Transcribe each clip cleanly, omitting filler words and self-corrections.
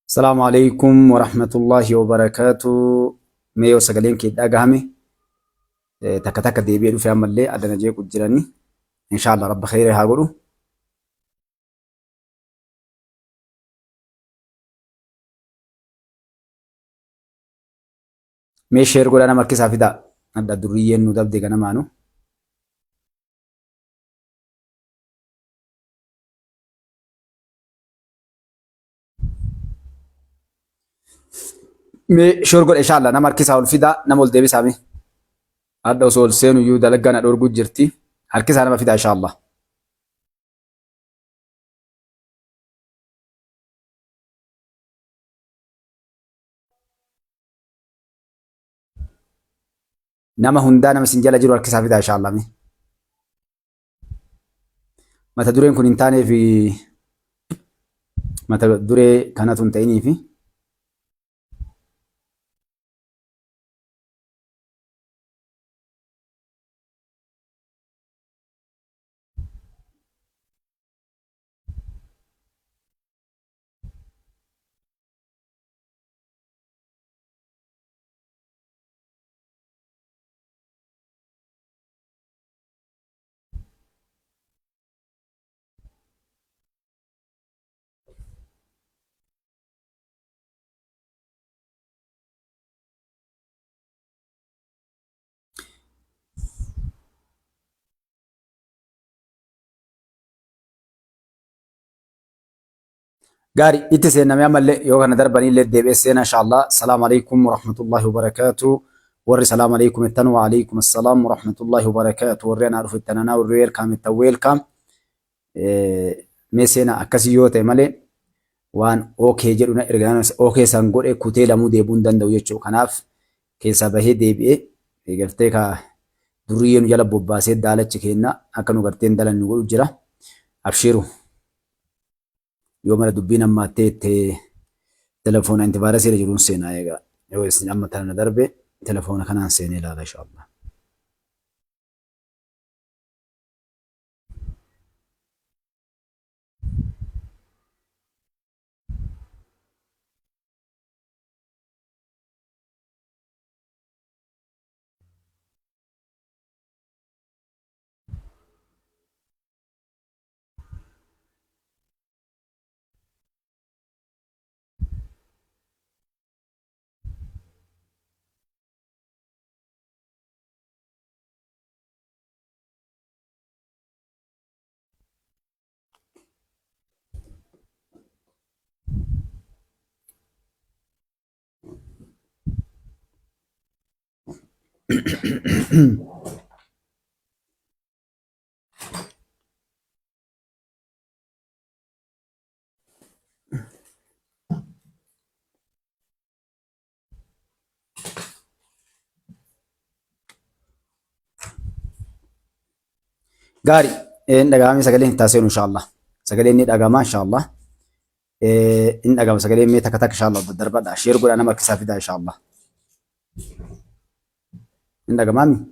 السلام عليكم ورحمة الله وبركاته. ميو سجلين كي داغامي تكا تكا دي بيدو في عمل لي أدنا جيكو جيراني إن شاء الله رب خير هاغورو. مي شير قول أنا مركز حفيدا أدى دريين ندب دي غنا مانو. مي شير قول إن شاء الله أنا مركز حول فيدا نمول دي بسامي أدى وصول سينو يو دلقانا دورقود جرتي هركز أنا مفيدا إن شاء الله. نما هندا نما سنجالة جيرو هركز حفيدا إن شاء الله. متى دورين كن انتاني في متى دوري كانت انتيني في غاري إتسينا ميامل يوغا ندربني لدي بيسينا إن شاء الله. السلام عليكم ورحمة الله وبركاته. وري السلام عليكم التنو وعليكم السلام ورحمة الله وبركاته. ورينا عرف التنانا والويل كام التويل كام ميسينا أكاسيوتي مالي وان أوكي جدونا إرغانوس أوكي سانغور كوتي لامو دي بوندان دو يچو كناف كيسا بهي دي بي إغرتيكا دريين يلا بوباسي دالة چكينا أكنو غرتين دالة نقول جرا أبشيرو يوم دبينا ما تيتي تلفون انت فارسي رجلون سينا ايغا يويس نعم تانا دربي تلفون كان سيني لا ان شاء الله. غاري ان دغامي سغلين تاسين ان شاء الله. سغلين ني دغاما ان شاء الله. ان دغام سغلين مي تكتك ان شاء الله بالدربه شير غور انا مركز فيدا ان شاء الله. ان دغامي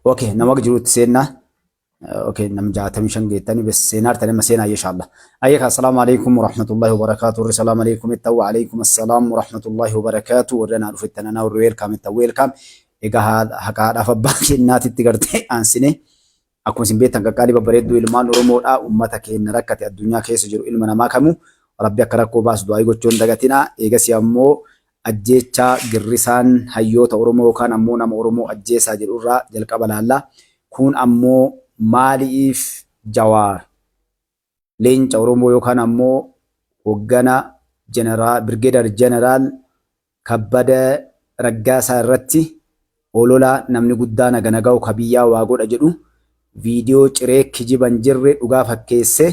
اوكي نمك جروت سينا اوكي نم جاتم شنگي تاني بس سينار تاني ما سينا ان شاء الله. ايك السلام عليكم ورحمه الله وبركاته. السلام عليكم التو عليكم السلام ورحمه الله وبركاته. ورنا عرف التنانا والويل كام التويل كام ايغا هكا دفباك ناتي تغرتي انسني akkuma isin beektan qaqqaalii babbareedduu ilmaan Oromoodhaa uummata keenya rakkate addunyaa keessa jiru ilma namaa kamuu rabbi akka rakkoo baasu du'aa gochuun dagatinaa. Eegasii ammoo ajjeechaa girrisaan hayyoota Oromoo yookaan ammoo nama Oromoo ajjeesaa jedhurraa jalqaba laallaa. Kun ammoo maaliif Jawaar leenca Oromoo yookaan ammoo hoggana Birgeedar Jeneraal Kabbada Raggaasaa irratti olola namni guddaan naganagaa'u kabiyyaa waa godha jedhu viidiyoo ciree kijiban jirre dhugaa fakkeesse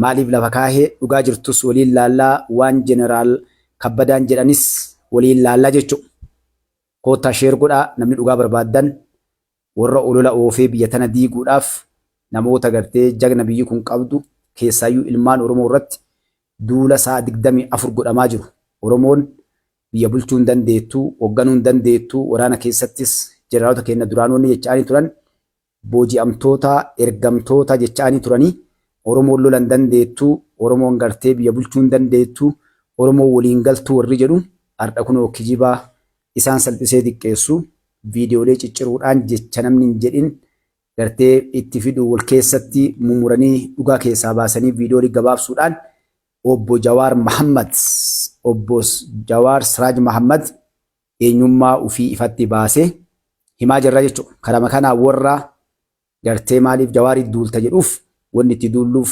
maaliif lafa kaahee dhugaa jirtus waliin laallaa waan jeneraal Kabbadaan jedhanis waliin laallaa jechuudha. Koottaa sheer godhaa namni dhugaa barbaadan warra olola oofee biyya tana diiguudhaaf namoota gartee jagna biyyi kun qabdu keessaayyuu ilmaan Oromoo irratti duula sa'a 24 godhamaa jiru. Oromoon biyya bulchuu hin dandeettu, hoogganuu hin dandeettu, waraana keessattis jeneraalota keenya duraanoonni jechaanii turan booji'amtoota ergamtoota jechaanii turanii Oromoon lola hin dandeettu, Oromoon gartee biyya bulchuu hin dandeettu, Oromoo waliin galtuu warri jedhu har'a kunoo kijibaa isaan salphisee xiqqeessu viidiyoolee cicciruudhaan jecha namni hin jedhin gartee itti fidu wal keessatti mumuranii dhugaa keessaa baasanii viidiyoolee gabaabsuudhaan obbo Jawaar Mahammad obbo Jawaar Siraaj Mahammad eenyummaa ufii ifatti baasee himaa jirra jechuudha. Karama kanaa warra gartee maaliif Jawaarii duulta jedhuuf wanni itti duulluuf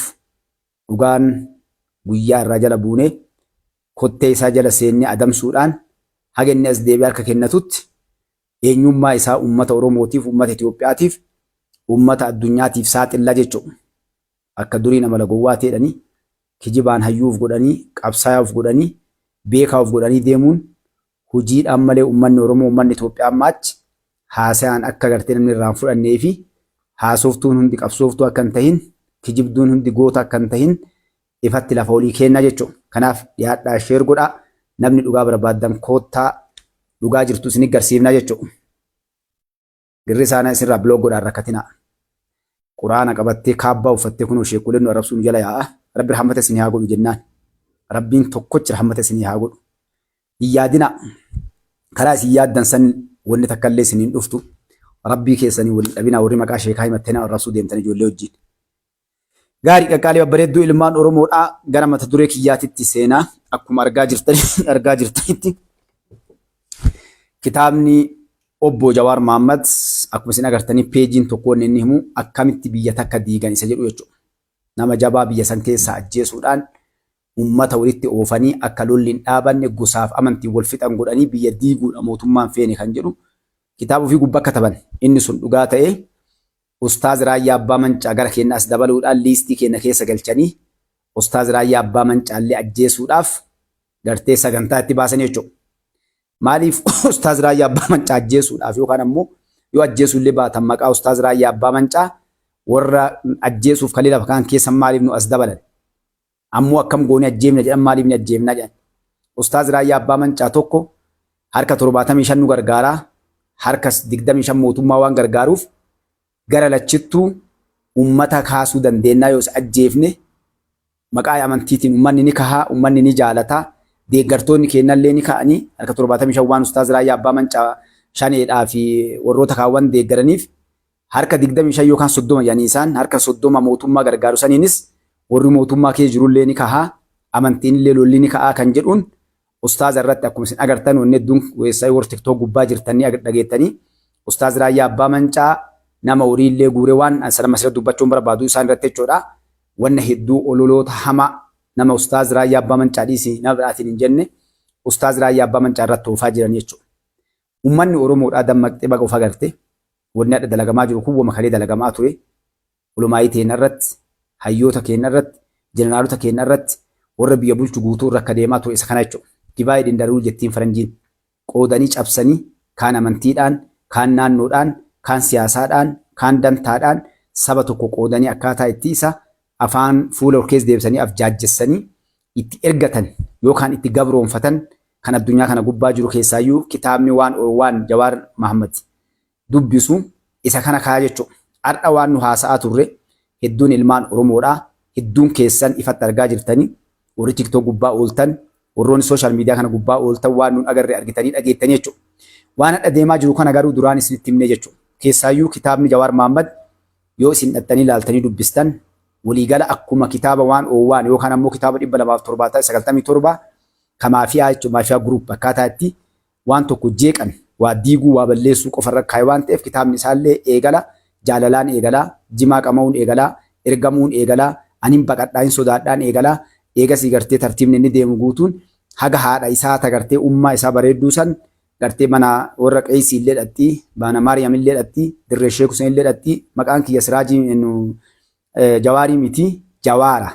dhugaan guyyaa irraa jala buunee kottee isaa jala seennee adamsuudhaan haga inni as deebi'ee harka kennatutti eenyummaa isaa uummata Oromootiif, uummata Itoophiyaatiif, uummata addunyaatiif saaxilla jechuudha. Akka durii nama lagowwaa ta'edhanii kijibaan hayyuuf godhanii, qabsaayaaf godhanii, beekaaf godhanii deemuun hojiidhaan malee uummanni Oromoo, uummanni Itoophiyaa ammaatti haasayaan akka gartee namni irraan fudhannee fi haasoftuun hundi qabsooftuu akka hin tahin, kijibduun hundi goota akka hin tahin ifatti lafa olii kenna jechuudha. Kanaaf dhiyaadhaa sheer godhaa. Namni dhugaa barbaadan koottaa dhugaa jirtu isin agarsiifna jechuudha. Girri isaanii isinirraa biloog godhaan rakkatinaa. Quraana qabattee kaabbaa uffattee kunoo sheekuleen nu arrabsuun jala yaa'a. Rabbi rahmata isinii haa godhu jennaan. Rabbiin tokkochi rahmata isinii haa godhu. Hin yaadinaa. Karaa isin yaaddan san wanni takka illee isiniin dhuftu. Rabbii keessanii waliin dhabinaa warri maqaa sheekaa himattee nama arrabsuu deemtan ijoollee wajjin. Gaarii qaqqaalee babbareedduu ilmaan Oromoodhaa gara mata duree kiyyaatitti seenaa akkuma argaa jirtanitti kitaabni obbo Jawaar Mahammad akkuma isin agartanii peejiin tokkoon inni himu akkamitti biyya takka diigan isa jedhu jechuudha. Nama jabaa biyya san keessaa ajjeesuudhaan uummata walitti oofanii akka lolli hin dhaabanne gosaaf amantiin wal fixan godhanii biyya diiguudha mootummaan feene kan jedhu kitaaba ofii gubbaa kataban. Inni sun dhugaa ta'ee Ustaaz Raayyaa Abbaa Mancaa gara keenyaas dabaluudhaan liistii keenya keessa galchanii Ustaaz Raayyaa Abbaa Mancaallee ajjeesuudhaaf gartee sagantaa itti baasan jechuudha. Maaliif Ustaaz Raayyaa Abbaa Mancaa ajjeesuudhaaf yookaan ammoo yoo ajjeesullee baatan maqaa Ustaaz Raayyaa Abbaa Mancaa warra ajjeesuuf kalii lafa kaan keessa maaliif nu as dabalan? Ammoo akkam goone ajjeemna jedhan maaliif ni ajjeemna jedhan? Ustaaz Raayyaa Abbaa Mancaa tokko harka 75 nu gargaaraa harka 25 mootummaa waan gargaaruuf gara lachittuu ummata kaasuu dandeenya yoo ajjeefne maqaa amantiitiin ummanni ni kahaa, ummanni ni jaalataa, deeggartoonni keenyallee ni ka'anii harka 75 waan Ustaaz Raayyaa Abbaa Mancaa shaneedhaa fi warroota kaawwan deeggaraniif harka 25 yookaan 30 yaanii isaan harka 30 mootummaa gargaaru saniinis warri mootummaa kee jirullee ni kahaa, amantiin illee lolli ni ka'aa kan jedhuun Ustaaz irratti akkuma isin agartan wanni hedduun weessaayii warra TikTok gubbaa jirtanii dhageettanii Ustaaz Raayyaa Abbaa Mancaa nama horiillee guure waan sanama sirra dubbachuun barbaadu isaan irratti jechuudha. Wanna hedduu ololoota hamaa nama Ustaaz Raayyaa Abbaa Mancaa dhiisii nama biraatiin hin jenne Ustaaz Raayyaa Abbaa Mancaa irratti oofaa jiran jechuudha. Uummanni Oromoodhaa dammaqxee baga of agarte wanni adda dalagamaa jiru kun wama kalee dalagamaa ture. Ulumaayii teenya irratti, hayyoota keenya irratti, jeneraalota keenya irratti warra biyya bulchu guutuu irra akka deemaa ture isa kana jechuudha. Divaayid and rule jettiin faranjiin qoodanii cabsanii kaan amantiidhaan, kaan naannoodhaan, kaan siyaasaadhaan, kaan dantaadhaan saba tokko qoodanii akkaataa itti isa afaan fuula orkees deebisanii afjaajjessanii itti ergatan yookaan itti gabroonfatan kan addunyaa kana gubbaa jiru keessaayyuu kitaabni waan Jawaar Mahammad dubbisu isa kana kaa jechuudha. Har'a waan nu haasa'aa turre hedduun ilmaan Oromoodhaa hedduun keessan ifatti argaa jirtanii warri TikTok gubbaa ooltan warroonni sooshaal miidiyaa kana gubbaa ooltan waan nun agarre argitanii dhageettanii jechuudha. Waan hadha deemaa jiru kana garuu duraan isinitti himne jechuudha. Keessaayyuu kitaabni Jawaar Mahammad yoo isin dhattanii ilaaltanii dubbistan waliigala akkuma kitaaba waan yookaan ammoo kitaaba 297 kamaafiyaa jechuudha. Maafiyaa guruup akkaataa itti waan tokko jeeqan waa diiguu waa balleessuu qofarra kaayee waan ta'eef kitaabni isaallee eegala jaalalaan eegalaa jimaa qama'uun eegalaa ergamuun eegalaa aniin baqadhaa hin sodaadhaan eegalaa eegasii gartee tartiibni inni deemu guutuun haga haadha isaa tagartee ummaa isaa bareedduu san gartee mana warra qeesii illee dhatti mana Maariyaam illee dhatti dirree Sheek Huseen illee dhatti maqaan kiyya Siraajii Jawaarii miti Jawaara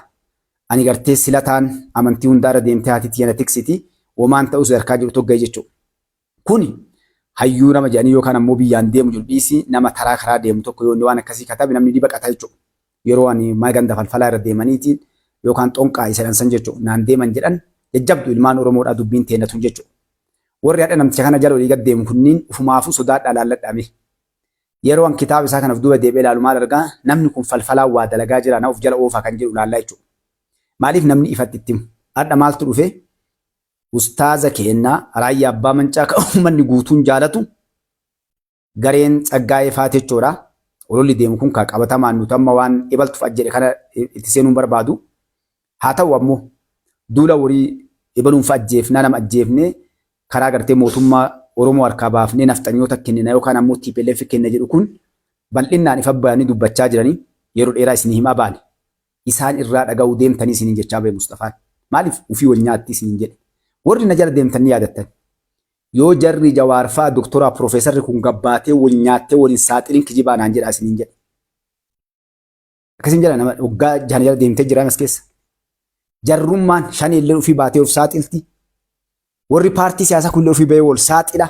ani gartee silataan amantii hundaarra deemtee haati tiyana tiksiti womaan ta'us harkaa jiru tokko jechuudha. Kuni hayyuu nama jedhanii yookaan ammoo biyyaan deemu jiru dhiisii nama taraa karaa deemu tokko yoo waan akkasii katabe namni dibaqata jechuudha. Yeroo ani maganda falfalaa irra deemaniitiin yookaan xonqaa isa dhansan jechuudha. Naan deeman jedhan jajjabdu ilmaan Oromoodhaa dubbiin teennatuun jechuudha. Warri hadha namticha kana jala olii gad deemu kunniin ufumaafuu sodaadhaa laalladhaame. Yeroo an kitaaba isaa kanaaf duuba deebi'ee ilaalu maal argaa namni kun falfalaa waa dalagaa jira na of jala oofaa kan jedhu laallaa jechuudha. Maaliif namni ifatti itti himu? Hadha maaltu dhufe ustaaza keenna raayyaa abbaa mancaa ka uummanni guutuun jaalatu gareen Tsaggaayee Faatee jechuudha. Ololli deemu kun ka qabatamaan nuti amma waan ibaltuuf ajjedhe kana itti seenuun barbaadu. Haa ta'u ammoo duula warii ibaluun ajjeefnaa nama ajjeefnee karaa gartee mootummaa Oromoo harkaa baafnee nafxanyoota kennina yookaan ammoo TPLF kenna jedhu kun bal'inaan ifa bayanii dubbachaa jiranii yeroo dheeraa isin himaa baane. Isaan irraa dhaga'uu deemtanii isiniin jechaa bahe Mustafaan. Maaliif ufii wal nyaatti isiniin jedhe. Warri na jala deemtanii yaadattan. Yoo jarri Jawaar fa'aa doktoraa piroofeesarri kun gabbaatee wal nyaattee waliin saaxiliin kijibaa naan jedhaa isiniin jedhe. Akkasiin jala nama waggaa jana jala deemtee jiran as keessa. Jarrummaan shanii illee ufii baatee of saaxilti. Warri paartii siyaasaa kun illee ufii bahee wal saaxila.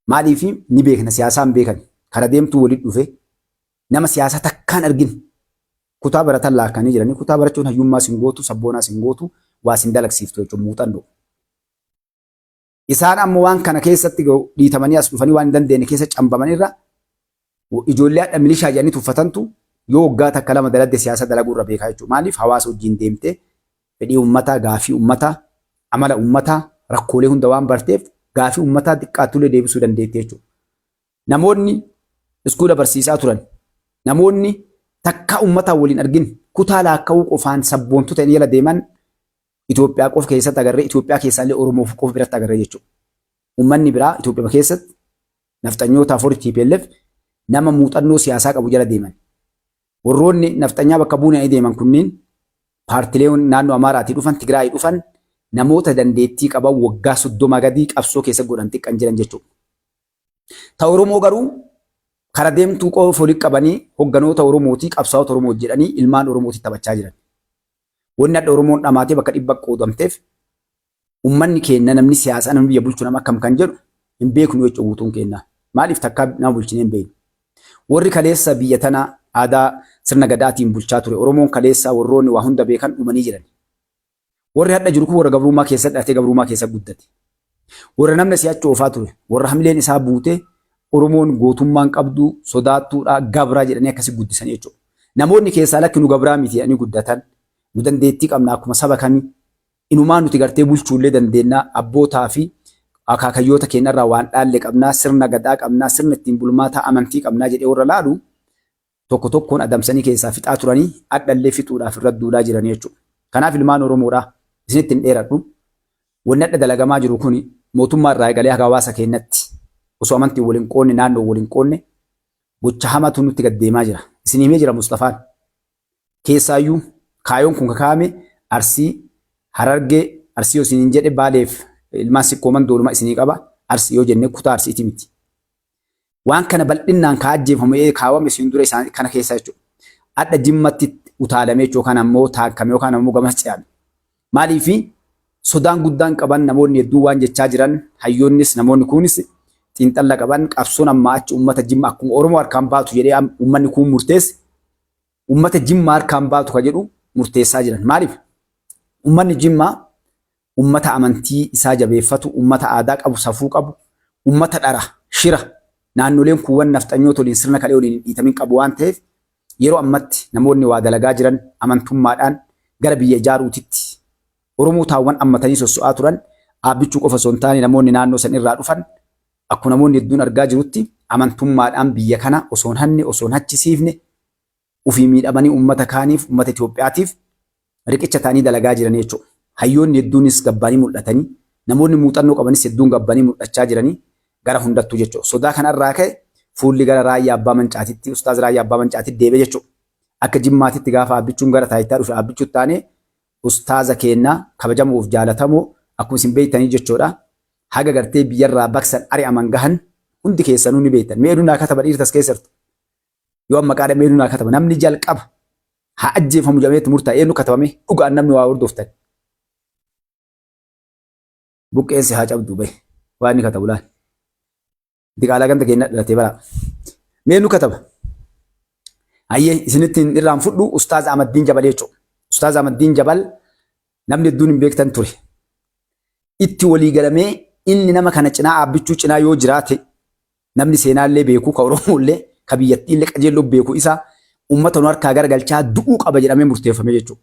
Maaliif ni beekna siyaasaan beekan. Kara deemtuu waliin dhufe nama siyaasa takkaan argin. Kutaa baratan laakkanii jiranii kutaa barachuun hayyummaa sin gootu sabboonaa sin gootu waa sin dalagsiiftu jechuun muuxannoo. Isaan ammoo waan kana keessatti dhiitamanii as dhufanii waan hin dandeenye keessa cambamanirra ijoollee hadha milishaa jedhanii tuffatantu yoo waggaa takka lama daladde siyaasa dalaguu irra beekaa jechuudha. Maaliif hawaasa wajjin deemtee fedhii uummataa, gaafii uummataa, amala uummataa, rakkoolee hunda waan barteef gaafii uummataa xiqqaattullee deebisuu dandeetti jechuudha. Namoonni iskuula barsiisaa turan, namoonni takka uummataa waliin argin kutaa laakka'uu qofaan sabboontota inni jala deeman Itoophiyaa qofa keessatti agarree Itoophiyaa keessaallee Oromoof qofa biratti agarree jechuudha. Uummanni biraa Itoophiyaa keessatti nafxanyoota afurii TPLF nama muuxannoo siyaasaa qabu jala deeman. Warroonni nafxanyaa bakka buunanii deeman kunniin paartilee naannoo Amaaraatii dhufan, Tigraayii dhufan namoota dandeettii qaban waggaa 30 gadii qabsoo keessa godhan xiqqaan jiran jechuudha. Ta Oromoo garuu kara deemtuu qofa olii qabanii hogganoota Oromootii qabsaa'ota Oromoo jedhanii ilmaan Oromootii taphachaa jiran. Wanni adda Oromoon dhamaatee bakka dhibba qoodamteef uummanni keenya namni siyaasaa namni biyya bulchu nama akkam kan jedhu hin beeknu jechuudha guutuun keenya. Maaliif takka nama bulchinee hin beeknu. Warri kaleessa biyya tana aadaa sirna gadaatiin bulchaa ture. Oromoon kaleessa warroonni waa hunda beekan dhumanii jiran. Warri hadha jiru kun warra gabrummaa keessa dhalatee gabrummaa keessa guddate. Warra namni si'achi oofaa ture. Warra hamileen isaa buutee Oromoon gootummaan qabdu sodaattuudha gabraa jedhanii akkasii guddisan jechuudha. Namoonni keessaa lakki nu gabraa miti jedhanii guddatan. Nu dandeettii qabna akkuma saba kamii inumaan nuti gartee bulchuullee dandeenya abbootaa fi akaakayyoota keenyarraa waan dhaalle qabnaa sirna gadaa qabnaa sirna ittiin bulmaataa amantii qabnaa jedhee warra laalu tokko tokkoon adamsanii keessaa fixaa turanii adhallee fixuudhaaf irra duulaa jiranii jechuudha. Kanaaf ilmaan Oromoodhaa isinitti hin dheeradhu. Wanni adda dalagamaa jiru kun mootummaa irraa eegalee hawaasa keenyatti osoo amantii waliin qoonne naannoo waliin qoonne gocha hamatu nutti gaddeemaa jira. Isin himee jira Mustafaan. Keessaayyuu kaayoon kun kakaame Arsii, Harargee, Arsii yoo isiniin jedhe Baaleef ilmaan siqqooman dooluma isinii qaba. Arsii yoo jenne kutaa Arsiiti miti. Waan kana bal'inaan kaajjeefamee kaawwame isin dura isaan kana keessa jechuudha. Adda Jimmatti utaalamee yookaan ammoo taakkame yookaan ammoo gamas ce'ame. Maaliif sodaan guddaan qaban namoonni hedduu waan jechaa jiran hayyoonnis namoonni kunis xiinxalla qaban qabsoon amma achi uummata Jimma akkuma Oromoo harkaan baatu jedhee uummanni kun murteesse uummata Jimma harkaan baatu ka jedhu murteessaa jiran. Maaliif uummanni Jimmaa uummata amantii isaa jabeeffatu, uummata aadaa qabu, safuu qabu, uummata dhara, shira naannoleen kuuwwan nafxanyoota waliin sirna kalee waliin dhiitamin qabu waan ta'eef yeroo ammatti namoonni waa dalagaa jiran amantummaadhaan gara biyya ijaaruutitti Oromoo taawwan ammatanii sosso'aa turan aabbichuu qofa osoo hin taane namoonni naannoo san irraa dhufan akkuma namoonni hedduun argaa jirutti amantummaadhaan biyya kana osoo hin hanne osoo hin hachisiifne ufii miidhamanii uummata kaaniif uummata Itoophiyaatiif riqicha ta'anii dalagaa jiran jechuudha. Hayyoonni hedduunis gabbanii mul'atanii namoonni muuxannoo qabanis hedduun gabbanii mul'achaa jiranii gara hundattuu jechuudha. Sodaa kanarraa ka'e fuulli gara raayyaa abbaa mancaatitti ustaaz raayyaa abbaa mancaatitti deebi'e jechuudha. Akka Jimmaatitti gaafa aabbichuun gara taayitaa dhufe aabbichuu taane ustaaza keenyaa kabajamuuf jaalatamoo akkuma isin beektanii jechuudha. Haga gartee biyyarraa baksan ari'aman gahan hundi keessanuu ni beektan. Meeduu naa kataba dhiirtas keessattu. Yoo amma qaadha meeduu naa kataba namni jalqaba haa ajjeefamu jameetti murtaa'e eenyu katabame dhugaan namni waa hordoftan. Buqqeensi haa cabdu bahe waan inni katabu laal. Diqaalaa ganda keenya dhalatee bara. Meeduu kataba. Ayyee isinitti irraan fudhu ustaaz Ahmaddiin Jabal jechuudha. Ustaaz Ahmaddiin Jabal namni hedduun hin beektan ture. Itti walii galamee inni nama kana cinaa aabbichuu cinaa yoo jiraate namni seenaallee beeku ka Oromoollee ka biyyattiillee qajeelloo beeku isaa uummata nu harkaa garagalchaa du'uu qaba jedhamee murteeffame jechuudha.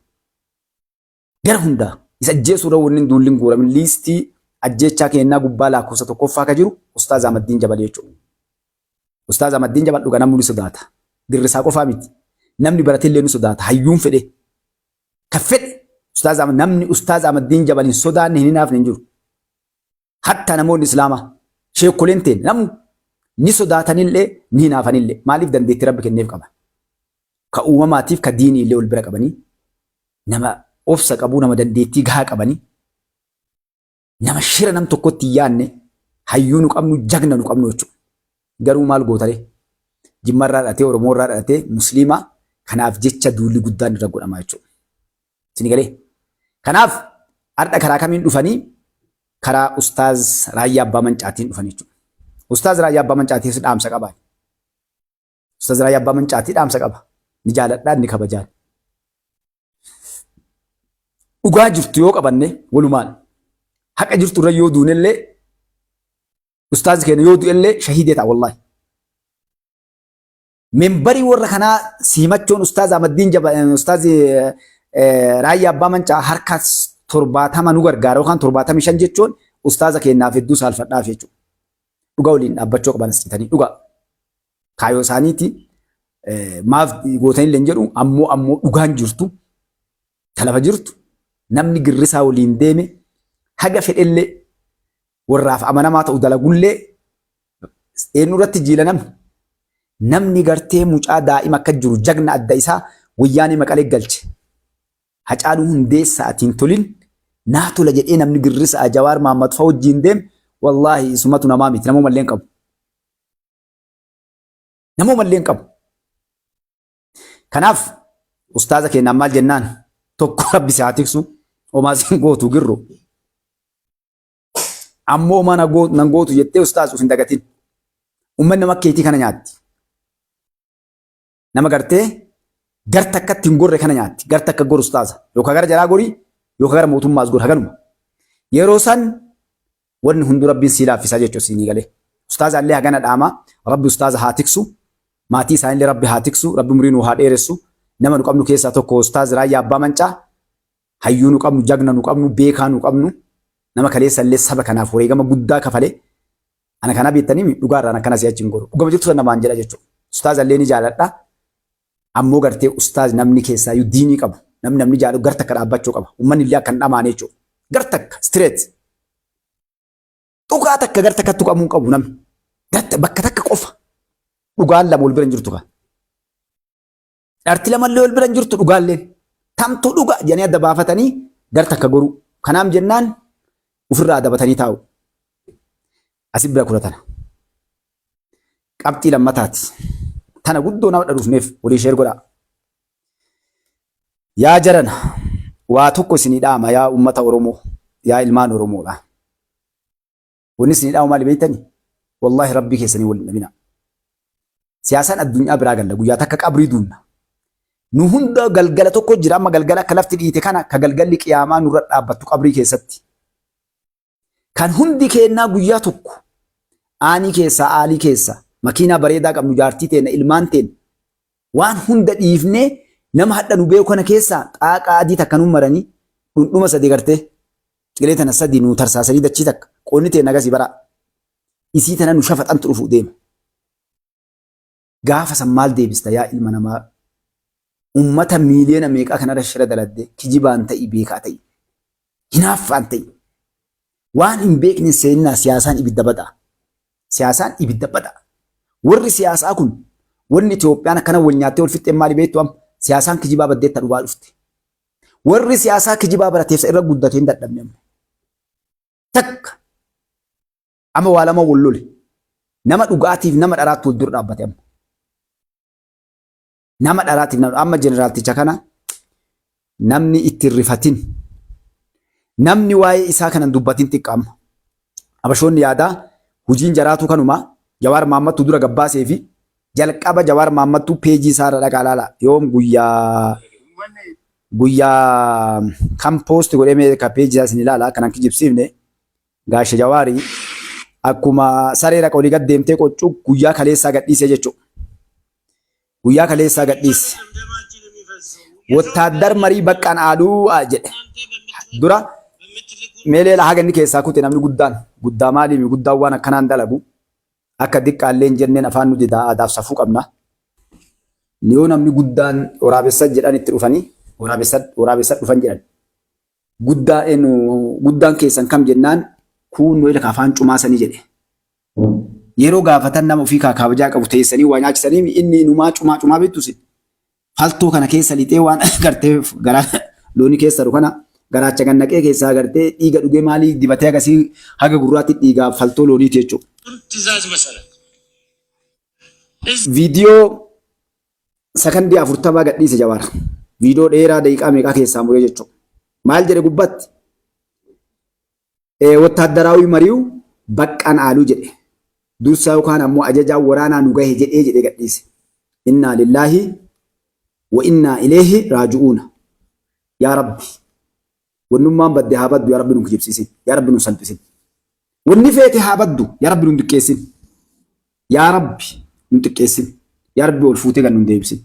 Gara hundaa isa ajjeesuudha wanni duulliin guuramin liistii ajjechaa kennaa gubbaa lakkoofsa tokkoffaa ka jiru Ustaaz Ahmadiin Jabal jechuudha. Ustaaz Ahmadiin Jabal dhuga namni sodaata. Dirrisaa qofaa miti. Namni baratee illee ni sodaata. Hayyuun fedhe. Ka fedhe namni Ustaaz Ahmadiin Jabal hin sodaanne hin hinaafne hin jiru. Hatta namoonni Islaamaa sheekoleen ta'e namni ni sodaatanillee ni hinaafanillee maaliif dandeettii Rabbi kenneef qaba. Ka uumamaatiif ka diinii illee wal bira qabanii nama obsa qabu nama dandeettii gahaa qabanii nama shira nam tokkotti hin yaanne hayyuu nu qabnu jagna nu qabnu jechuudha. Garuu maal gootaree Jimmarraa dhalatee Oromoorraa dhalatee Musliimaa kanaaf jecha duulli guddaan irra godhama jechuudha. Isin galee kanaaf har'a karaa kamiin dhufanii karaa Ustaaz Raayyaa Abbaa Mancaatiin dhufan jechuudha. Ustaaz Raayyaa Abbaa Mancaatiin dhaamsa qaba. Ustaaz Raayyaa Abbaa Mancaatii dhaamsa qaba. Ni jaaladhaa ni kabajaa. Dhugaa jirtu yoo qabanne walumaan haqa jirtu irra yoo duunellee Ustaaz keenya yoo du'ellee shahiidee ta'a wallaahi. Membarii warra kanaa simachuun Ustaaz Ahmadiin Jabal Ustaaz Raayyaa Abbaa Mancaa harka 70 nu gargaara yookaan 75 jechuun Ustaaza keenyaaf hedduu saalfadhaaf jechuudha. Dhugaa waliin dhaabbachuu qaban asitanii dhugaa. Kaayoo isaaniiti maaf gootanii illee jedhu ammoo dhugaan jirtu talafa jirtu namni girrisaa waliin deeme haga fedhellee warraaf amanamaa ta'u dalagullee eenyurratti jiila namni gartee mucaa daa'ima akka jiru jagna adda isaa wayyaanee maqalee galche. Hacaaluu Hundeessaatiin tolin naa tola jedhee namni girrisaa Jawaar Mahammad fa'aa wajjin deeme wallaahi isumatu namaa miti namuu malleen qabu. Namuu malleen qabu. Kanaaf Ustaaza keenyaan maal jennaan tokko Rabbi si haa tiksu homaa siin gootu girru. Ammoo mana nan gootu jettee Ustaaz hin dagatin. Uummanni nama keetii kana nyaatti. Nama gartee gar takkatti hin gorre kana nyaatti. Gar takka goru Ustaaza. Yookaan gara jaraa gorii yookaan gara mootummaas gor haganuma. Yeroo san wanni hundu Rabbiin sii laaffisaa jechuudha siinii galee. Ustaaza illee hagana dhaama. Rabbi Ustaaza haa tiksu. Maatii isaanillee Rabbi haa tiksu. Rabbi umurii nuu haa dheeressu. Nama nu qabnu keessaa tokko Ustaaz Raayyaa Abbaa Mancaa. Hayyuu nu qabnu, jagna nu qabnu, beekaa nu qabnu. Nama kaleessa illee saba kanaaf wareegama guddaa kafalee. Ana kana beektanii dhugaarraan akkana si'achi hin goru. Dhugama jirtu namaan jedha jechuudha. Ustaaz illee ni jaaladha. Ammoo gartee Ustaaz namni keessaa diinii qabu. Namni jaalatu gar takka dhaabbachuu qaba. Uummanni illee akka hin dhamaane jechuudha. Gar takka straight. Dhugaa takka gar takka tuqamuu qabu namni. Bakka takka qofa. Dhugaan lama wal bira hin jirtu kan. Dharti lamallee wal bira hin jirtu dhugaallee. Tamtuu dhugaa jedhanii adda baafatanii gar takka goru. Kanaaf jennaan ofirraa adabatanii taa'u. Asii bira kuratana. Qabxii lammataati. Tana guddoo nama dhadhuufneef walii sheer godhaa. Yaa jarana waa tokko isinii dhaama yaa uummata Oromoo yaa ilmaan Oromoodha. Wanni isinii dhaamu maali beektanii? Wallaahi Rabbii keessanii waliin dhabina. Siyaasaan addunyaa biraa galla guyyaa takka qabrii duunna. Nu hunda galgala tokko jira amma galgala akka lafti dhiite kana ka galgalli qiyaamaa nurra dhaabbattu qabrii keessatti. Kan hundi keennaa guyyaa tokko aanii keessaa aalii keessaa makiinaa bareedaa qabnu jaartii teenya ilmaan teenya waan hunda dhiifnee nama hadha nu beeku kana keessaa xaaqa adii takka nu maranii dhundhuma sadii gartee qilee tana sadii nu tarsaasanii dachii takka qoonni teenya agasii bara isii tana nu shafaxantu dhufu deema. Gaafa san maal deebista yaa ilma namaa ummata miiliyoona meeqaa kanarra shira daladdee kijibaan ta'i beekaa ta'i hinaaffaan ta'i waan hin beekne seenaa siyaasaan ibidda badha. Siyaasaan ibidda badha. Warri siyaasaa kun wanni Itoophiyaan akkana wal nyaattee wal fixxee maali beektu amma siyaasaan kijibaa baddeetta dhugaa dhufte. Warri siyaasaa kijibaa barateef irra guddatee hin dadhabne amma. Takka amma waa lama wal lole nama dhugaatiif nama dharaatti wal dura dhaabbate amma. Nama dharaatiif nama amma jeneraalticha kana namni itti rifatin namni waa'ee isaa kanan dubbatin xiqqaama. Abashoonni yaadaa hojiin jaraatu kanuma Jawaar Mahammadtu dura gabbaasee fi jalqaba Jawaar Mahammadtu peejii isaarra dhaqaa laala. Yoom guyyaa kan poosti godhee meeqa peejii isaa isin ilaala kanan kijibsiifne gaashe Jawaarii akkuma saree raqa olii gad deemtee qoccuu guyyaa kaleessaa gadhiisee jechuudha. Guyyaa kaleessaa gadhiise. Wottaaddar marii baqqaan aaduu jedhe. dura meelee la haga inni keessaa kute namni guddaa maali guddaa waan akkanaan dalagu akka diqqaallee hin jenneen afaan nuti aadaaf safuu qabna. Niyoo namni guddaan waraabessa jedhan itti dhufanii waraabessa dhufan jedhan. Guddaan keessan kam jennaan kun noyla afaan cumaasanii jedhe. Yeroo gaafatan nama ofii kaabajaa qabu teessanii waa nyaachisanii inni numaa cumaa beektus faltoo kana keessa lixee waan gartee garaa loonii keessa kana garaacha gannaqee keessaa gartee dhiiga dhugee maalii dibatee agasii haga gurraatti dhiigaa faltoo looniiti jechuudha. Viidiyoo sakandii 40 gadhiise Jawaar. Viidiyoo dheeraa daqiiqaa meeqaa keessaa muree jechuudha. Maal jedhe gubbatti? Wotaaddaraawi mari'u baqqaan aaluu jedhe. Dursaa yookaan ammoo ajajaa waraanaa nu gahe jedhee gadhiise. Innaa lillaahi wa innaa ileehi raaji'uuna. Yaa Rabbi. Wannummaan badde haa baddu yaa Rabbi nu kijibsiisin. Yaa Rabbi nu salphisin. Wanni feete haa baddu yaa Rabbi nu xiqqeessin. Yaa Rabbi nu xiqqeessin. yaa Rabbi ol fuutee kan nu deebisin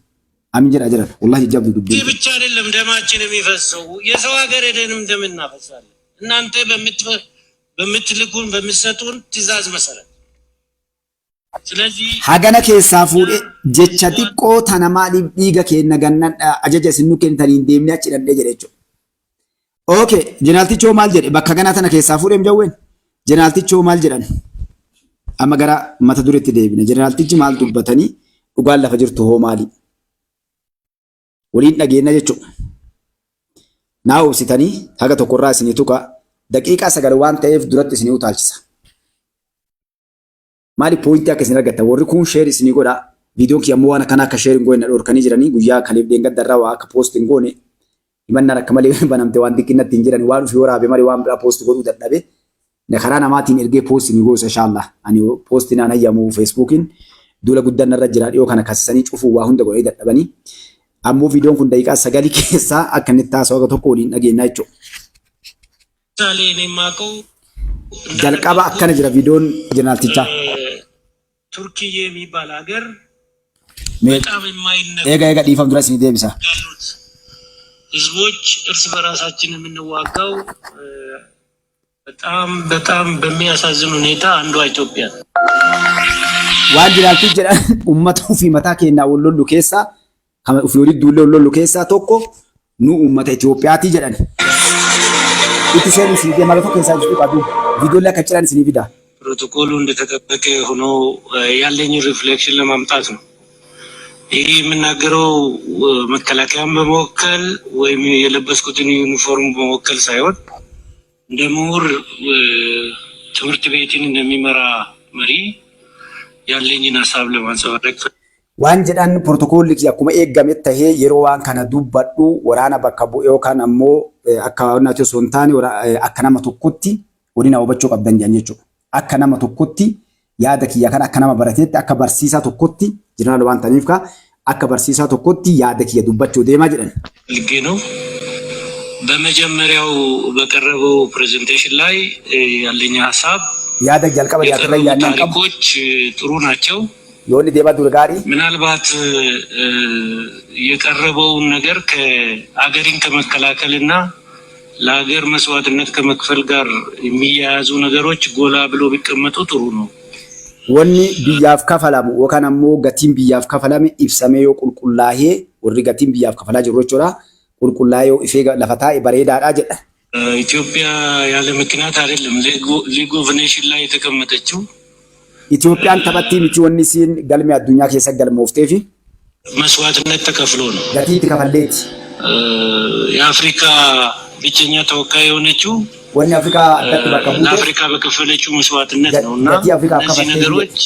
አሚን ጀራ ጀራ ወላሂ ጃብ ዱብ ይህ ብቻ አይደለም ደማችን የሚፈሰው የሰው ሀገር ሄደንም ደም እናፈሳለን እናንተ በምትልኩን በሚሰጡን ትእዛዝ መሰረት ስለዚህ ሀገነ ከሳፉ ጀቻ ዲቆ ተነማሊ ዲገ ከነ ገነን አጀጀ ስኑ ከንተኒ እንደምኒ አጭ ደደ ጀረቾ ኦኬ ጀናልቲቾ ማል ጀደ በከገና ተነ ከሳፉ ደም ጀወን ጀናልቲቾ ማል ጀደን አመገራ መተዱሪት ደብነ ጀናልቲች ማል ዱበተኒ ኡጋል ለፈጅርቱ ሆ ማሊ waliin dhageenya jechuudha. Naa obsitanii haga tokkorraa isinii tuqa daqiiqaa 9 waan ta'eef duratti isinii utaalchisa. Maali poointii akka isin argattan warri kun sheer isinii godha. Viidiyoon kiyammoo waan akkana akka sheerin goone dhorkanii jiranii guyyaa kaleef dheengaddarraa waa akka poostiin goone himannaan akka malee banamte waan xiqqinatti hin jiran waan ofii waraabe malee waan biraa poosti godhuu dadhabe. Karaa namaatiin ergee poostii goosa inshallah. Ani poostiin aan hayyamu Facebookiin duula guddaan irra jira dhiyoo kana kaasisanii cufuu waa hunda godhanii dadhabanii. Ammoo viidiyoon kun daqiiqaa 9 keessaa akka inni taasisa tokko waliin dhageenya jechuudha. Jalqaba akkana jira viidiyoon jeneraaltichaa. ቱርኪዬ የሚባል ሀገር ኤጋ ዲፋም ድረስ ነው ደምሳ ህዝቦች እርስ በራሳችን የምንዋጋው በጣም በሚያሳዝን ሁኔታ አንዷ ኢትዮጵያ ዋን ጀነራልቲ ጀራ ኡመቱ ፊ መታ ከና ወሎሉ ኬሳ kama ufiori dulle lollo keessa tokko nu ummata Itoophiyaati jedhan itti seen isin ማለት keessa jiru qabu ቪዲዮ ላይ ከጭራን ስኒ ቪዳ ፕሮቶኮሉ እንደተጠበቀ ሆኖ ያለኝ ሪፍሌክሽን ለማምጣት ነው። ይሄ የምናገረው መከላከያን በመወከል ወይም የለበስኩትን ዩኒፎርም በመወከል ሳይሆን እንደ ምሁር ትምህርት ቤትን እንደሚመራ መሪ ያለኝን ሐሳብ ለማንጸባረቅ waan jedhan protocol ki akkuma eegame tahee yeroo waan kana dubbadhu waraana bakka bu'ee yookaan ammoo akka naatoo sontaani akka nama tokkotti waliin hubachuu qabdan jechuudha. Akka nama tokkotti yaada kiyya kana akka nama barateetti akka barsiisaa tokkotti jeneraal waan taniif ka akka barsiisaa tokkotti yaada kiyya dubbachuu deemaa jedhan. ልጌ ነው በመጀመሪያው በቀረበው ፕሬዘንቴሽን ላይ ያለኝ ሐሳብ ያደ jalqaba yaada yaannan qabu ታሪኮች ጥሩ ናቸው yoonni deema durgaari ምናልባት የቀረበውን ነገር ከአገሪን ከመከላከልና ለሀገር መስዋዕትነት ከመክፈል ጋር የሚያያዙ ነገሮች ጎላ ብሎ ቢቀመጡ ጥሩ ነው። ወኒ ቢያፍ ከፈላሙ ወካናሞ ጋቲም ቢያፍ ከፈላሜ ኢብሰሜዮ ቁልቁላሄ ወሪ ጋቲም ቢያፍ ከፈላ ጅሮቾራ ቁልቁላዮ ኢፌጋ ለፈታ በሬዳዳ ጀዳ ኢትዮጵያ ያለ ምክንያት አይደለም ሊግ ኦፍ ኔሽን ላይ የተቀመጠችው ኢትዮጵያን ተበቲ ምቺ ወኒ ሲን ገልሚ አዱኛ ከሰ ገልሞፍቴፊ መስዋዕትነት ተከፍሎ ነው ጋቲ ተከፈለች የአፍሪካ ብቸኛ ተወካይ የሆነችው ወኒ አፍሪካ አዳት በከቡት አፍሪካ በከፈለችው መስዋዕትነት ነውና እነዚህ ነገሮች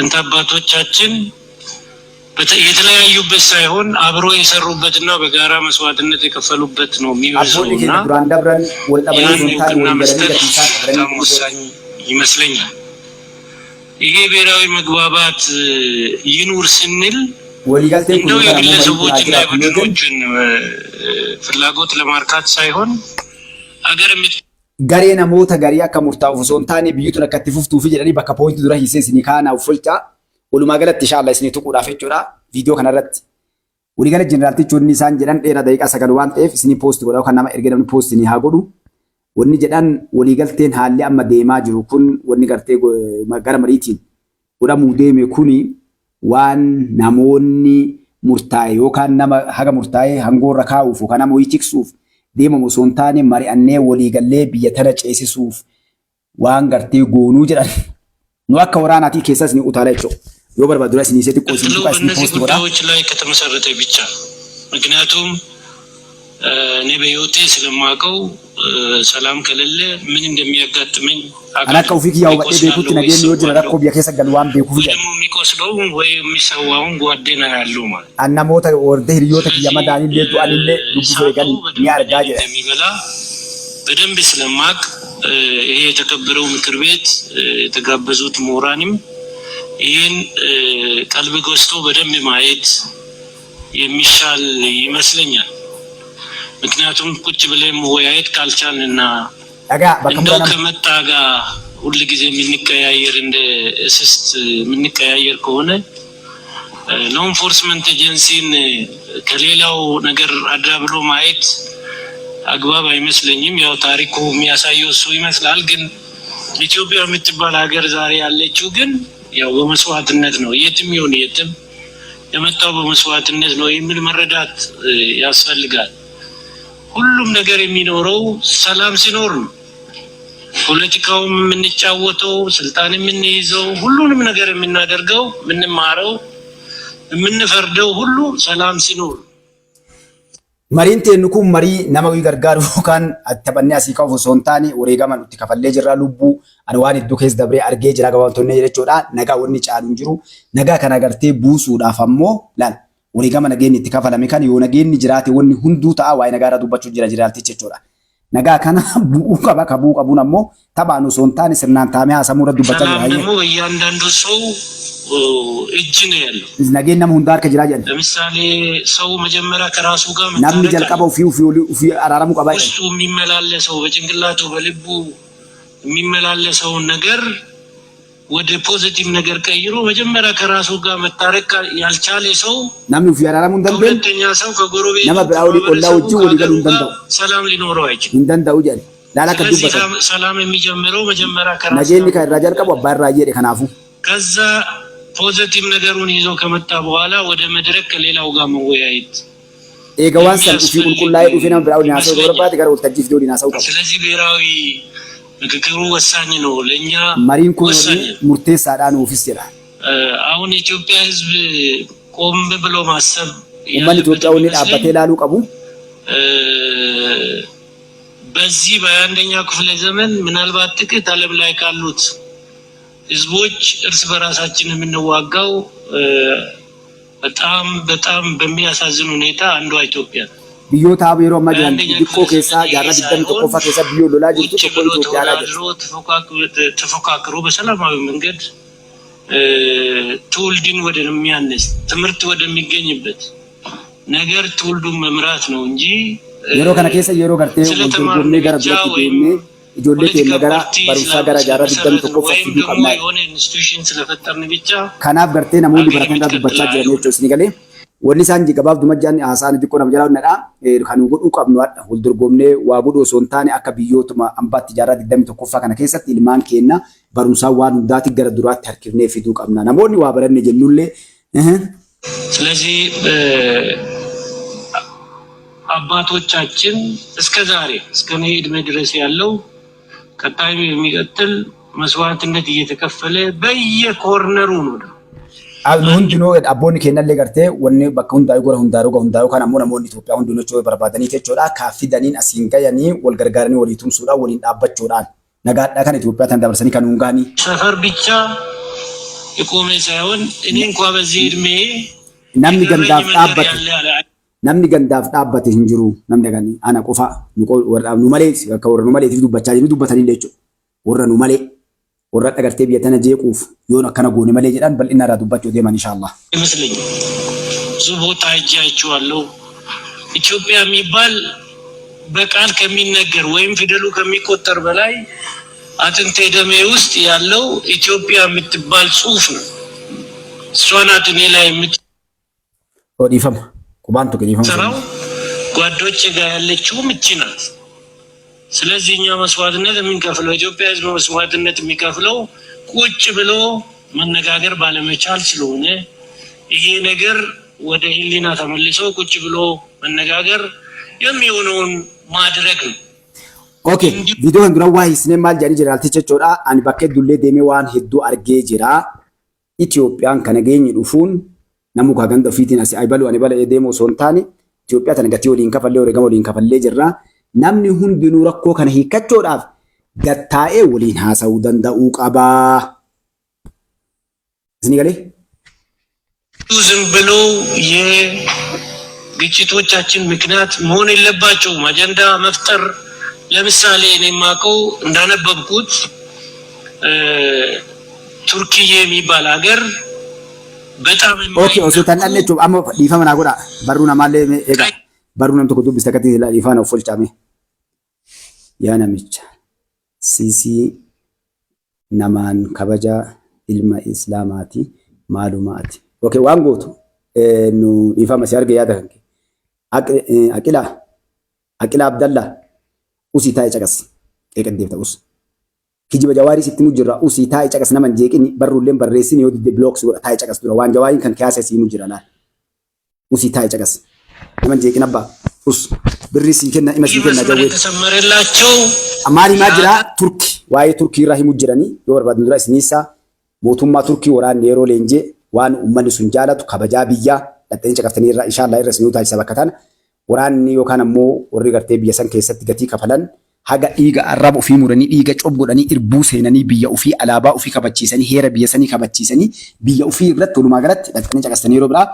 እንታባቶቻችን የተለያዩበት ሳይሆን አብሮ የሰሩበትና በጋራ መስዋዕትነት የከፈሉበት ነው የሚመስለውና ብራንዳብራን ወልጣበኔ ወሳኝ ይመስለኛል። ይሄ ብሔራዊ መግባባት ይኑር ስንል እንደው የግለሰቦችና የቡድኖችን ፍላጎት ለማርካት ሳይሆን አገር ጋሬ ናሞታ ጋሪ አካ ሙርታው ሶንታኔ ቢዩቱን አከትፉፍቱ ፊ ጀዳኒ በካ ፖይንት ዱራ ሂሴ ሲኒ ካና ኡፍልጫ ወሉማ ገለት ኢንሻአላህ ሲኒ ተቁዳ ፈጭራ ቪዲዮ ከነረት ولقال الجنرال تيجوني سان جدًا إيرا دقيقة سكان وان إف سني بوست ولا كان ما إرجع من بوست ني هاقولو وني جدًا ولقال تين حالي أما ديما جروكون وني قرتي ما قرا مريتين ولا موديم يكوني وان ناموني مرتاي وكان نما حاجة مرتاي هنقول ركاوف وكان مو يتكسوف ديما مسونتاني مري أني ولقال لي بيترج إيسي سوف وان قرتي قونو جدًا نوكا ورانا تي كيساس ني أطالعشوا يوبر بدرس نيسيتي كوسين كاس نيبوست ولا ጉዳዮች ላይ ከተመሰረተ ብቻ ምክንያቱም እኔ በህይወቴ ስለማውቀው ሰላም ከሌለ ምን እንደሚያጋጥመኝ አና ከውፊክ ያው በደ ቤኩት ነገም ይወጅ ረቆ ቢያከሰ ገልዋን ቤኩ ደግሞ የሚቆስለው ወይ የሚሰዋውን ጓደኛ ያለው ማለት አና ሞተ ወርደ ህሪዮተ ያመዳኒ ለቱ አልለ ልቡ ፈገን ያርጋጀ የሚበላ በደንብ ስለማቅ ይሄ የተከበረው ምክር ቤት የተጋበዙት ምሁራንም ይሄን ቀልብ ገዝቶ በደንብ ማየት የሚሻል ይመስለኛል። ምክንያቱም ቁጭ ብለን መወያየት ካልቻልንና እንደው ከመጣ ጋር ሁሉ ጊዜ የምንቀያየር እንደ እስስት የምንቀያየር ከሆነ ሎ ኢንፎርስመንት ኤጀንሲን ከሌላው ነገር አድራብሎ ማየት አግባብ አይመስለኝም። ያው ታሪኩ የሚያሳየው እሱ ይመስላል። ግን ኢትዮጵያ የምትባል ሀገር ዛሬ ያለችው ግን ያው በመስዋዕትነት ነው። የትም ይሁን የትም የመጣው በመስዋዕትነት ነው የሚል መረዳት ያስፈልጋል። ሁሉም ነገር የሚኖረው ሰላም ሲኖር ነው። ፖለቲካውም የምንጫወተው ስልጣን የምንይዘው ሁሉንም ነገር የምናደርገው የምንማረው የምንፈርደው ሁሉ ሰላም ሲኖር መሪንቴ ንኩ መሪ ነማዊ ገርጋሩ ካን አተበኒ አሲካው ሶንታኒ ወሬጋማን ኡቲ ከፈሌ ጅራ ሉቡ አንዋን ዱኬስ ደብሬ አርጌ ጅራ ገባንቶነ የለቾዳ ነጋ ወኒ ጫሉ እንጅሩ ነጋ ከናገርቴ ቡሱ ዳፋሞ ላል ወሬጋማ ነገን ኡቲ ከፈላሜ ካን የሆነገን ጅራቴ ወኒ ሁንዱ ታ ዋይ ነጋራ ዱባቹ ጅራ ጅራልቲ ቸቾዳ ነጋ ካና ቡኡ ከባ ከቡ ቀቡናሞ ተባኑ ሶንታኒ ስናንታሜ አሰሙረ ዱባቻ ጅራ ደግሞ እያንዳንዱ ሰው እጅ ነው ያለው ነገን ነም ሁንዳር ከጅራ ጀን ለምሳሌ ሰው መጀመሪያ ከራሱ ጋር ናም ጀልቀባው ፊው አራራሙ ቀባይ እሱ የሚመላለሰው በጭንቅላቱ በልቡ የሚመላለሰው ነገር ወደ ፖዚቲቭ ነገር ቀይሮ መጀመሪያ ከራሱ ጋር መታረቅ ያልቻለ ሰው ናም ፊው አራራሙ እንደንደል ሁለተኛ ሰው ከጎረቤቱ ነማ ብራውሊ ቆላው እጁ ወዲገሉ እንደንደው ሰላም ሊኖረው አይችልም እንደንደው ጀን ላላ ከዱበታ ሰላም የሚጀምረው መጀመሪያ ከራሱ ነገን ከራጃል ቀባው ባራዬ ከናፉ ከዛ ፖዚቲቭ ነገሩን ይዞ ከመጣ በኋላ ወደ መድረክ ከሌላው ጋር መወያየት ኤጋዋን ሰልፍ ቁልቁላይ ዱፊና ብራው ዲናሰው ገረባት ጋር ወልተጅፍ ዶ ዲናሰው ቀባ ስለዚህ ብሔራዊ ምክክሩ ወሳኝ ነው ለኛ ማሪን ኮ ሙርቴሳ ዳን ኦፊስ ይላል አሁን ኢትዮጵያ ህዝብ ቆም ብሎ ማሰብ ማን ኢትዮጵያውን ዳባቴ ላሉ ቀቡ በዚህ በአንደኛው ክፍለ ዘመን ምናልባት ጥቂት ዓለም ላይ ካሉት ህዝቦች እርስ በራሳችን የምንዋጋው በጣም በሚያሳዝን ሁኔታ አንዷ ኢትዮጵያ ቢዮታ ቢሮ ማጃን ዲቆ ከሳ ያራ ዲደም ተቆፋ ከሳ ቢዮ ሎላ ጅቱ ኢትዮጵያ ላይ ተፎካክሮ በሰላማዊ መንገድ ትውልድን ወደሚያነስ ትምህርት ወደሚገኝበት ነገር ትውልዱን መምራት ነው እንጂ የሮ ከነ ከሳ የሮ ገርቴ ወንጀል ጋር ብለክ ቢኔ ijoollee keenya gara barumsaa gara jaarraa digdami tokkoffaa fiduu qabnaa kanaaf gartee namoonni baratan irraa dubbachaa jiran jechuudha isin galee wanni isaan gabaaf dumajjaan haasaan xiqqoo nama jalaa hunda kan godhuu qabnu hadha wal dorgomnee waa godhuu osoo hin taane akka biyyootuma ambaatti jaarraa digdami tokkoffaa kana keessatti ilmaan keenya barumsaa waan hundaati gara duraatti harkifnee fiduu qabna namoonni waa baranne jennullee ስለዚህ አባቶቻችን እስከ ዛሬ እስከ እኔ እድሜ ድረስ ያለው ቀጣይ የሚቀጥል መስዋዕትነት እየተከፈለ በየኮርነሩ ነው አሁን ዲኖ አቦኒ ከነለ ገርቴ ወኔ በከውን ዳይ ጎራ ሁንዳሩ ካና ሞና ሞን ኢትዮጵያ ሁን ዲኖ ቾይ በርባደኒ ተቾዳ ካፊ ዳኒን አሲንጋያኒ ወልገርጋርኒ ወሊቱም ሱዳ ወሊን ዳባቾዳን ነጋዳ ካን ኢትዮጵያ ተንዳበርሰኒ ካኑንጋኒ ሰፈር ብቻ የቆመ ሳይሆን እኔ እንኳን በዚህ እድሜ namni gandaaf dhaabbate hin jiru namni gani ana qofa nu malee akka warra nu malee dubbachaa jiru dubbatanii jechuudha warra nu malee warra dhagartee biyya tana jeequuf yoon akkana goone malee jedhan bal'ina irraa dubbachuu deeman inshallah ይመስለኝ ብዙ ቦታ አይቻችኋለሁ ኢትዮጵያ የሚባል በቃል ከሚነገር ወይም ፊደሉ ከሚቆጠር በላይ አጥንቴ ደሜ ውስጥ ያለው ኢትዮጵያ የምትባል ጽሑፍ ነው እሷ ናት እኔ ላይ ኦዲፈም ቁባንቱ ግን ይሆን ስራው ጓዶች ጋር ያለችው ምቺ ናት። ስለዚህ እኛ መስዋዕትነት የምንከፍለው ኢትዮጵያ ህዝብ መስዋዕትነት የሚከፍለው ቁጭ ብሎ መነጋገር ባለመቻል ስለሆነ ይሄ ነገር ወደ ህሊና ተመልሶ ቁጭ ብሎ መነጋገር የሚሆነውን ማድረግ ነው። ኦኬ ቪዲዮ እንደራው ዋይስኔ ማል ጃኒ ጀነራል ተቸቾዳ አን ባከ ዱሌ ደሜ ዋን ሄዱ አርጌ ጅራ ኢትዮጵያን ከነገኝ ዱፉን ነሙ ካገንደ ፊቲና ሲ አይባሉ አኔ ባለ ደሞ ሶንታኒ ኢትዮጵያ ተነገቲ ወሊን ከፈለ ወረገ ወሊን ከፈለ ጅራ namni hundinuu rakkoo kana hiikachuudhaaf gattaa'ee waliin haasa'uu danda'uu qaba. Isni galee ዝም ብሎ የግጭቶቻችን ምክንያት መሆን የለባቸውም። አጀንዳ መፍጠር ለምሳሌ እኔ የማውቀው እንዳነበብኩት ቱርኪዬ የሚባል ሀገር በጣም ኦኬ ኦሶ ታናለች አሞ ሊፈመና ጎዳ በሩና ማለ ኤጋ baruun namtu kutu bistakati la ifana ufol chame yana micha sisi naman kabaja ilma islamati malumati okay wangotu nu ifama siarge yada kanke akila abdallah usi ta'i chagas eqaddeefta us kijiba jawari sitti mujira usi ta'i chagas naman jeqini barrulleen barreessin yoo dide blocks goda ta'i chagas dura waan jawari kan kiyaasa si mujira la usi ta'i chagas naman jeqina ba us birisi kenna imasi kenna jawe ተሰመረላቸው amali majira turki waye turki rahimu jirani yo barbadun dura isnisa mootummaa turki waraan yeroo leenje waan ummanni sun jaalatu kabajaa biyya dhattanii caqaftanii irraa inshallah irra sinuu taasisa bakkatan waraan yookaan ammoo warri gartee biyya san keessatti gatii kafalan haga dhiiga arraba ofii muranii dhiiga cobgodhanii irbuu seenanii biyya ofii alaabaa ofii kabachiisanii heera biyya sanii kabachiisanii biyya ofii irratti walumaa galatti dhattanii caqastanii yeroo biraa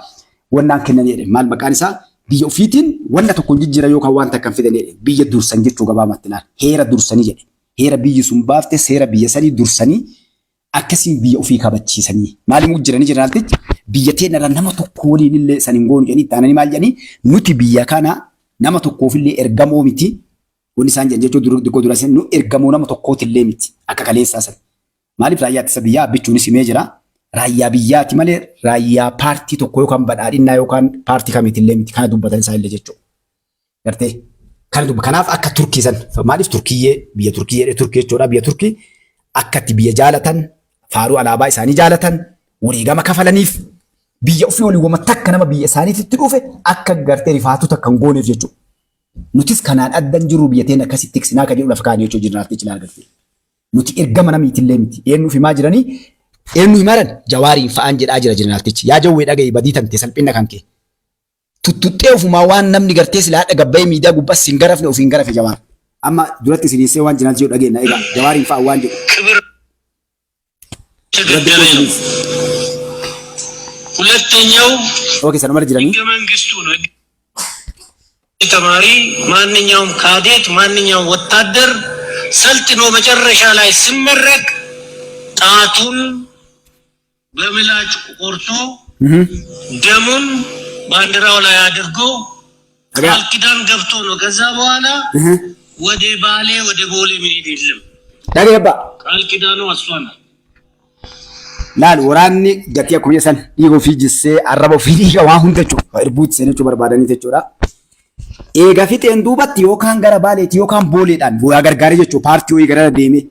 wannaan kennan jedhe maal maqaan isaa biyya ofiitiin wanta tokko jijjiira yookaan wanta kan fidan jedhe biyya dursan jechuu gabaamatti laal heera dursanii jedhe heera biyyi sun baafte seera biyya sanii dursanii akkasii biyya ofii kabachiisanii maaliif jiranii jiraaltichi biyya teenarra nama tokko waliin illee san hin goonu jedhanii taananii maal jedhanii nuti biyya kana nama tokkoof illee ergamoo miti wanni isaan jedhan jechuu dikkoo duraasin nu ergamoo nama tokkooti illee miti akka kaleessaa san maaliif raayyaa ittisa biyyaa bichuunis himee jira raayyaa biyyaati malee raayyaa paartii tokko yookaan badhaadhinnaa yookaan paartii kamiitillee miti kana dubbatan isaa illee jechuudha. Gartee kana dubbatan kanaaf akka turkii san maaliif turkiyyee biyya turkiyyee turkii jechuudha biyya turkii akkatti biyya jaalatan faaruu alaabaa isaanii jaalatan wareegama kafalaniif biyya ofii olii wama takka nama biyya isaaniitti dhufe akka gartee rifaatu takka hin gooneef jechuudha. Nutis kanaan addan jiru biyya teen akkasitti tiksinaa kan jedhu lafa kaanii jechuudha jirnaatti cinaa gartee. Nuti ergama namiitillee miti eenyuuf himaa jiranii eenyu himaran jawaariin fa'aan jedhaa jira jirnaattichi yaa jawwee dhaga'i badii tante salphina kan kee tuttuxxee ofumaa waan namni gartee silaa dhagabba'ee miidiyaa gubbaas siin garafne ofiin garafe jawaar amma duratti siniisee waan jinaatti jedhu dhageenya egaa jawaariin fa'aan waan jedhu. ሁለተኛው ኦኬ ሰነመር ጅራኒ ህገ መንግስቱ ነው። ተማሪ ማንኛውም ካዴት ማንኛውም ወታደር ሰልጥኖ መጨረሻ ላይ ሲመረቅ ጣቱን በምላጭ ቆርጦ ደሙን ባንዲራው ላይ አድርጎ ቃል ኪዳን ገብቶ ነው ከዛ በኋላ ወደ ባሌ ወደ ቦሌ መሄድ የለም። ዳገባ ቃል ኪዳኑ አስዋና laal waraanni gatii akkuma san dhiigoo fi jissee arraba ofii dhiiga waa hunda jechuudha irbuutti seenachuu barbaadanii jechuudha. Eega fixeen duubatti yookaan gara baaleetti yookaan booleedhaan bu'aa gargaarii jechuudha paartii wayii gara deemee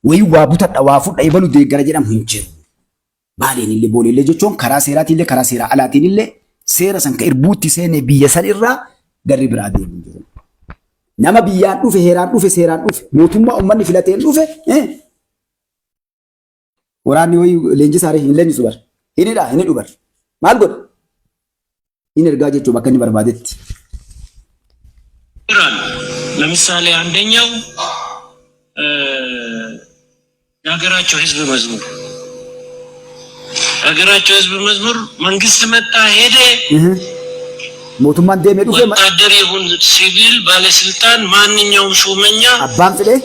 wayii waa butadha waa fudha ibalu deeggara jedhamu hin jiru. Baaleen illee booleellee jechuun karaa seeraatiin illee karaa seeraa alaatiin illee seera san ka irbuutti seenee biyya san irraa garri biraa deemu jiru. Nama biyyaan dhufe heeraan dhufe seeraan dhufe mootummaa uummanni filateen dhufe waraanni wayii leenji saaree hin leenjisu bar hidhidha hin hidhu bar maal godha hin ergaa jechuun bakka inni barbaadetti. ለምሳሌ አንደኛው የሀገራቸው ህዝብ መዝሙር መንግስት መጣ ሄደ mootummaan deemee dhufe ወታደር ይሁን ሲቪል ባለስልጣን ማንኛውም ሹመኛ abbaan fedhe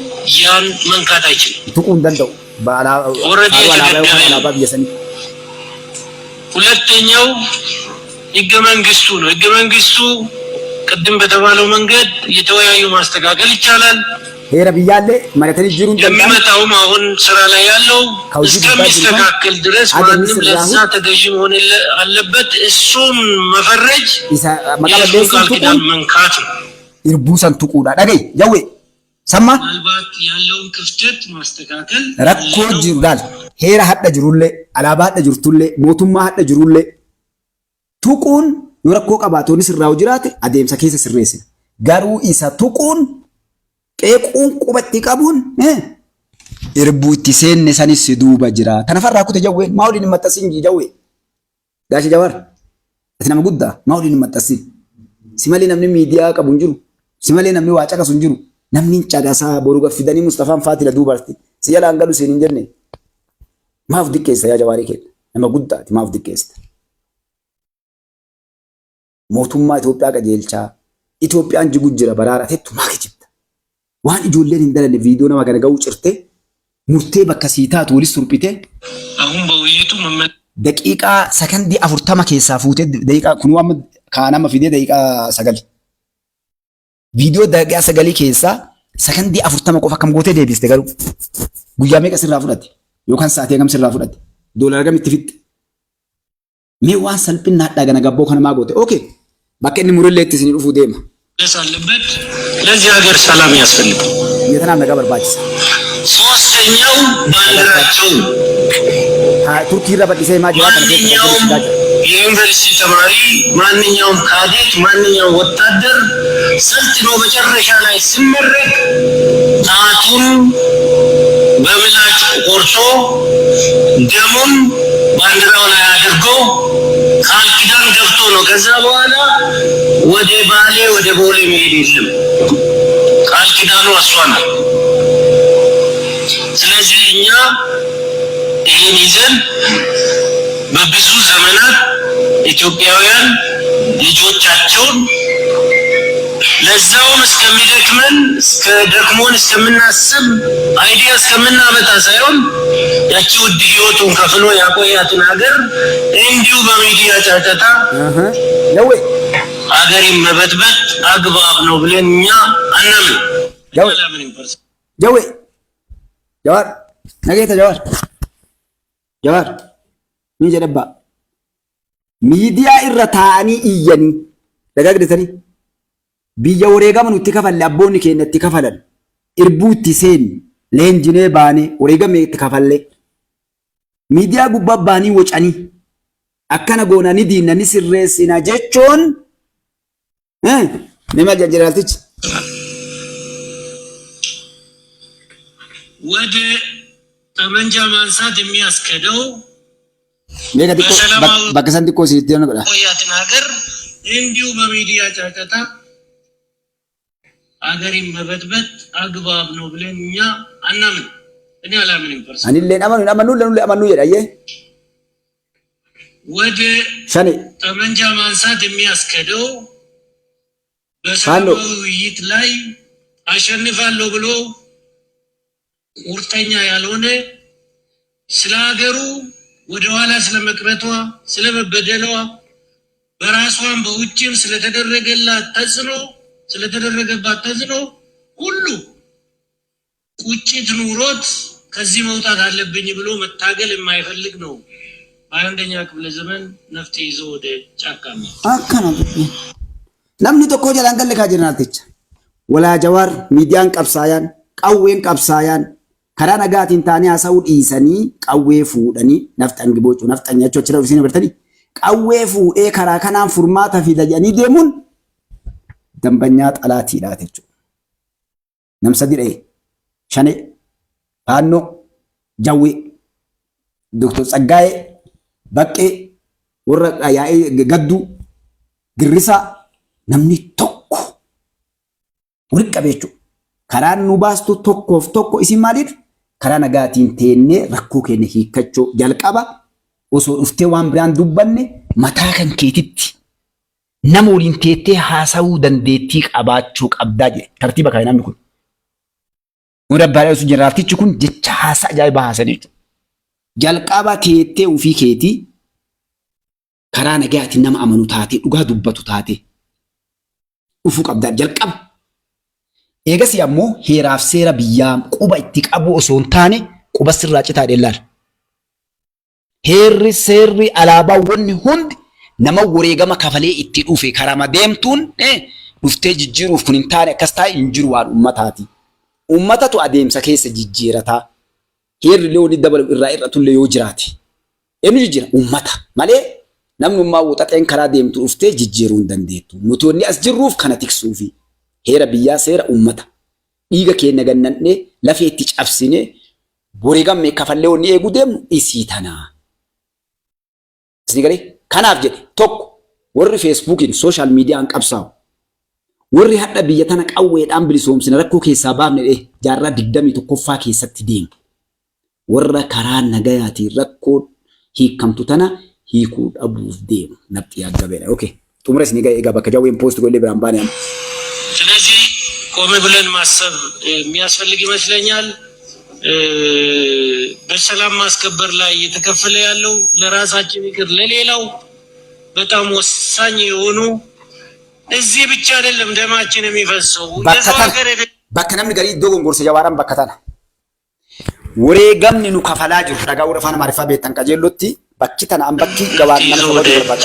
ያን መንካት አይችልም tuquu hin danda'u. ሁለተኛው ህገ መንግስቱ ነው። ህገ መንግስቱ ቅድም በተባለው መንገድ የተወያዩ ማስተካከል ይቻላል። ሄረ ብያለ ማለተን ጅሩን የሚመጣውም አሁን ስራ ላይ ያለው እስከሚስተካከል ድረስ ማንም ለዛ ተገዥ መሆን አለበት። እሱን መፈረጅ ቃል ኪዳን መንካት ነው። ኢርቡሰን ቱቁዳ ዳገይ ጀዌ ሰማ ምናልባት ያለውን ክፍተት ማስተካከል ረኮ ጅሩዳል ሄራ ሀደ ጅሩሌ አላባ ሀደ ጅርቱሌ ሞቱማ ሀደ ጅሩሌ ቱቁን የረኮ ቀባቶኒ ስራው ጅራቴ አደምሳ ኬሰ ስሬስ ጋሩ ኢሳ ቱቁን ቄቁን ቁበቲ ቀቡን ኢርቡ ኢትሴን ሰኒስ ዱባ ጅራ ተነፈራ ኩተ ጀዌ ማውሊን መጣሲን ጀዌ ጋሽ ጀዋር እትናም ጉዳ ማውሊን መጣሲን ሲመሌ ነምኒ ሚዲያ ቀቡን ጅሩ ሲመሌ ነምኒ ዋጫ ቀሱን ጅሩ namni cagasa boru gafidani Mustafaan Faatila dubarti siyala angalu seenin jenne maaf dikkeessa yaa jawaari kee nama guddaati maaf dikkeessa mootummaa Itoophiyaa qajeelchaa Itoophiyaan jigu jira baraarateettu maal jibta waan ijoolleen hin dalanne viidiyoo nama kana ga'uu cirte murtee bakka siitaatu walis turpite አሁን በውይይቱ daqiiqaa sakandii 40 keessaa fuutee daqiiqaa kunuu amma kaanama fidee daqiiqaa 9 Video daqiiqaa 9 keessa sakandii 40 qofa akkam gootee deebiste garuu guyyaa meeqa sirraa fudhatte yookaan sa'aatii hagam sirraa fudhatte doolara hagam itti fixxe mee waan salphinaa dhagana gabboo kana maa goote okay bakka inni murillee itti isin dhufuu deema አለበት ለዚህ ሀገር ሰላም ያስፈልጋል የተናም ነገር በርባችስ ሶስተኛው ባንዲራቸው ቱርኪ ረበዲሴ ማጅራ ከነ የዩኒቨርሲቲ ተማሪ ማንኛውም ካዴት ማንኛውም ወታደር ሰልጥኖ መጨረሻ ላይ ሲመረቅ ጣቱን በምላጭ ቆርሶ ደሙን ባንዲራው ላይ አድርጎ ቃል ኪዳን ገብቶ ነው ከዛ በኋላ ወደ ባሌ ወደ ቦሌ መሄድ የለም ቃል ኪዳኑ አሷና ስለዚህ እኛ ይህን ይዘን በብዙ ዘመናት ኢትዮጵያውያን ልጆቻቸውን ለዛውም እስከሚደክመን እስከ ደክሞን እስከምናስብ አይዲያ እስከምናመጣ ሳይሆን ያቺ ውድ ህይወቱን ከፍሎ ያቆያትን ሀገር እንዲሁ በሚዲያ ጫጫታ ነው ሀገርን መበጥበጥ አግባብ ነው ብለን እኛ አናምን። ጀዌ ጀዋር ነገተ ጀዋር ምን ጀደባ ሚዲያ ኢረታኒ ኢየኒ ደጋግደተኒ biyya wareegaman itti kafalle abboonni keenya itti kafalan irbuu itti seen leenjinee baane wareegame itti kafalle miidiyaa gubbaa baanii wocanii akkana goonanii diinanii sirreessina jechuun nema jeneraaltichi ወደ ጠመንጃ ማንሳት የሚያስከደው bakka san xiqqoo sitti yoo godha ቆያትን ሀገር እንዲሁ በሚዲያ ጫጫታ አገሪን መበጥበጥ አግባብ ነው ብለን እኛ አናምን። እኔ አላምንም። አንለን አማኑ ይላየ ወደ ሸኔ ጠመንጃ ማንሳት የሚያስከደው በሰላማዊ ውይይት ላይ አሸንፋለሁ ብሎ ቁርጠኛ ያልሆነ ስለ ሀገሩ ወደ ኋላ ስለመቅረቷ ስለመበደሏ በራሷን በውጭም ስለተደረገላት ተጽዕኖ ስለተደረገባት ተጽዕኖ ሁሉ ቁጭት ኑሮት ከዚህ መውጣት አለብኝ ብሎ መታገል የማይፈልግ ነው። በአንደኛ ክፍለ ዘመን ነፍጥ ይዞ ወደ ጫካ ነው አከና namni tokko jalaan gallekaa jirnaaticha walaa jawaar miidiyaan qabsaayaan qawween qabsaayaan karaa nagaatiin taanii haasa'uu dhiisanii qawwee fuudhanii nafxan giboocuu nafxan nyachuu achirra dhufisanii bartanii qawwee fuudhee karaa kanaan furmaata fida jedhanii deemuun dambanyaa xalaatiidhaa jechuudha. Namsa diree Shanee Faannoo Jawwee Dr. Tsaggaayee Baqqee warra yaa'ee Gadduu Girrisaa namni tokko walitti qabee jechuudha. Karaan nu baastu tokkoof tokko isin maaliidha? Karaa nagaatiin teennee rakkoo keenya hiikkachuu jalqaba osoo dhuftee waan biraan dubbanne mataa kan keetitti nama waliin teettee haasa'uu dandeettii qabaachuu qabdaa jedhe tartiiba kan namni kun. Mudabbaadhaa osoo jeneraatichi kun jecha haasaa ajaa'ibaa haasanii jechuudha. Jalqaba teettee ofii keetii karaa nagaatiin nama amanu taatee dhugaa dubbatu taatee dhufuu qabdaa jalqaba. Eegas ammoo heeraaf seera biyyaa quba itti qabu osoo hin taane quba sirraa citaa dheellaal. Heerri seerri alaabaawwanni hundi nama wareegama kafalee itti dhufe karama deemtuun dhuftee jijjiiruuf kun hin taane akkas taa'e hin jiru waan ummataati. Ummatatu adeemsa keessa jijjiirataa. Heerri leewwan dabalu irratullee yoo jiraate. Eenyu jijjiira? Ummata malee namni ummaa wuxaxeen karaa deemtu dhuftee jijjiiruu hin dandeettu. Nuti wanni as jirruuf kana tiksuufi. Heera biyyaa seera ummata. Dhiiga keenya gannannee lafee itti cabsine wareegamee kafallee wanni eeguu deemnu isii tanaa. Sigalee kanaaf jedhe tokko warri feesbuukiin sooshaal miidiyaan qabsaa'u warri hadha biyya tana qawweedhaan bilisoomsina rakkoo keessaa baafne jaarraa 21ffaa keessatti deemu warra karaa nagayaatiin rakkoo hiikamtu tana hiikuu dhabuuf deemu nafti yaaggabeedha. Okay xumura isin egaa bakka jawween ፖስት ጎሌ ብራን ባኔ ስለዚህ ቆም ብለን ማሰብ የሚያስፈልግ ይመስለኛል። በሰላም ማስከበር ላይ እየተከፈለ ያለው ለራሳችን ይቅር ለሌላው በጣም ወሳኝ የሆኑ እዚህ ብቻ አይደለም ደማችን የሚፈሰው ባከናም ገሪ ዶጎን ጎርሰ ጃዋራን ባከታና ወሬገምኒ ኑ ከፈላ ጅሩ ዳጋ ወረፋና ማሪፋ ቤተን ቀጀሎቲ ባኪተና አንባኪ ገባና ነው ወደረባዳ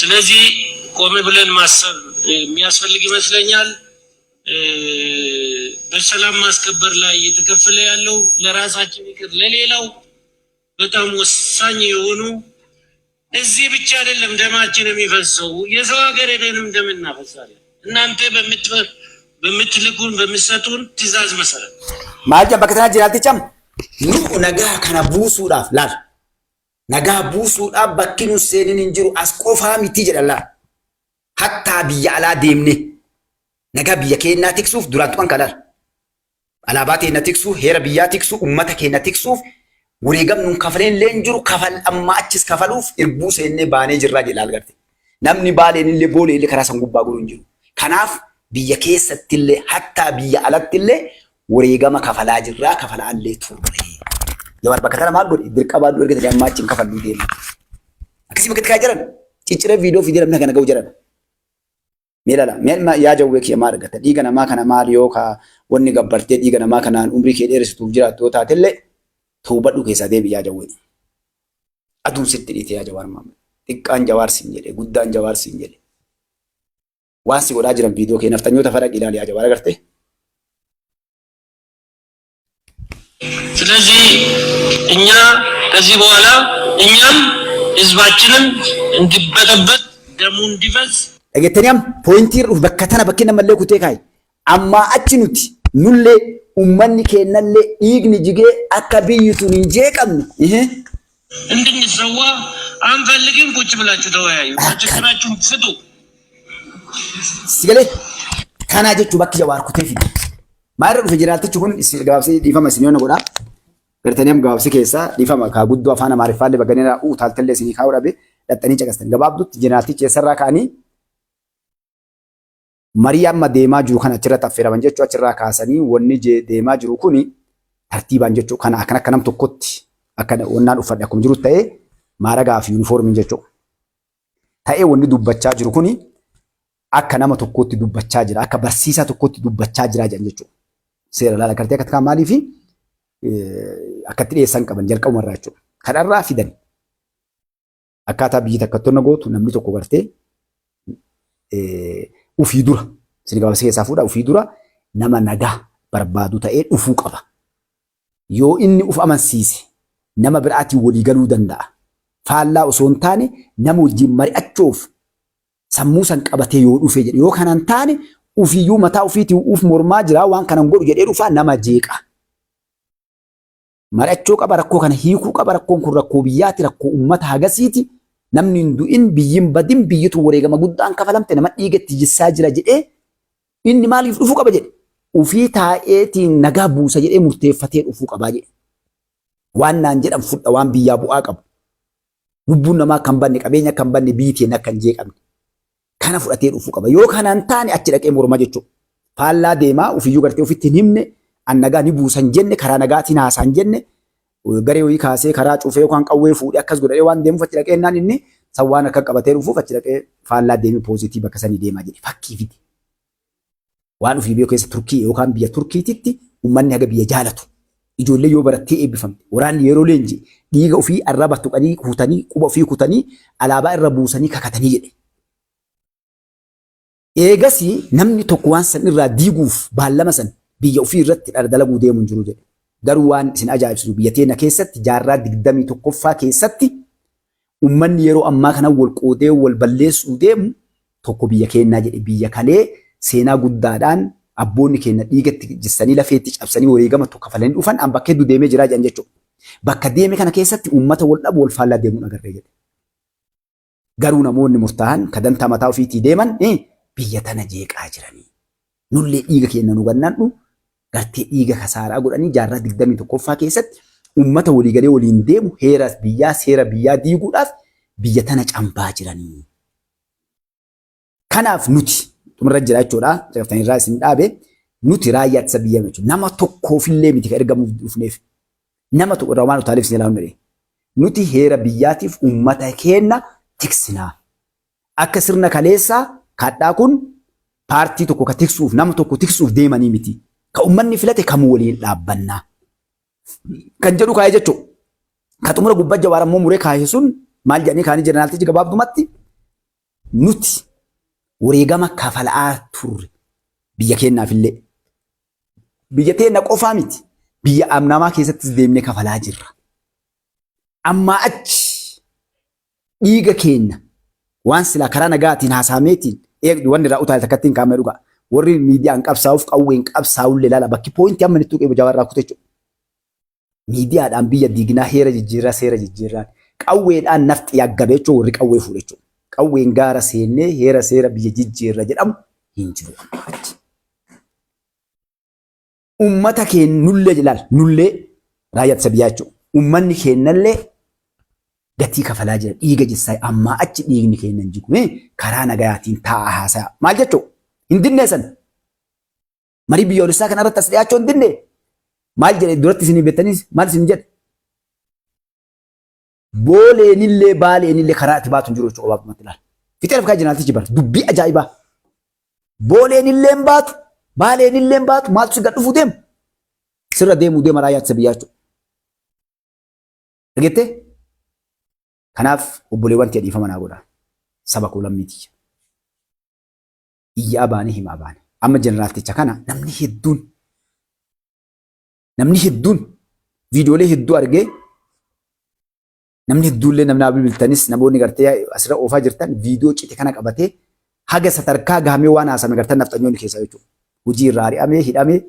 ስለዚህ ቆም ብለን ማሰብ የሚያስፈልግ ይመስለኛል። በሰላም ማስከበር ላይ እየተከፈለ ያለው ለራሳችን ይቅር ለሌላው በጣም ወሳኝ የሆኑ እዚህ ብቻ አይደለም ደማችን የሚፈሰው የሰው ሀገር ሄደንም ደም እናፈሳለን። እናንተ በምትልኩን በምትሰጡን ትእዛዝ መሰረት ማልጃ በከተና ጅራልቲቻም ኑ ነጋ ከነቡሱዳፍ ላል ነጋ ቡሱዳፍ በኪኑ ሴንን እንጅሩ አስቆፋ ሚቲ ጀደላ ሀታ ቢያላ ዴምኔ nagaa biyya keenyaa tiksuuf duraan tuqan kadhar alaabaa keenya tiksuu heera biyyaa tiksuu ummata keenya tiksuuf wareegamnuun kafaleen leen jiru kafal amma achis kafaluuf irbuu seennee baanee jirraa jedha algarte namni baaleen illee boolee illee karaa san gubbaa godhu hin jiru kanaaf biyya keessatti illee hattaa biyya alatti illee wareegama kafalaa jirraa kafalaa illee turre yawar bakka tana maal godhe dirqabaa dhu erga amma achiin kafalluu deema akkasii bakkatti kaa jiran cicciree viidiyoo fi namni kana ga'u jiran Melala, melma yaa jawwee kee maal argata dhiiga namaa kana maal yoo ka wanni gabbartee dhiiga namaa kanaan umrii kee dheeressituuf jiraattu yoo taatellee tuubadhu keessaa deebi yaa jawwee. Aduun sitti dhiite yaa jawaar maamila. Xiqqaan jawaarsiin jedhe guddaan jawaarsiin jedhe. Waan si godhaa jiran viidiyoo kee naftanyoota fadhaq ilaali yaa jawaar agartee. ስለዚህ እኛ ከዚህ በኋላ እኛም ህዝባችንም እንዲበጠበጥ ደሙ እንዲፈስ Dhageettaniam pointii dhufu bakka tana bakki namallee kutee kaayi. Amma achi nuti nullee uummanni keenyallee dhiigni jigee akka biyyi tun hin jeeqamne. እንድንሰዋ አንፈልግም። ቁጭ ብላችሁ ተወያዩ፣ ችግራችሁን ፍቱ። Sigalee kanaa jechuun bakki jawaar kutee fide. Maayirra dhufe jiraatichi kun gabaabsee dhiifama isin yoona godhaa. Gartaniam gabaabsee keessaa dhiifama kaa guddoo afaan Amaariffaallee bagganeera utaaltallee isinii kaa'uu dhabe dhattanii caqastan. Gabaabduutti jiraatichi eessarraa ka'anii marii amma deemaa jiru kan achirratti affeeraman jechuu achirraa kaasanii wanni deemaa jiru kuni tartiibaan jechuu kana akka nam tokkotti akka wannaan uffadhe akkuma jiru ta'ee maaragaa fi yuunifoormiin jechuu ta'ee wanni dubbachaa jiru kuni akka nama tokkotti dubbachaa jira akka barsiisaa tokkotti dubbachaa jira jedhan jechuu seera laala gartee akka takkaa maalii fi akkatti dhiyeessan qaban jalqabumarraa jechuu kanarraa fidan akkaataa biyyi takka tonna gootu namni tokko gartee ufii dura isin gabaabsee keessaa fuudha ufii dura nama nagaa barbaadu ta'ee dhufuu qaba. Yoo inni uf amansiise nama biraatiin walii galuu danda'a. Faallaa osoo hin taane nama wajjin mari'achuuf sammuu san qabatee yoo dhufe jedhe yoo kanan taane ufiyyuu mataa ufiitiin uf mormaa jira waan kanan godhu jedhee dhufaa nama jeeqa. Mari'achuu qaba rakkoo kana hiikuu qaba rakkoon kun rakkoo biyyaati rakkoo uummata hagasiiti. Namni hin du'in biyyin badin biyyitu wareegama guddaan kafalamte nama dhiigatti jissaa jira jedhee inni maaliif dhufuu qaba jedhe ufii taa'eetiin nagaa buusa jedhee murteeffatee dhufuu qabaa jedhe waan naan jedhan fudha waan biyyaa bu'aa qabu lubbuun namaa kan banne qabeenya kan banne biyyiteen akka hin jeeqamne kana fudhatee dhufuu qaba yoo kanaan taane achi dhaqee morma jechuudha faallaa deemaa ufiyyuu gartee ofitti hin himne an nagaa ni buusan jenne karaa nagaatiin haasaan jenne garee wayii kaasee karaa cufee yookaan qawwee fuudhee akkas godhee waan deemuuf achi dhaqee innaan inni sawwaan akka qabatee dhufuuf achi dhaqee faallaa deemee poozitii bakka sanii deemaa jedhe fakkii fiti. waan ofii beeku keessa Turkii yookaan biyya Turkiititti uummanni haga biyya jaalatu. Ijoollee yoo barattee eebbifamte waraanni yeroo leenji dhiiga ofii arraba tuqanii kutanii quba ofii kutanii alaabaa irra buusanii kakatanii jedhe. Eegasii namni tokko waan san irraa diiguuf baallama san biyya ofii irratti dalaguu deemu hin jiru jedhe. Garuu waan isin ajaa'ibsiisu biyya teenya keessatti jaarraa 21ffaa keessatti uummanni yeroo ammaa kana wal qoodee wal balleessuu deemu tokko biyya keenyaa jedhe. Biyya kalee seenaa guddaadhaan abboonni keenya dhiigatti jissanii lafeetti cabsanii wareegama tokko kafalanii dhufan an bakka hedduu deemee jiraa jedhan jechuudha. Bakka deeme kana keessatti uummata wal dhabu wal faallaa deemuun agarree jedhe. Garuu namoonni murtaa'an kadanta mataa ofiitii deeman biyya tana jeeqaa jiranii. Nullee dhiiga keenya nu gannadhu gartee dhiiga kasaaraa godhanii jaarraa 21ffaa keessatti uummata waliigalee waliin deemu heera biyyaa seera biyyaa diiguudhaaf biyya tana cambaa jiranii. Kanaaf nuti xumirra jira jechuudha. Caftanii irraa isin dhaabe nuti raayyaa ittisa biyyaa jechuudha. Nama tokkoofillee miti kan ergamuuf dhufneef. Nama tokko irraa waan utaaleef isin ilaalu danda'e. Nuti heera biyyaatiif uummata keenya tiksinaa. Akka sirna kaleessaa kadhaa kun paartii tokko ka tiksuuf nama tokko tiksuuf deemanii miti. Ka uummanni filate kamuu waliin dhaabbannaa. Kan jedhu kaayee jechuudha. Ka xumura gubbaa Jawaar ammoo muree kaayee sun maal jedhanii kaanii jeneraalichi gabaabdumatti nuti wareegama kafalaa turre biyya keenyaafillee. Biyya teenya qofaa miti. Biyya amnamaa keessattis deemnee kafalaa jirra. Ammaa achi dhiiga keenya waan silaa karaa nagaatiin haasameetiin wanni irraa utaale takkattiin kaa'amee dhugaa. Warri miidiyaan qabsaa'uuf qawween qabsaa'ullee ilaala bakki pooyintii amma nitti tuqee Jawaar irraa kute jechuudha. Miidiyaadhaan biyya diignaa heera jijjiirraa seera jijjiirraan qawweedhaan nafti yaggabee jechuun warri qawwee fuudhe jechuudha. Qawween gaara seennee heera seera biyya jijjiirra jedhamu hin jiru. Uummata keenya nullee ilaala nullee raayyaa ittisa biyyaa jechuudha. Uummanni keenyallee gatii kafalaa jira dhiiga jissaa ammaa achi dhiigni keenya hin jigu karaa nagayaatiin taa'aa haasa'a. Maal jechuudha? Hin dinneessan. Marii biyyoolessaa kanarratti as dhiyaachuu hin dinne. Maal jedhe duratti isin beektaniis maal isin jedhe? Booleenillee baaleenillee karaa itti baatu hin jiru jechuudha waabumatti ilaala. Fixee lafkaa jeneraalichi bara dubbii ajaa'ibaa. Booleenillee hin baatu baaleenillee hin baatu maaltu si gad dhufuu deemu? Sirra deemuu deema raayyaa ittisa biyyaa jechuudha. Dhageettee? Kanaaf obboleewwan ta'e dhiifama naa godha. Saba koo lammiiti. Iyyaa baanee himaa baane. Amma jeneraalicha kana namni hedduun viidiyoolee hedduu argee namni hedduullee namni bilbiltanis namoonni gartee asirra oofaa jirtan viidiyoo cite kana qabatee haga sadarkaa gahamee waan haasame gartan nafxanyoonni keessaa jechuudha. Hojii irraa ari'amee hidhamee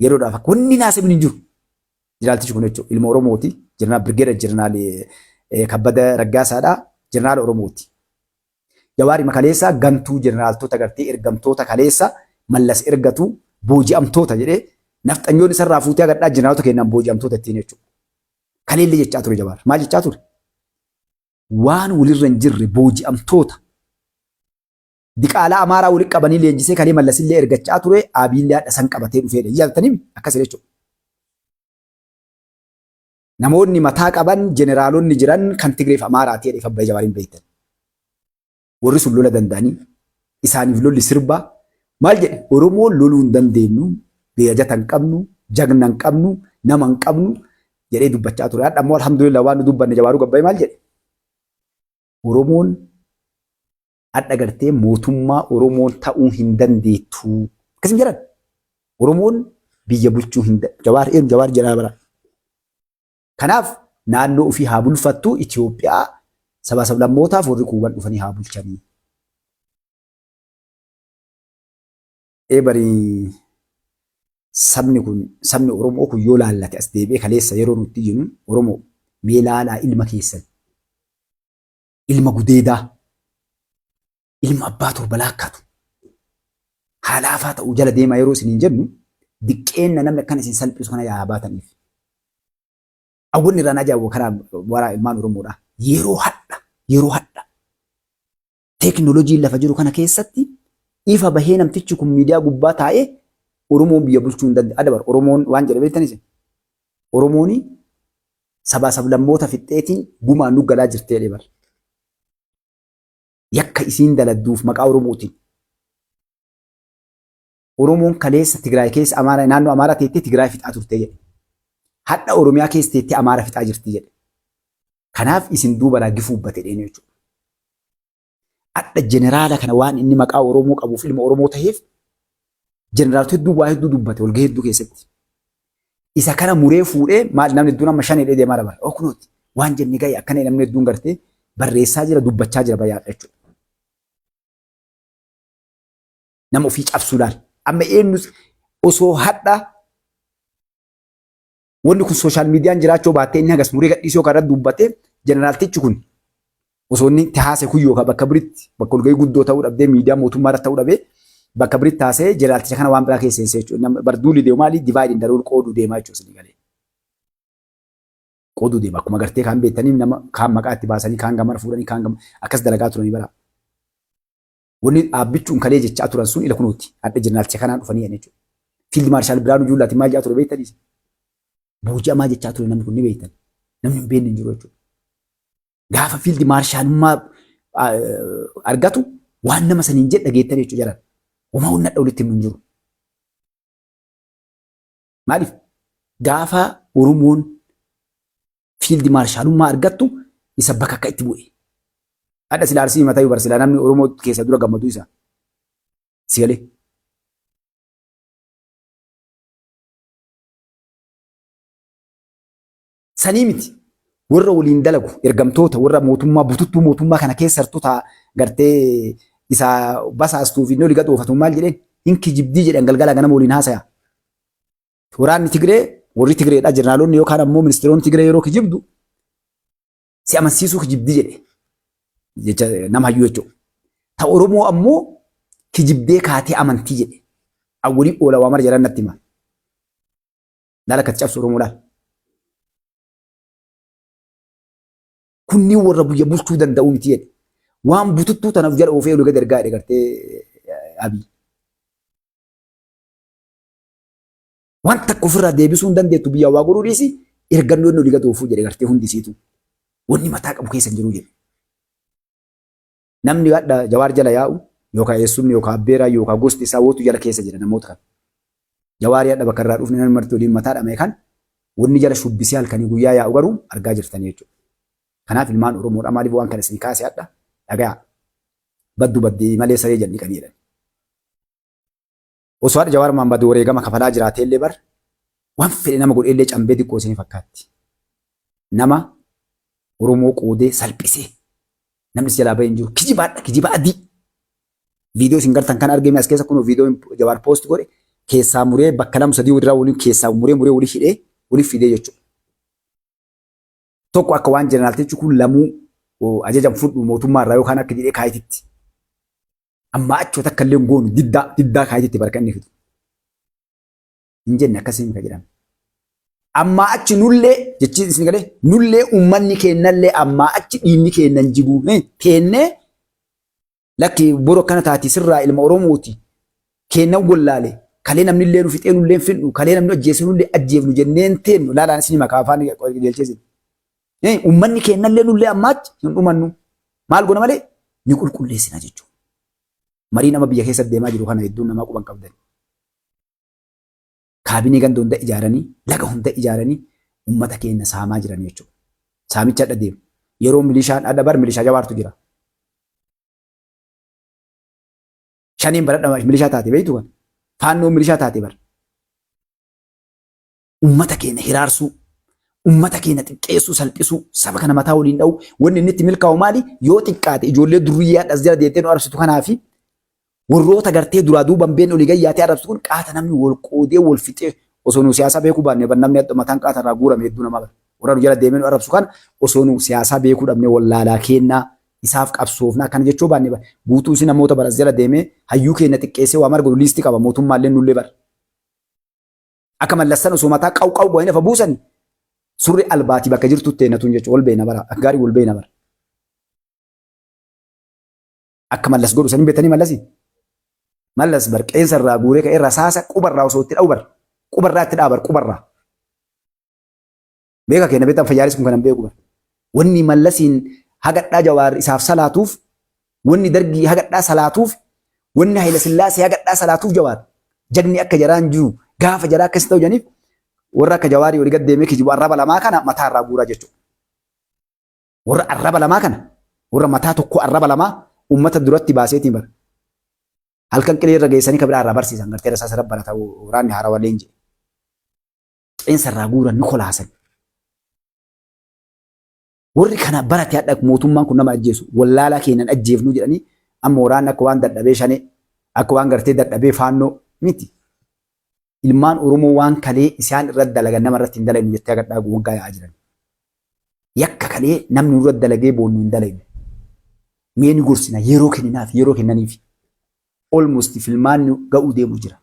yeroodhaaf akka wanni naasifni hin jiru. Jeneraalichi kun jechuudha ilma Oromooti. Jeneraal Birgeeda Jeneraal Kabbada Raggaasaadha. Jeneraal Oromooti. Jawaari makaleessaa gantuu jeneraaltota gartee ergamtoota kaleessa mallas ergatu booji'amtoota jedhee nafxanyoonni isarraa fuutee agadhaa jeneraalota kennaan booji'amtoota ittiin jechuudha. Kaleellee jechaa ture Jawaar. Maal jechaa ture? Waan walirra hin jirre booji'amtoota. Diqaalaa Amaaraa walitti qabanii leenjisee kalee mallasillee ergachaa ture Abiillee hadha san qabatee dhufeedha. Yaaltanii akkas jechuudha. Namoonni mataa qaban jeneraalonni jiran kan Tigreef Amaaraa ta'ee Abbaa Jawaariin beektan. Warri sun lola danda'anii isaaniif lolli sirbaa maal jedhe Oromoon loluu hin dandeenyu beeyajata hin qabnu jagna hin qabnu nama hin qabnu jedhee dubbachaa ture. Hadha ammoo alhamdulillah waan nu dubbanne Jawaaruu Gabbayee maal jedhe Oromoon hadha gartee mootummaa Oromoon ta'uu hin dandeettu. Akkasuma jedhan Oromoon biyya bulchuu hin dandeenyu. Jawaar jedhaa bara. Kanaaf naannoo ofii haa bulfattu Itoophiyaa saba sablammootaaf warri kuuban dhufanii haa bulchanii. Bari sabni Oromoo kun yoo laallate as deebi'ee kaleessa yeroo nuti jennu Oromoo mee laalaa ilma keessan ilma gudeedaa ilma abbaa torba laakkatu haalaafaa ta'uu jala deemaa yeroo isiniin jennu diqqeenna namni akkana isin salphisu kana yaa baataniif. Awwanni irraan ajaa'ibu karaa waraa ilmaan Oromoodha. Yeroo hadha teekinooloojiin lafa jiru kana keessatti ifa bahee namtichi kun miidiyaa gubbaa taa'ee Oromoon biyya bulchuu hin danda'u. Adabar Oromoon waan jedhe beektanis Oromoon sabaa sablammoota fixxeetiin gumaan nu galaa jirtee dheebar. Yakka isiin daladduuf maqaa Oromootiin Oromoon kaleessa Tigraay keessa Amaaraa naannoo Amaaraa teettee Tigraay fixaa turte jedhe. Hadha Oromiyaa keessa teettee Amaaraa fixaa jirti jedhe. Kanaaf isin duuba raggifuu ubbate dheeni jechuudha. Hadha jeneraala kana waan inni maqaa Oromoo qabuuf ilma Oromoo ta'eef jeneraalota hedduu waa hedduu dubbate walgahii hedduu keessatti. Isa kana muree fuudhee maal namni hedduun amma 5 deemaa dabala. Okunooti waan jenni gahee akkana namni hedduun gartee barreessaa jira dubbachaa jira bayyaa jechuudha. Nama ofii cabsuudhaan amma eenyus osoo hadha wanni kun sooshaal miidiyaan jiraachuu baattee inni hagas muree gadhiisoo kan irratti dubbatee jeneraaltichi kun osoo inni taasise kuyyoo bakka biritti bakka walgahii guddoo ta'uu dhabdee miidiyaa mootummaa irratti ta'uu dhabee bakka biritti taasise jeneraalticha kana waan biraa keessa seensee jechuudha. Barduuli deemu maali divaayidiin daruun qooduu deemaa jechuudha sini galee. Qooduu deema akkuma gartee kaan beektanii nama kaan maqaa itti baasanii kaan gamana fuudhanii kaan gamana akkas dalagaa turanii bara. Wanni dhaabbichuun kalee jechaa turan sun ila kunuuti hadha jeneraalticha kanaan dhufanii jechuudha. Fiild Maarshaal Biraanuu Juullaatti maal jechaa ture beektanii? Booji'amaa jechaa ture namni kun ni beektan. Namni hin beekne hin jiru jechuudha. Gaafa Fiild Maarshaalummaa argatu waan nama saniin jedha dhageettan jechuudha jaran. Homaa humna dha walitti hin jiru. Maaliif? Gaafa Oromoon Fiild Maarshaalummaa argattu isa bakka akka itti bu'e. Hadha silaa arsii mataa yoo barsiilaa namni Oromoo keessa dura gammadu isa. Sigalee. Sanii miti warra waliin dalagu ergamtoota warra mootummaa bututtuu mootummaa kana keessa hartoota gartee isa basaastuu fi noli gadhoofatu maal jedheen hin kijibdii jedhan galgala ganama waliin haasaya. Waraanni Tigree warri Tigreedha jeneraalonni yookaan ammoo ministeeronni Tigree yeroo kijibdu si amansiisuu kijibdii jedhe jecha nama hayyuu jechuudha. Ta Oromoo ammoo kijibdee kaatee amantii jedhe awwalii oola waa mara jedhan natti hima. Laala katti cabsu Oromoodhaan. Kunni warra buyya bulchuu danda'u miti jedhe. Waan bututtuu tanaaf jala oofee olii gad ergaa jedhe gartee Abiy. Waan takka ofirraa deebisuu hin dandeettu biyya waa godhuu dhiisi ergannoo inni olii gad oofuu jedhe gartee hundisiitu. Wanni mataa qabu keessa hin jiru jedhe. Namni hadha Jawaar jala yaa'u yookaan eessumni yookaan abbeeraa yookaan gosti isaa wootu jala keessa jira namoota kana. Jawaarii hadha bakka irraa dhufne namni marti waliin mataa dhamee kan wanni jala shubbisee halkanii guyyaa yaa'u garuu argaa jirtanii jechuudha. Kanaaf ilmaan Oromoodha maaliif waan kana isin kaasee hadha dhagaa baddu baddee malee saree jalli kan jedhan. Osoo hadha Jawaar Maammaduu wareegama kafalaa jiraatee illee bar waan fedhe nama godhee illee cambee xiqqoo isin fakkaatti. Nama Oromoo qoodee salphisee namni si jalaa bahee hin jiru kijibaadha kijiba adii. Viidiyoo isin gartan kan argame as keessa kun viidiyoo Jawaar poost godhe keessaa muree bakka lama sadii walirraa waliin keessaa muree walii hidhee walii fidee jechuudha. Tokko akka waan jeneraaltichi kun lamuu ajajam fudhu mootummaa irraa yookaan akka jedhee kaayititti. Amma achoota akka illee goonu diddaa kaayititti barka inni fidu. Hin jenne akkasiin kan jedhamu. Amma achi nullee jechi isin galee nullee uummanni kennallee amma achi dhiinni kennan jibu teennee lakki boro akkana taati sirraa ilma Oromooti kennan gollaale kalee namni illee nu fixee nullee fidhu kalee namni ajjeese nullee ajjeefnu jenneen teennu laalaan isin maqaa afaan gelcheesin. Uummanni kennallee nullee ammaatti hin dhumannu maal goona malee ni qulqulleessina jechuudha. Marii nama biyya keessa deemaa jiru kana hedduun namaa quban qabdan. Kaabinee ganda hunda ijaaranii laga hunda ijaaranii uummata keenya saamaa jiran jechuudha. Saamicha adda deemu yeroo milishaan adda bar milishaa Jawaartu jira. Shaniin baradha milishaa taate beektu kan faannoo milishaa taate bar. Uummata keenya hiraarsuu. Uummata keenya xiqqeessuu salphisuu saba kana mataa waliin dha'u wanni inni itti milkaa'u maali yoo xiqqaate ijoollee duriyyaa as jala deettee nu arabsitu kanaafi warroota gartee duraa duuban been olii gayyaatee arabsitu kun qaata namni wal qoodee wal fixee osoo nu siyaasa beekuu baanne namni mataan qaata irraa guurame hedduu nama bara warra nu jala deemee nu arabsu kana osoo nu siyaasa beekuu dhabne wallaalaa kennaa isaaf qabsoofnaa kana jechuu baanne guutuu isi namoota bara as jala deemee hayyuu keenya xiqqeessee waa marga liistii qaba mootummaallee nullee bara akka mallassan osoo mataa qawqaw bu'anii lafa buusanii surri albaati bakka jirtutti teenatuun jechuun wal beena bara akka gaarii wal beena bara. Akka mallas godhu sanii beektanii mallasi. Mallas bar qeensa irraa guuree ka'ee rasaasa qubarraa osoo itti dha'u bar qubarraa itti dhaabar qubarraa. Beeka keenya beektan fayyaalis kun kanan beeku bar. Wanni mallasiin hagadhaa Jawaar isaaf salaatuuf wanni dargii hagadhaa salaatuuf wanni Hayila Sillaasee hagadhaa salaatuuf Jawaar jagni akka jaraan jiru gaafa jaraa akkas ta'u janiif warra akka Jawaarii olii gad deemee kijibu arraba lamaa kana mataa irraa guuraa jechuudha. Warra arraba lamaa kana warra mataa tokko arraba lamaa ummata duratti baaseetiin bara. Halkan qilee irra geessanii kabira irraa barsiisan gartee rasaa sarara barata waraanni haarawaa leenjii. Qeensa irraa guuran ni kolaasan. Warri kana barate hadha mootummaan kun nama ajjeesu wallaalaa keenan ajjeefnu jedhanii amma waraanni akka waan dadhabee shanee akka waan gartee dadhabee faannoo miti. Ilmaan Oromoo waan kalee isaan irratti dalagan nama irratti hin dalagnu jettee agadhaa waggaa yaa'aa jiran. Yakka kalee namni irratti dalagee boonnu hin dalagnu. Mee ni gorsina yeroo kenninaaf yeroo kennaniif. Almost filmaan ga'uu deemu jira.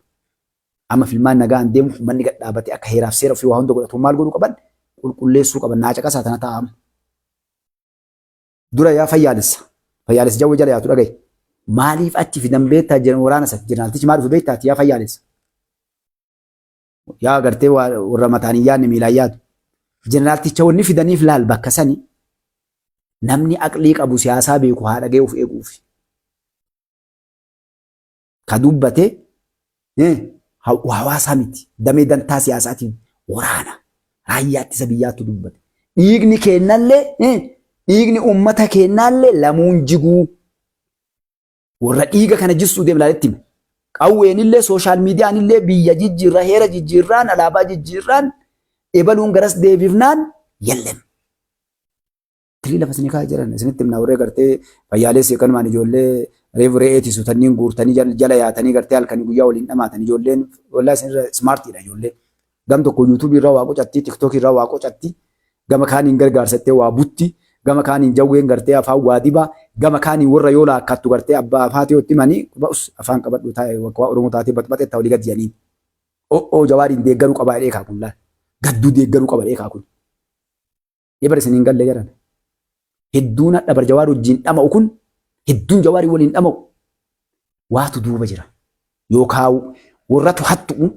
Amma filmaan nagaan deemu manni gad dhaabatee akka heeraaf seera ofii waa hunda godhatu maal godhuu qaban qulqulleessuu qaban naaca qasaa tana taa'amu. Dura yaa fayyaalessa. Fayyaalessa jawwe jala yaatu dhagaye. Maaliif achi fidan beektaa jiran waraana isa jeneraaltichi maal dhufu beektaati yaa fayyaalessa. Yaa gartee warra mataan hin yaadne miilaan yaadu. Jeneraalticha wanni fidaniif laal bakka sani namni aqlii qabu siyaasaa beeku haa dhagee of eeguufi. Ka dubbate hawaasaa miti damee dantaa siyaasaatiin waraana raayyaa ittisa biyyaattu dubbate. Dhiigni kennallee dhiigni uummata kennallee lamuun jiguu warra dhiiga kana jissuu deemu laaletti hime. Qawweenillee sooshaal miidiyaanillee biyya jijjiirraa heera jijjiirraan alaabaa jijjiirraan ebaluun garas deebifnaan yallen. Tirii lafa isin kaa jiran isinitti himna warree gartee fayyaalessi kanumaan ijoollee reefu re'eeti suutanniin guurtanii jala yaatanii gartee halkanii guyyaa waliin dhamaatan ijoolleen wallaahi isinirra smaartiidha ijoolleen. Gam tokko yuutuubii irraa waa qocatti tiktookii irraa waa qocatti gama kaaniin gargaarsattee waa butti gama kaaniin jawween gartee afaan waa dibaa gama kaaniin warra yoo laakkattu gartee abbaa afaatee yotti manii ba'us afaan qabadhu taa'e waa oromoo taatee baxbaxetta walii gad jedhaniin. O'oo Jawaariin deeggaruu qabaa jedhee kaakun laal gadduu deeggaruu qaba jedhee kaakun. Eebara isiniin galle jaran. Hedduun hadha bar Jawaar wajjin dhama'u kun hedduun Jawaarii waliin dhama'u waatu duuba jira. Yookaan warratu hattu'u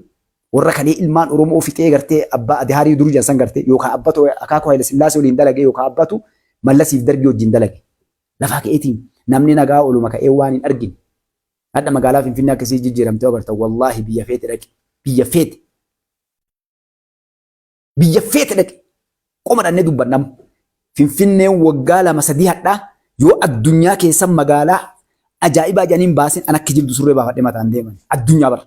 warra kalee ilmaan Oromoo fixee gartee abbaa Adihaarii duruu jansan gartee yookaan abbatu akaakuu Haayile Sillaasee waliin dalage yookaan abbatu Mallasiif Darbii wajjin dalage. Lafaa ka'eetiin namni nagaa ooluma ka'ee waan hin argine. Hadha magaalaa Finfinnee akkasii jijjiiramtee agarta wallaahi biyya feete dhaqe biyya feete. Biyya feete dhaqe qoma dhannee dubbannamu. Finfinneen waggaa 2-3 hadhaa yoo addunyaa keessa magaalaa ajaa'ibaa jedhaniin baasin an akka jildu surree baafadhee mataan deeman addunyaa bara.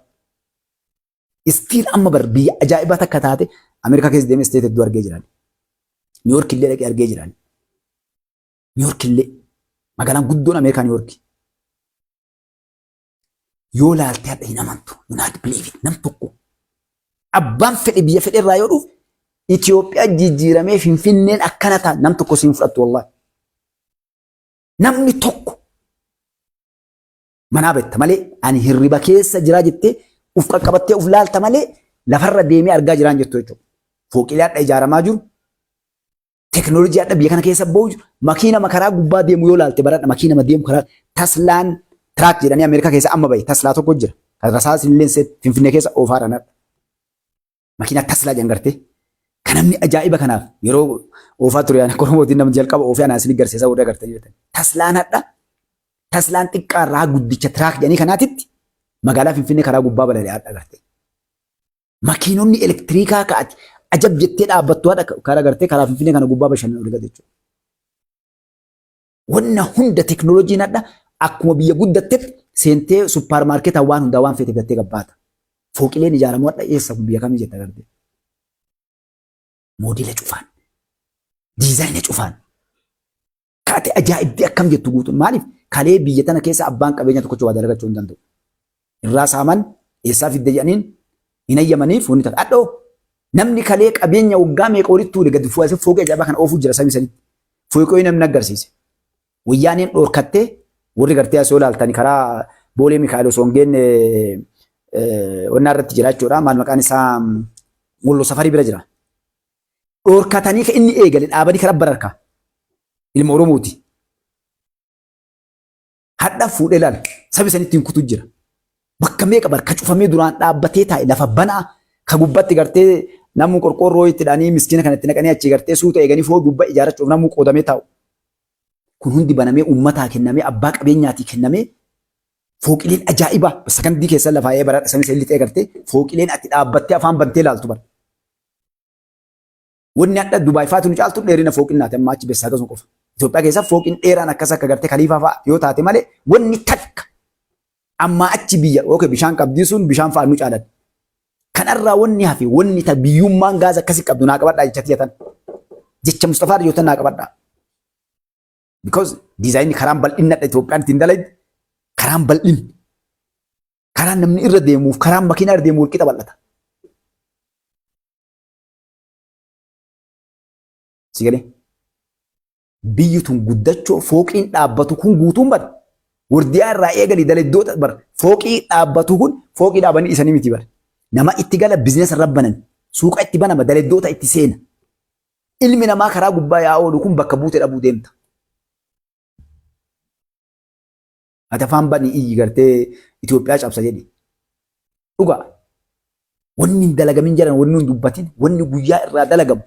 Istiil amma bar biyya ajaa'ibaa takka taate Ameerikaa keessa deemee isteet hedduu argee jiran. Niiwoork illee dhaqee argee jiran. Niiwoork illee magaalaan guddoon Ameerikaa Niiwoork. Yoo laaltee hadha hin amantu yuunaayitid bileefi nam tokko abbaan fedhe biyya fedhe irraa yoo dhufu Itoophiyaa jijjiiramee Finfinneen akkana ta'a nam tokko siin fudhattu wallaahi. Namni tokko manaa betta malee ani hirriba keessa jiraa jettee uf qaqqabattee uf laalta malee lafarra deemee argaa jiraan jettu jechuudha. Fooqilee hadha ijaaramaa jiru. Teknoolojii hadha biyya kana keessa ba'u jiru. Makiina makaraa gubbaa deemu yoo laalte baradha makiina deemu karaa Taslaan tiraak jedhanii Ameerikaa keessa amma bahe Taslaa tokko jira. Kan rasaas illee Finfinnee keessa oofaa dhanadha. Makiina Taslaa jangartee. Kan namni ajaa'iba kanaaf yeroo oofaa ture akka Oromootiin namni jalqaba oofee anaa isin garsiisa warra agartanii jirtan. Taslaan hadha. Taslaan xiqqaa irraa guddicha tiraak jedhanii kanaatitti magaalaa Finfinnee karaa gubbaa balali'aa hadha agartee. Makiinonni elektiriikaa ka'ati ajab jettee dhaabbattu hadha karaa agartee karaa Finfinnee kana gubbaa bashannana olii gad jechuudha. Wanna hunda teknooloojiin hadha akkuma biyya guddattetti seentee suppaarmaarkeetaa waan hundaa waan feete filattee gabbaata. Fooqileen ijaaramu hadha eessa biyya kamii jetta agartee. Moodela cufaan. Diizaayina cufaan. Kaate ajaa'ibdii akkam jettu guutuun maaliif kalee biyya tana keessa abbaan qabeenya tokkocha waa dalagachuu hin danda'u. Irraa saaman eessaa fidde jedhaniin hin ayyamaniif wanni ta'a. Adhoo namni kalee qabeenya waggaa meeqa walitti tuule gadi fuudhee fooqee ajaa'ibaa kana oofuu jira samii sanitti. Fooqee namni agarsiise. Wayyaaneen dhoorkattee warri gartee asii olaaltanii karaa Boolee Mikaa'el Osongeen wannaa irratti jira jechuudha. Maal maqaan isaa Mul'oo Safarii bira jira. Dhoorkatanii kan inni eegale dhaabanii kan abban harkaa. Ilma Oromooti. Hadha fuudhee laal sabi sanitti hin kutu jira. Bakka meeqa barka cufamee duraan dhaabbatee taa'e lafa banaa ka gubbatti gartee namni qorqoorroo itti dhaanii miskiina kanatti naqanii achi gartee suuta eeganii foo gubbaa ijaarrachuuf namni qoodamee taa'u. Kun hundi banamee uummataa kennamee abbaa qabeenyaatii kennamee Fooqileen ajaa'ibaa sakandii keessa lafaayee bara sanis illitee gartee fooqileen ati dhaabbattee afaan bantee ilaaltu bara. Wanni adda Dubaay faatu nu caaltu dheerina fooqinnaati amma achi beessaa akkasuma qofa. Itoophiyaa keessa fooqin dheeraan akkas akka gartee kaliifaa fa'a yoo taate malee wanni takka amma achi biyya bishaan qabdii sun bishaan fa'a nu caalan. Kanarraa wanni hafe wanni ta biyyummaan gaasa akkasii qabdu naa qabadhaa jechatti jatan. Jecha Mustafaa Rayyootan naa qabadhaa. Because diizaayinii karaan bal'inadha Itoophiyaan ittiin dalaydi. Karaan bal'in. Karaan namni irra deemuuf karaan makiinaa irra deemu walqixa bal'ata. Sigalee. Biyyi tun guddachoo fooqiin dhaabbatu kun guutuun bara. Wardiyaa irraa eegalii daladdoota bara. Fooqii dhaabbatu kun fooqii dhaabanii isanii miti bara. Nama itti gala biizinesa irra banan. Suuqa itti banama daladdoota itti seena. Ilmi namaa karaa gubbaa yaa oolu kun bakka buutee dhabuu deemta. Ati afaan banii iyyi gartee Itoophiyaa cabsa jedhi. Dhugaa. Wanni hin dalagamin jiran wanni hin dubbatin wanni guyyaa irraa dalagamu.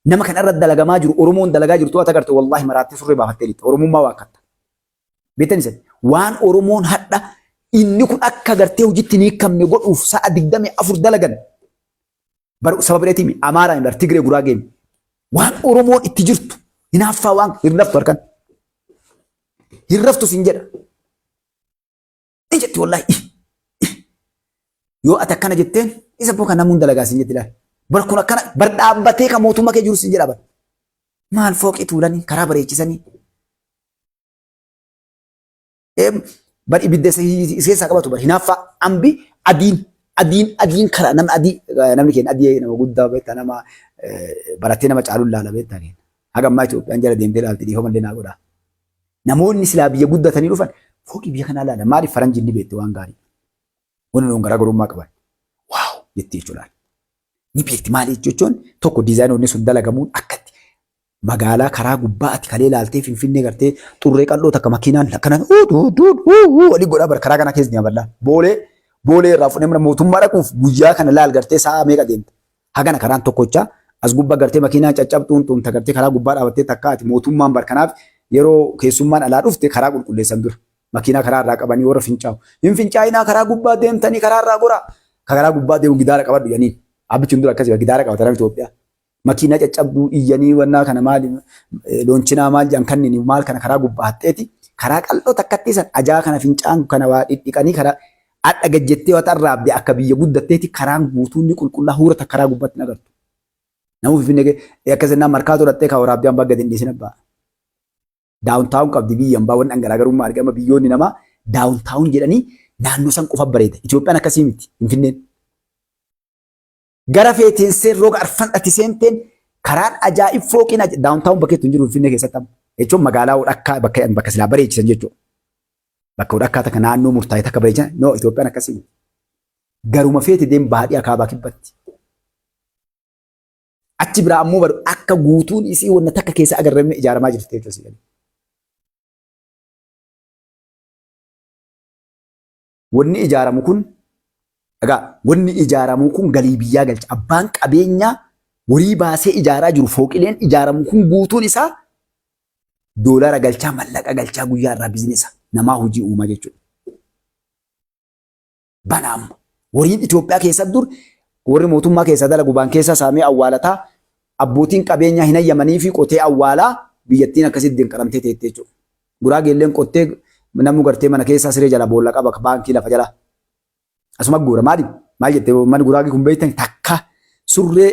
Nama kan irra dalagamaa jiru Oromoon dalagaa jirtu ata garte wallahi maraatti surree baafattee lixa. Oromummaa waa akkatta. Beektani san waan Oromoon hadha inni kun akka gartee hojiitti ni hiikamne godhuuf sa'a 24 dalagan. Baru sababa dheetimi Amaaraan bar Tigree Guraageen waan Oromoon itti jirtu hinaaffaa waan hirnaftu harkan. Hirnaftu sin jedha. Injetti wallahi. Yoo ati akkana jetteen isa booka namuun dalagaa sin jetti laal. Bar kun akkana bar dhaabbatee kan mootummaa kee jiru sin jedha bar. Maal fooqii tuulanii karaa bareechisanii. Bar ibidda isa qabatu bar hinaaffaa ambi adiin karaa namni adii namni keenya adii nama guddaa beektaa nama barattee nama caaluun laala beektaa keenya. Haga ammaa Itoophiyaan jala deemtee laalti dhiifama illee naa godhaa. Namoonni silaa biyya guddatanii dhufan fooqii biyya kanaa laala maaliif faranjiin ni beekte waan gaarii. Wanni nuun garaagarummaa qaban. Waaw jettee jechuudha. Ni beekti maali jechuun tokko diizaayinoonni sun dalagamuun akkatti magaalaa karaa gubbaa ati kalee laaltee Finfinnee gartee xurree qal'oo takka makiinaan akkanaan walii godhaa bara karaa kana keessa ni aballaa. Boolee irraa fudhee mootummaa dhaquuf guyyaa kana laal gartee sa'a meeqa deemta. Hagana karaan tokkochaa as gubbaa gartee makiinaan caccabtuun tuumta gartee karaa gubbaa dhaabattee takka ati mootummaan barkanaaf yeroo keessummaan alaa dhufte karaa qulqulleessan dura. Makiinaa karaa irraa qabanii warra fincaa'u. Hin fincaa'inaa karaa gubbaa deemtanii karaa irraa goraa. Karaa gubbaa deemu gidaara qabadhu jedhanii. Abbichuun dura akkasii gidaara qabatan Itoophiyaa. Makiinaa caccabduu iyyanii wannaa kana maali lonchinaa maal jedhan kanneen maal kana karaa gubbaa hatteeti. Karaa qal'oo takkatti san ajaa kana fincaan kana waa dhidhiqanii karaa adda gajjettee wata irraa abdee akka biyya guddatteeti karaan guutuun ni qulqullaa huura takka karaa gubbaatti ni agartu. Namoonni Finfinnee akkasii markaatoo dhattee kan waraabdee hambaa gadi hin dhiisin abbaa. Daawuntaawun qabdi biyya hambaa waan garaagarummaa argama biyyoonni namaa daawuntaawun jedhanii naannoo san qofa bareeda. Itoophiyaan akkasii miti Finfinneen. Gara feeteen roga arfan ati seenteen karaan ajaa'ib fooqiin daawuntaawun bakkeetti hin jiru Finfinnee keessatti amma. Jechuun magaalaa akka bakka silaa bareechisan jechuudha. Bakka akka takka naannoo murtaa'e takka bareechan no Itoophiyaan akkasii miti. Garuma feete deem baadhii akaabaa kibbatti. Achi biraa ammoo baru akka guutuun isii wanna takka keessa agarramne ijaaramaa jirti jechuudha. Wanni ijaaramu kun galii biyyaa galcha. Abbaan qabeenyaa warii baasee ijaaraa jiru fooqileen ijaaramu kun guutuun isaa doolara galchaa mallaqa galchaa guyyaa irraa biizinesa namaa hojii uumaa jechuudha. Banaam wariin Itoophiyaa keessatti dur warri mootummaa keessa dalagu baan keessa saamee awwaalataa abbootiin qabeenyaa hin hayyamanii fi qotee awwaalaa biyyattiin akkasitti dinqaramtee teettee jechuudha. Guraageelleen qottee namni gartee mana keessaa siree jala boolla qaba baankii lafa jala. Asuma guura maal jettee mana guraagii kun beektan takka surree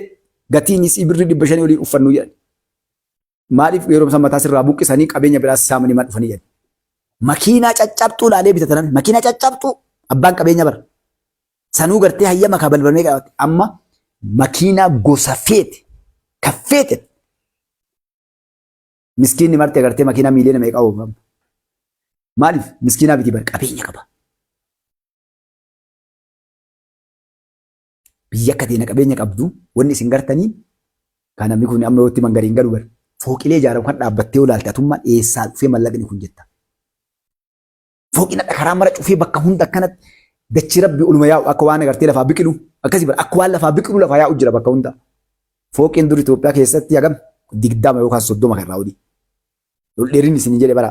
gatiin isii birrii 500 olii uffannu jedhan. Maaliif yeroo san mataa sirraa buqqisanii qabeenya biraas saamanii mana dhufanii jedhan. Makiinaa caccabxuu laalee bitatan makiinaa caccabxuu abbaan qabeenya bara. Sanuu gartee hayyama kaa balbalmee qabatte amma makiinaa gosa feete kaffeete. Miskiinni martee gartee makiinaa miiliyoona meeqa oofamu. Maaliif miskiinaa biti bara qabeenya qaba. Biyya akka ta'e qabeenya qabdu wanni isin gartanii kan namni kun amma yootti mangariin galu bara. Fooqilee ijaaramu kan dhaabbattee olaalte atummaan eessaa dhufee mallaqni kun jetta. Fooqina karaa mara cufee bakka hunda akkanatti dachi rabbi ulma yaa'u akka waan agartee lafaa biqilu akkasii bara akka waan lafaa biqilu lafaa yaa'u jira bakka hunda. Fooqiin dur Itoophiyaa keessatti hagam 20 yookaan 30 kan raawwati. Dheerinni isin jedhe bara.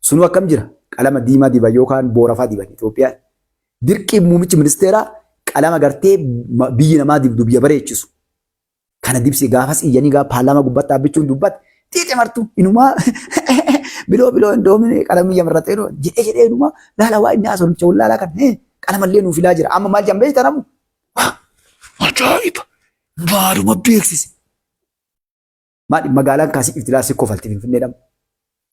Sunuu akkam jira qalama diimaa diban yookaan boorafaa diban Itoophiyaa. Dirqii muummichi ministeeraa qalama gartee biyyi namaa dibdu biyya bareechisu. Kana dibsi gaafas iyyanii gaafa paarlaamaa gubbaatti dhaabbachuun dubbate xiixe martu inumaa biloo indoomine qalamni yamarratee jedhee inumaa laala waa inni haasofnicha wallaalaa kan qalamallee nuuf ilaa jira. Amma maal jambee tanamu? Ajaa'iba! Baaduma beeksise. Maali magaalaan kaasii iftilaasii kofalti Finfinneedhamu.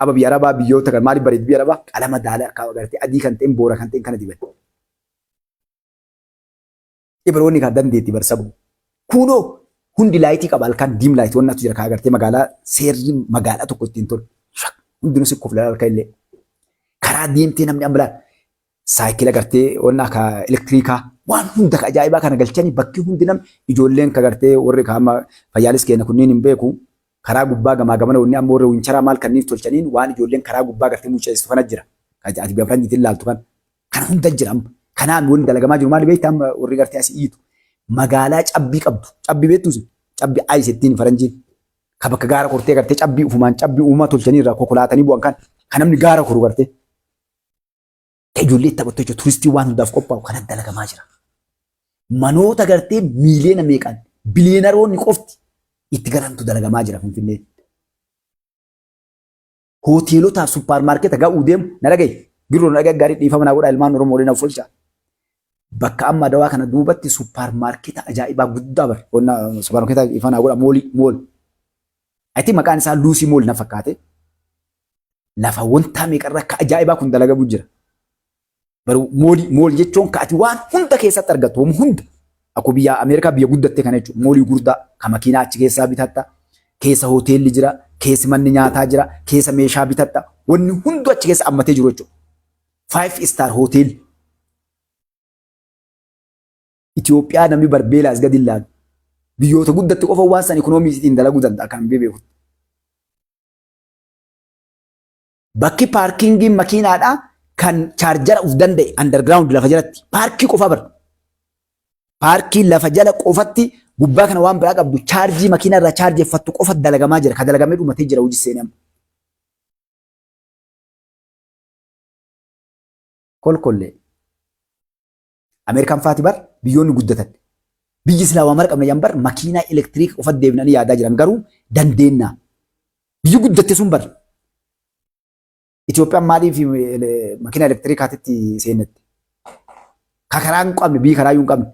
Aba biyya Arabaa biyyoota kan maaliif bareedu biyya Arabaa qalama daala akka agartee adii kan ta'een boora kan ta'een kana diban. Ibroonni kan dandeetti barsabu. Kunoo hundi laayitii qaba halkan diim laayitii wannaatu jira kan agartee magaalaa seerri magaalaa tokko ittiin tolu. Hundinuu si kofla halkan illee. Karaa deemtee namni ambulaan saayikila agartee wanna akka elektiriikaa waan hunda ajaa'ibaa kana galchanii bakki hundi namni ijoolleen kan agartee warri kaama fayyaalis keenya kunniin hin beeku. Karaa gubbaa gamaa gamana wanni amma warri wincharaa maal kanniif tolchaniin waan ijoolleen karaa gubbaa gartee mucceessitu kana jira. Ati biafran jitiin laaltu kana hunda jira amma. Kanaan wanni dalagamaa jiru maali beektaa amma warri gartee asii iyyitu. Magaalaa cabbii qabdu. Cabbii beektuus cabbii ayisettiin faranjiin. Ka bakka gaara kortee gartee cabbii ufumaan cabbii uumaa tolchanii irraa konkolaatanii bu'an kan namni gaara koru gartee. Ijoollee taphattu jechuudha turistii waan hundaaf qophaa'u kana dalagamaa jira. Manoota gartee miiliyoona meeqaan biliyeenaroonni qofti itti garantu dalagamaa jira Finfinnee. Hoteelotaaf supparmaarkeeta ga'uu deemu na dhagaye biroo na dhagaye gaarii dhiifama naa godhaa ilmaan Oromoo waliin affolchaa. Bakka amma dawaa kana duubatti supparmaarkeeta ajaa'ibaa guddaa bare. Supparmaarkeeta dhiifama naa godhaa mool. Ati maqaan isaa Luusii mool na fakkaate. Lafa wanta meeqarra akka ajaa'ibaa kun dalagamu jira. Baruu mool jechuun ka ati waan hunda keessatti argattu hunda. Akkuma biyya Ameerikaa biyya guddatte kana jechuudha. Moolii guddaa kan makiinaa achi keessaa bitatta. Keessa hoteelli jira. Keessa manni nyaataa jira. Keessa meeshaa bitatta. Wanni hundu achi keessa ammatee jiru jechuudha. 5 star hotel. Itoophiyaa namni barbeelaa as gadi ilaalu. Biyyoota guddatti qofa waan san ikoonomiisiitiin dalaguu danda'a kan beeku. Bakki paarkingiin makiinaadhaa kan chaarjara uf danda'e underground lafa jalatti paarkii qofa bara. Paarkii lafa jala qofatti gubbaa kana waan biraa qabdu chaarjii makiinaa irraa chaarjeeffattu qofa dalagamaa jira. Ka dalagamee dhumatee jira hojii seenamu. Kolkollee. Ameerikaan faati bar biyyoonni guddatan. Biyyi Islaamaa mara qabna yan bar makiinaa elektiriika qofa deebinanii yaadaa jiran garuu dandeennaa. Biyyi guddatte sun bar. Itoophiyaan maaliif makiinaa elektiriikaatitti seenetti? Ka karaa hin qabne biyyi karaa hin qabne.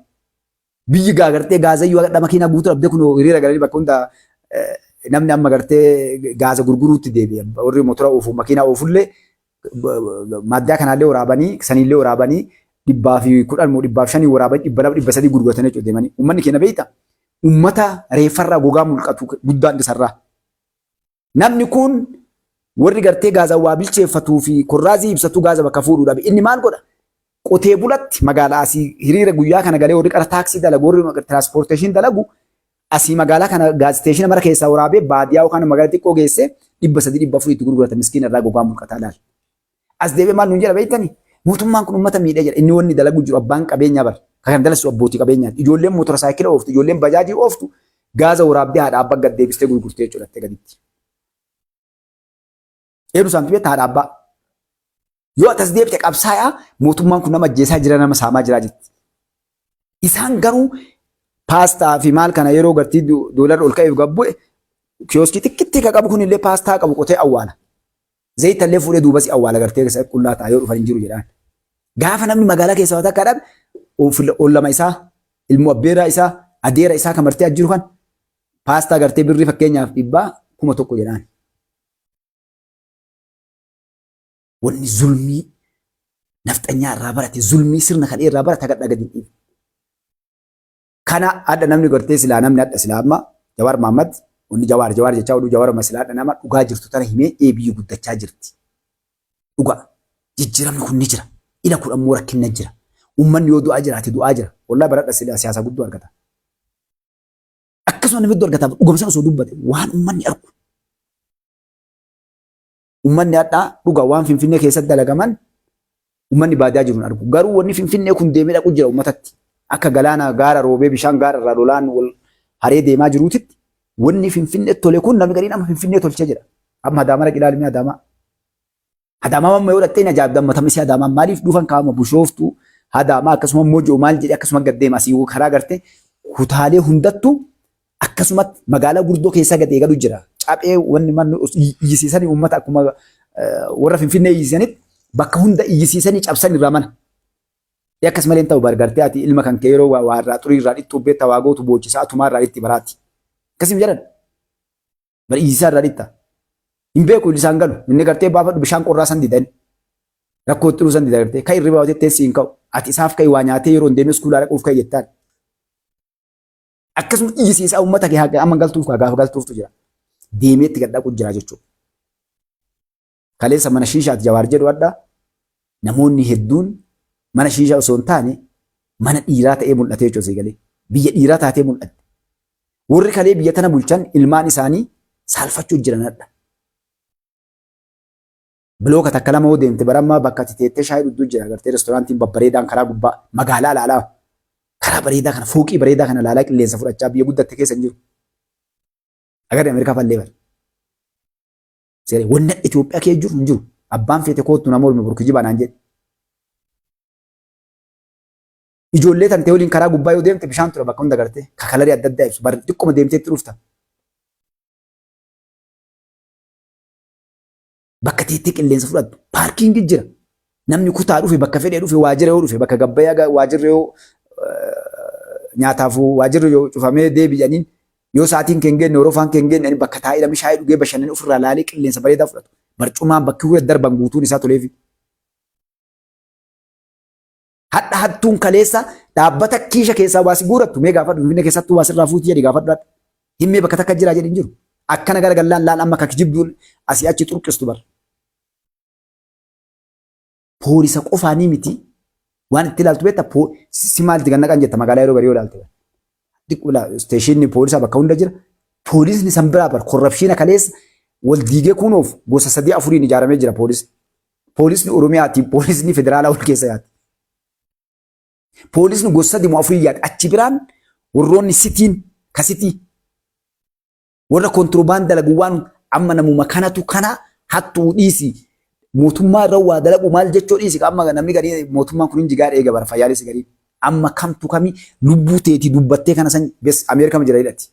Biyyi gaagartee gaazayyuu akka makiinaa guutuu dhabdee kun hiriira galanii bakka hunda namni amma gartee gaaza gurguruutti deebi'a. Warri motora oofu makiinaa oofullee maddaa kanaallee waraabanii sanillee waraabanii 110 moo 105 waraabanii 200 gurguratanii jechuudha deemanii. Uummanni keenya beektaa? Uummata reeffarraa gogaa mul'atu guddaan isarraa. Namni kun warri gartee gaaza waa bilcheeffatuu fi korraazii ibsatu gaaza bakka fuudhuudhaaf inni maal godha? Qotee bulatti magaalaa asii hiriira guyyaa kana galee warri qara taaksii dalagu warri tiraanspoorteeshin dalagu asii magaalaa kana gaaziteeshina mara keessaa waraabee baadiyyaa yookaan magaalaa xiqqoo geessee 300-400 itti gurgurata miskiina irraa gogaa mul'ataa laal. As deebi'ee maal nuun jedha beektanii? Mootummaan kun uummata miidhee jira. Inni wanni dalagu jiru abbaan qabeenyaa bara. Kan dalasu abbootii qabeenyaati. Ijoolleen motora saayikila ooftu, ijoolleen bajaajii ooftu gaaza waraabdee haadha abbaa gad deebistee gurgurtee jechuudha gaditti. Eeru saamtu beektaa haadha abbaa. Yoo atas deebite qabsaayaa mootummaan kun nama ajjeesaa jira nama saamaa jira jetti. Isaan garuu paastaa fi maal kana yeroo gartii doolarri ol ka'eef gabbu'e kiyooskii xiqqittii ka qabu kunillee paastaa qabu qotee awwaala. Zayita illee fuudhee duubas awwaala gartee keessatti qullaa ta'a yoo dhufan hin jiru jedhaan. Gaafa namni magaalaa keessaa wata akka dhabe ollama isaa ilmoo abbeeraa isaa adeera isaa kan martee jiru kan paastaa gartee birrii fakkeenyaaf 100,000 jedhaan. Wanni zulmii nafxanyaa irraa barate zulmii sirna kadhee irraa barate akka dhagadi dhiibu. Kana adda namni gartee silaa namni adda silaa amma Jawaar Mahammad wanni Jawaar jechaa oduu Jawaar masilaa adda nama dhugaa jirtu tana himee eebii guddachaa jirti. Dhugaa jijjiiramni kun ni jira. Ila kun ammoo rakkinna jira. Uummanni yoo du'aa jiraate du'aa jira. Wallahi baradha silaa siyaasa guddoo argata. Akkasuma namni iddoo argata dhugamsan osoo dubbate waan uummanni argu. Uummanni addaa dhugaa waan Finfinnee keessatti dalagaman uummanni baadiyyaa jiru argu. Garuu wanni Finfinnee kun deemee dhaqu jira uummatatti. Akka galaana gaara roobee bishaan gaara irraa lolaan wal haree deemaa jiruutitti wanni Finfinnee tole kun namni gariin amma Finfinnee tolchee jira. Amma Adaamaa dhaqi ilaalmee Adaamaa. Adaamaa amma yoo dhattee na jaabdan matamisi adaamaa maaliif dhufan kaama bushooftu adaamaa akkasuma mojoo maal jedhe akkasuma gaddeema asii karaa gartee kutaalee hundattuu akkasumatti magaalaa guddoo keessaa gad eegalu jira. Caphee wanni manni iyyisiisanii uummata akkuma warra Finfinnee iyyisiisanitti bakka hunda iyyisiisanii cabsan irraa mana. Akkasumalee ta'u bargartee ati ilma kan kee yeroo waa irraa xurii irraa dhittu beektaa waa gootu boochisaa atumaa irraa dhitti baraati. Akkasii jedhan. Bari iyyisaa irraa dhitta. Hin beeku isaan galu. Inni gartee baafadhu bishaan qorraa san didan. Rakkoo xiruu san didan gartee kan irriba hojjettee siin ka'u. Ati isaaf ka'ii waa nyaatee yeroo hin deemee iskuulaa dhaquuf ka'ii jettaan. Akkasuma iyyisiisaa uummata kee amma galtuuf gaafa galtuuftu jira. Deemeetti gad dhaqu jira jechuudha. Kaleessa mana shiishaati jawaar jedhu adda namoonni hedduun mana shiishaa osoo hin taane mana dhiiraa ta'ee mul'atee jechuudha galee biyya dhiiraa taatee mul'atte. Warri kalee biyya tana bulchan ilmaan isaanii saalfachuu jiran adda. Bilooka takka lama yoo deemte barammaa bakka ati teettee shaayii dhugduu jira agartee reestooraantiin babbareedaan karaa gubbaa magaalaa ilaalaa karaa bareedaa kana fooqii bareedaa kana ilaalaa qilleensa fudhachaa biyya guddatte keessa hin jiru. Agarre Ameerikaa fallee bara. Seeree wanna Itoophiyaa kee jiru hin jiru. Abbaan feete kootu nama olme burkiji baanaan jedhe. Ijoollee tan ta'e waliin karaa gubbaa yoo deemte bishaan tura bakka hunda agartee kakalarii adda addaa ibsu bara xiqquma deemteetti dhufta. Bakka teettee qilleensa fudhattu paarkiingi jira. Namni kutaa dhufe bakka fedhee dhufe waajjira yoo dhufe bakka gabbayyaa waajjirri yoo nyaataaf waajjirri yoo cufamee deebi'aniin yoo sa'aatiin kee hin geenye yeroo faan kee hin geenye bakka taa'ee namni shaayii dhugee bashannanee ofirraa laalee qilleensa bareedaa fudhatu. Barcumaan bakki hunda darban guutuun isaa toleefi. Hadha hattuun kaleessa dhaabbata kiisha keessaa waasi guurattu mee gaafadhu Finfinnee keessattuu waasirraa fuutii jedhi gaafadhu. Himmee bakka takka jira jedhi hin jiru. Akkana garagallaan laan amma akka jibduun asii achi xurqistu bara. Poolisa qofaanii miti waan itti ilaaltu beektaa si maalti gannaqan jetta magaalaa yeroo barii yoo ilaalte. Isteeshinni poolisaa bakka hunda jira. Poolisni san biraa bara korrapshiina kaleessa wal diigee kunuuf gosa 3-4 ijaaramee jira poolisni. Poolisni Oromiyaati poolisni federaalaa wal keessa yaati. Poolisni gosa 3-4 yaati achi biraan warroonni sitiin kasitii warra kontiroobaandii dalagu waan amma namuma kanatu kana hattuu dhiisi. Mootummaa irra waa dalagu maal jechuu dhiisi amma namni garii mootummaan kun injigaa eega bara fayyaalessi garii amma kamtu kami lubbuu teetii dubbattee kana san bes Ameerikaa jira hidhatti.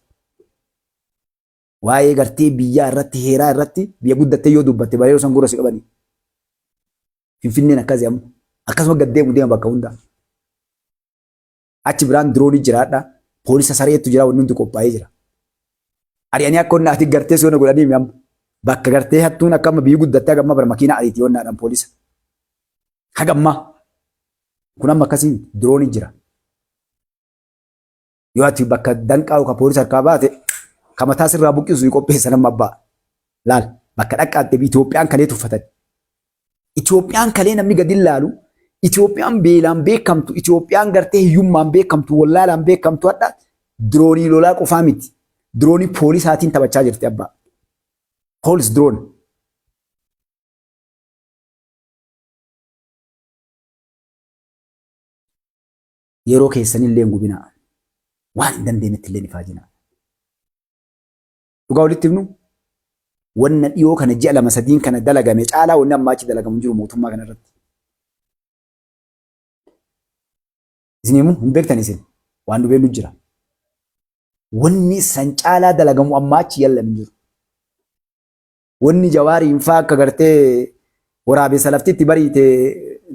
Waa'ee gartee biyyaa irratti heeraa irratti biyya guddattee yoo dubbatte bareedo san gurra si qabani. Finfinneen akkasii amma akkasuma gaddeemu deema bakka hundaa. Achi biraan diroonii jiraadha poolisa sareetu jira wanni hundi qophaa'ee jira. Ari'anii akka onnaa ati gartee soona godhanii mi amma. Bakka gartee hattuun akka amma biyyi guddattee hagamma bara makiinaa ariitii onnaadhaan poolisa. Hagamma. Kun amma akkasii diroonii jira. Yoo ati bakka danqaa yookaan poolisa harkaa baate kan mataa sirraa buqqisu qopheessan amma abbaa. Laal bakka dhaqqaatte Itoophiyaan kalee tuffatan. Itoophiyaan kalee namni gadi ilaalu Itoophiyaan beelaan beekamtu Itoophiyaan gartee hiyyummaan beekamtu wallaalaan beekamtu hadha diroonii lolaa qofaa miti. Diroonii poolisaatiin taphachaa jirti abbaa. Police drone. Yeroo keessanillee hin gubinaa. Waan hin dandeenyetti illee ni faajinaa. Dhugaa walitti himnu wanna dhiyoo kana ji'a 2-3 kana dalagame caalaa wanni ammaa achi dalagamu jiru mootummaa kana irratti. Isin himu hin beektan isin waan dhubee nu jira. Wanni san caalaa dalagamu ammaa achi yalla hin jiru. Wanni jawaariin faa akka gartee waraabessa laftitti bariite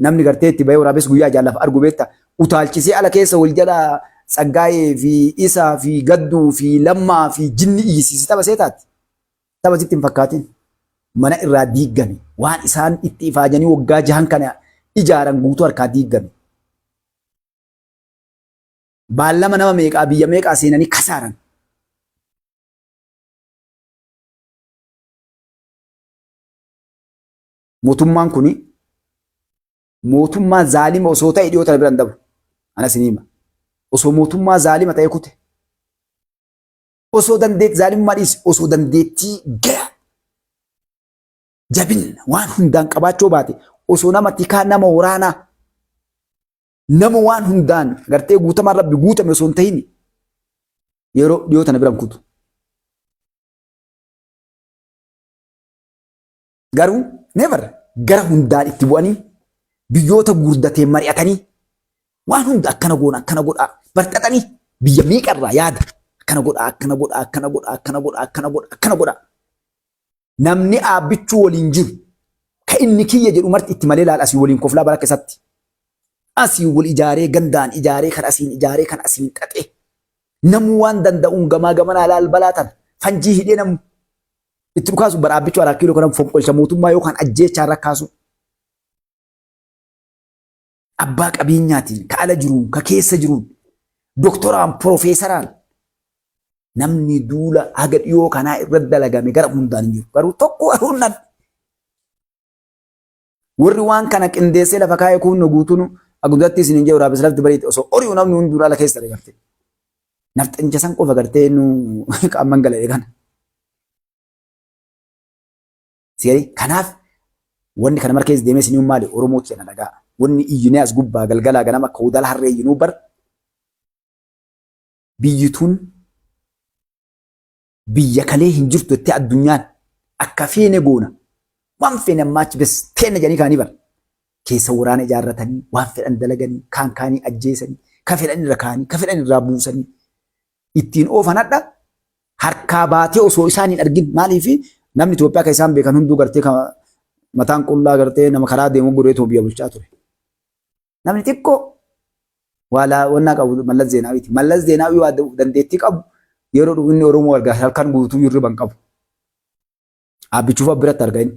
namni gartee itti bahee waraabessa guyyaa jaallaaf argu beekta utaalchisee ala keessa wal jala Tsaggaayee fi Isaa fi Gadduu fi Lammaa fi Jinni iyyisiisi tapha seetaati. Tapha sitti hin fakkaatin. Mana irraa diigame waan isaan itti ifaajanii waggaa 6 kana ijaaran guutuu harkaa diigame. Baallama nama meeqaa biyya meeqaa seenanii kasaaran. Mootummaan kuni mootummaa zaalima osoo ta'e dhiyoo tana biraan dabru. Ana sinima. Osoo mootummaa zaalima ta'e kute. Osoo dandeetti zaalimummaa dhiisi. Osoo dandeettii gara jabina waan hundaan qabaachuu baate. Osoo nama tikaa nama waraanaa nama waan hundaan gartee guutamaan rabbi guutame osoo hin ta'in yeroo dhiyoo tana biraan kutu. Garuu never gara hundaan itti bu'anii biyyoota gurguddatee mari'atanii waan hunda akkana godhaa barxaxanii biyya meeqarraa yaada akkana godhaa. Namni aabbichuu waliin jiru ka inni kiyya jedhu marti itti malee laal asii waliin koflaa bara keessatti. Asii wal ijaaree gandaan ijaaree kan asiin ijaaree kan asiin xaxee namuu waan danda'uun gamaa gamanaa laal balaatan fanjii hidhee namu itti dhukaasu bara aabbichuu alaa kiiloo kana fonqolcha mootummaa yookaan ajjeechaa rakkaasu. Abbaa qabeenyaatiin ka ala jiruun ka keessa jiruun doktoraan piroofeesaraan namni duula haga dhiyoo kanaa irratti dalagame gara hundaan hin jiru. Garuu tokko waruunnan warri waan kana qindeessee lafa kaa'ee kun guutuun agudatti isin hin jiru raabis lafti bariite osoo ori'uu namni hunduu ala keessa dhagarte. Nafxancha san qofa gartee nu qaamman galee kana. Siyarii kanaaf wanni kana markees deemee isin maali Oromooti jedha dhagaa. Wanni iyyinee as gubbaa galgalaa ganama akka udala harree iyyinuu bar biyyituun biyya kalee hin jirtu itti addunyaan akka feene goona waan feene ammaachi bes teenne jedhanii kaanii bar keessa waraana ijaarratanii waan fedhan dalaganii kaan kaanii ajjeesanii ka fedhan irra kaanii ka fedhan irraa buusanii ittiin oofan hadha harkaa baatee osoo isaan hin argin maaliif namni Itoophiyaa kan isaan beekan hunduu gartee mataan qullaa gartee nama karaa deemu godhee biyya bulchaa ture. Namni xiqqoo wannaa qabu Mallas Zeenaawiiti. Mallas Zeenaawii waa dandeettii qabu yeroo dhufinni Oromoo wal gaafate halkan guutuu hirriban qabu. Aabbichuuf biratti arga inni.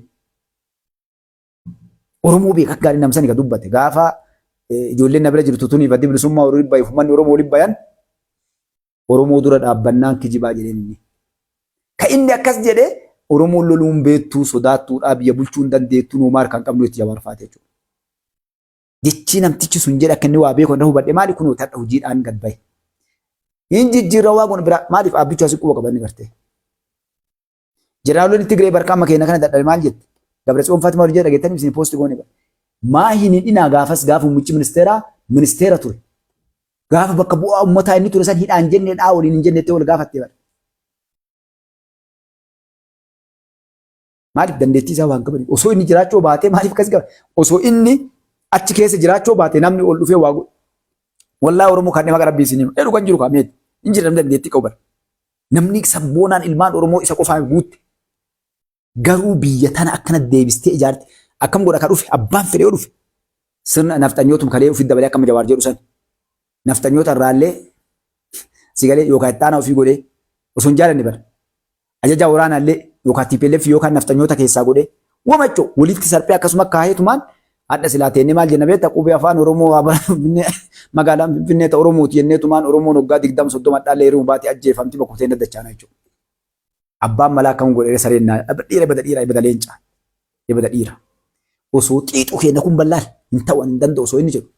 Oromoo beeka akka gaarii namsani ka dubbate gaafa ijoolleen na bira jirtu tuni ifatti bilisummaa Oromoo dhibba uummanni Oromoo dhibba yan Oromoo dura dhaabbannaan kijibaa jedheen inni. Ka inni akkas jedhee Oromoon loluun beektuu sodaattuudhaa biyya bulchuu hin dandeettuu nuumaa harkaan qabnu itti jabaarfaate jechuudha. Jechi namtichi sun jedha akka inni waa beeku irra hubadhe maali kunoo tadha hojiidhaan gad bahe. Hin jijjiirra waa kun bira maaliif aabbichu asii quba qabanni garte. Jeneraaloonni Tigree barkaan makeenya kana dadhabe maal jette? Gabratsiyoon Faatimaa hojii dhageettanii isin poosti goone bara. Maa hin hidhinaa gaafas gaafa muummichi ministeera ture. Gaafa bakka bu'aa uummataa inni ture san hidhaan jennee dhaa waliin hin jennettee wal gaafattee bara. Maaliif dandeettii isaa waan qabaniif osoo inni jiraachuu baatee maaliif akkas qaba? Osoo inni achi keessa jiraachuu baate namni ol dhufee waa godhu. Wallaahi Oromoo kan dhima qarabbii isin hima. Kan jiru kaameeti. Hin jiran dandeettii qabu bara. Namni sabboonaan ilmaan Oromoo isa qofaan guutte. Garuu biyya tana akkana deebistee ijaarte akkam godha ka dhufe abbaan fedhee yoo dhufe sirna nafxanyootum kalee ofitti dabalee akkama jawaar jedhu san nafxanyoota irraallee sigalee yookaan itti aanaa ofii godhee osoo hin jaalanne bara. Ajajaa waraanaallee yookaan TPLF yookaan nafxanyoota keessaa godhee wamachoo walitti salphee akkasuma kaayetumaan adda silaa teennee maal jenna beektaa qubee afaan Oromoo magaalaan Finfinnee ta'e Oromooti jenneetumaan Oromoon waggaa 20-30 dhaallee yeroo baatee ajjeefamti bakka teenne dachaana jechuudha. Abbaan malaa akkam godhee sareennaa dhiira ibada leencaa ibada dhiira. Osoo xiixuu keenya kun bal'aan hin ta'u hin danda'u osoo inni jedhu.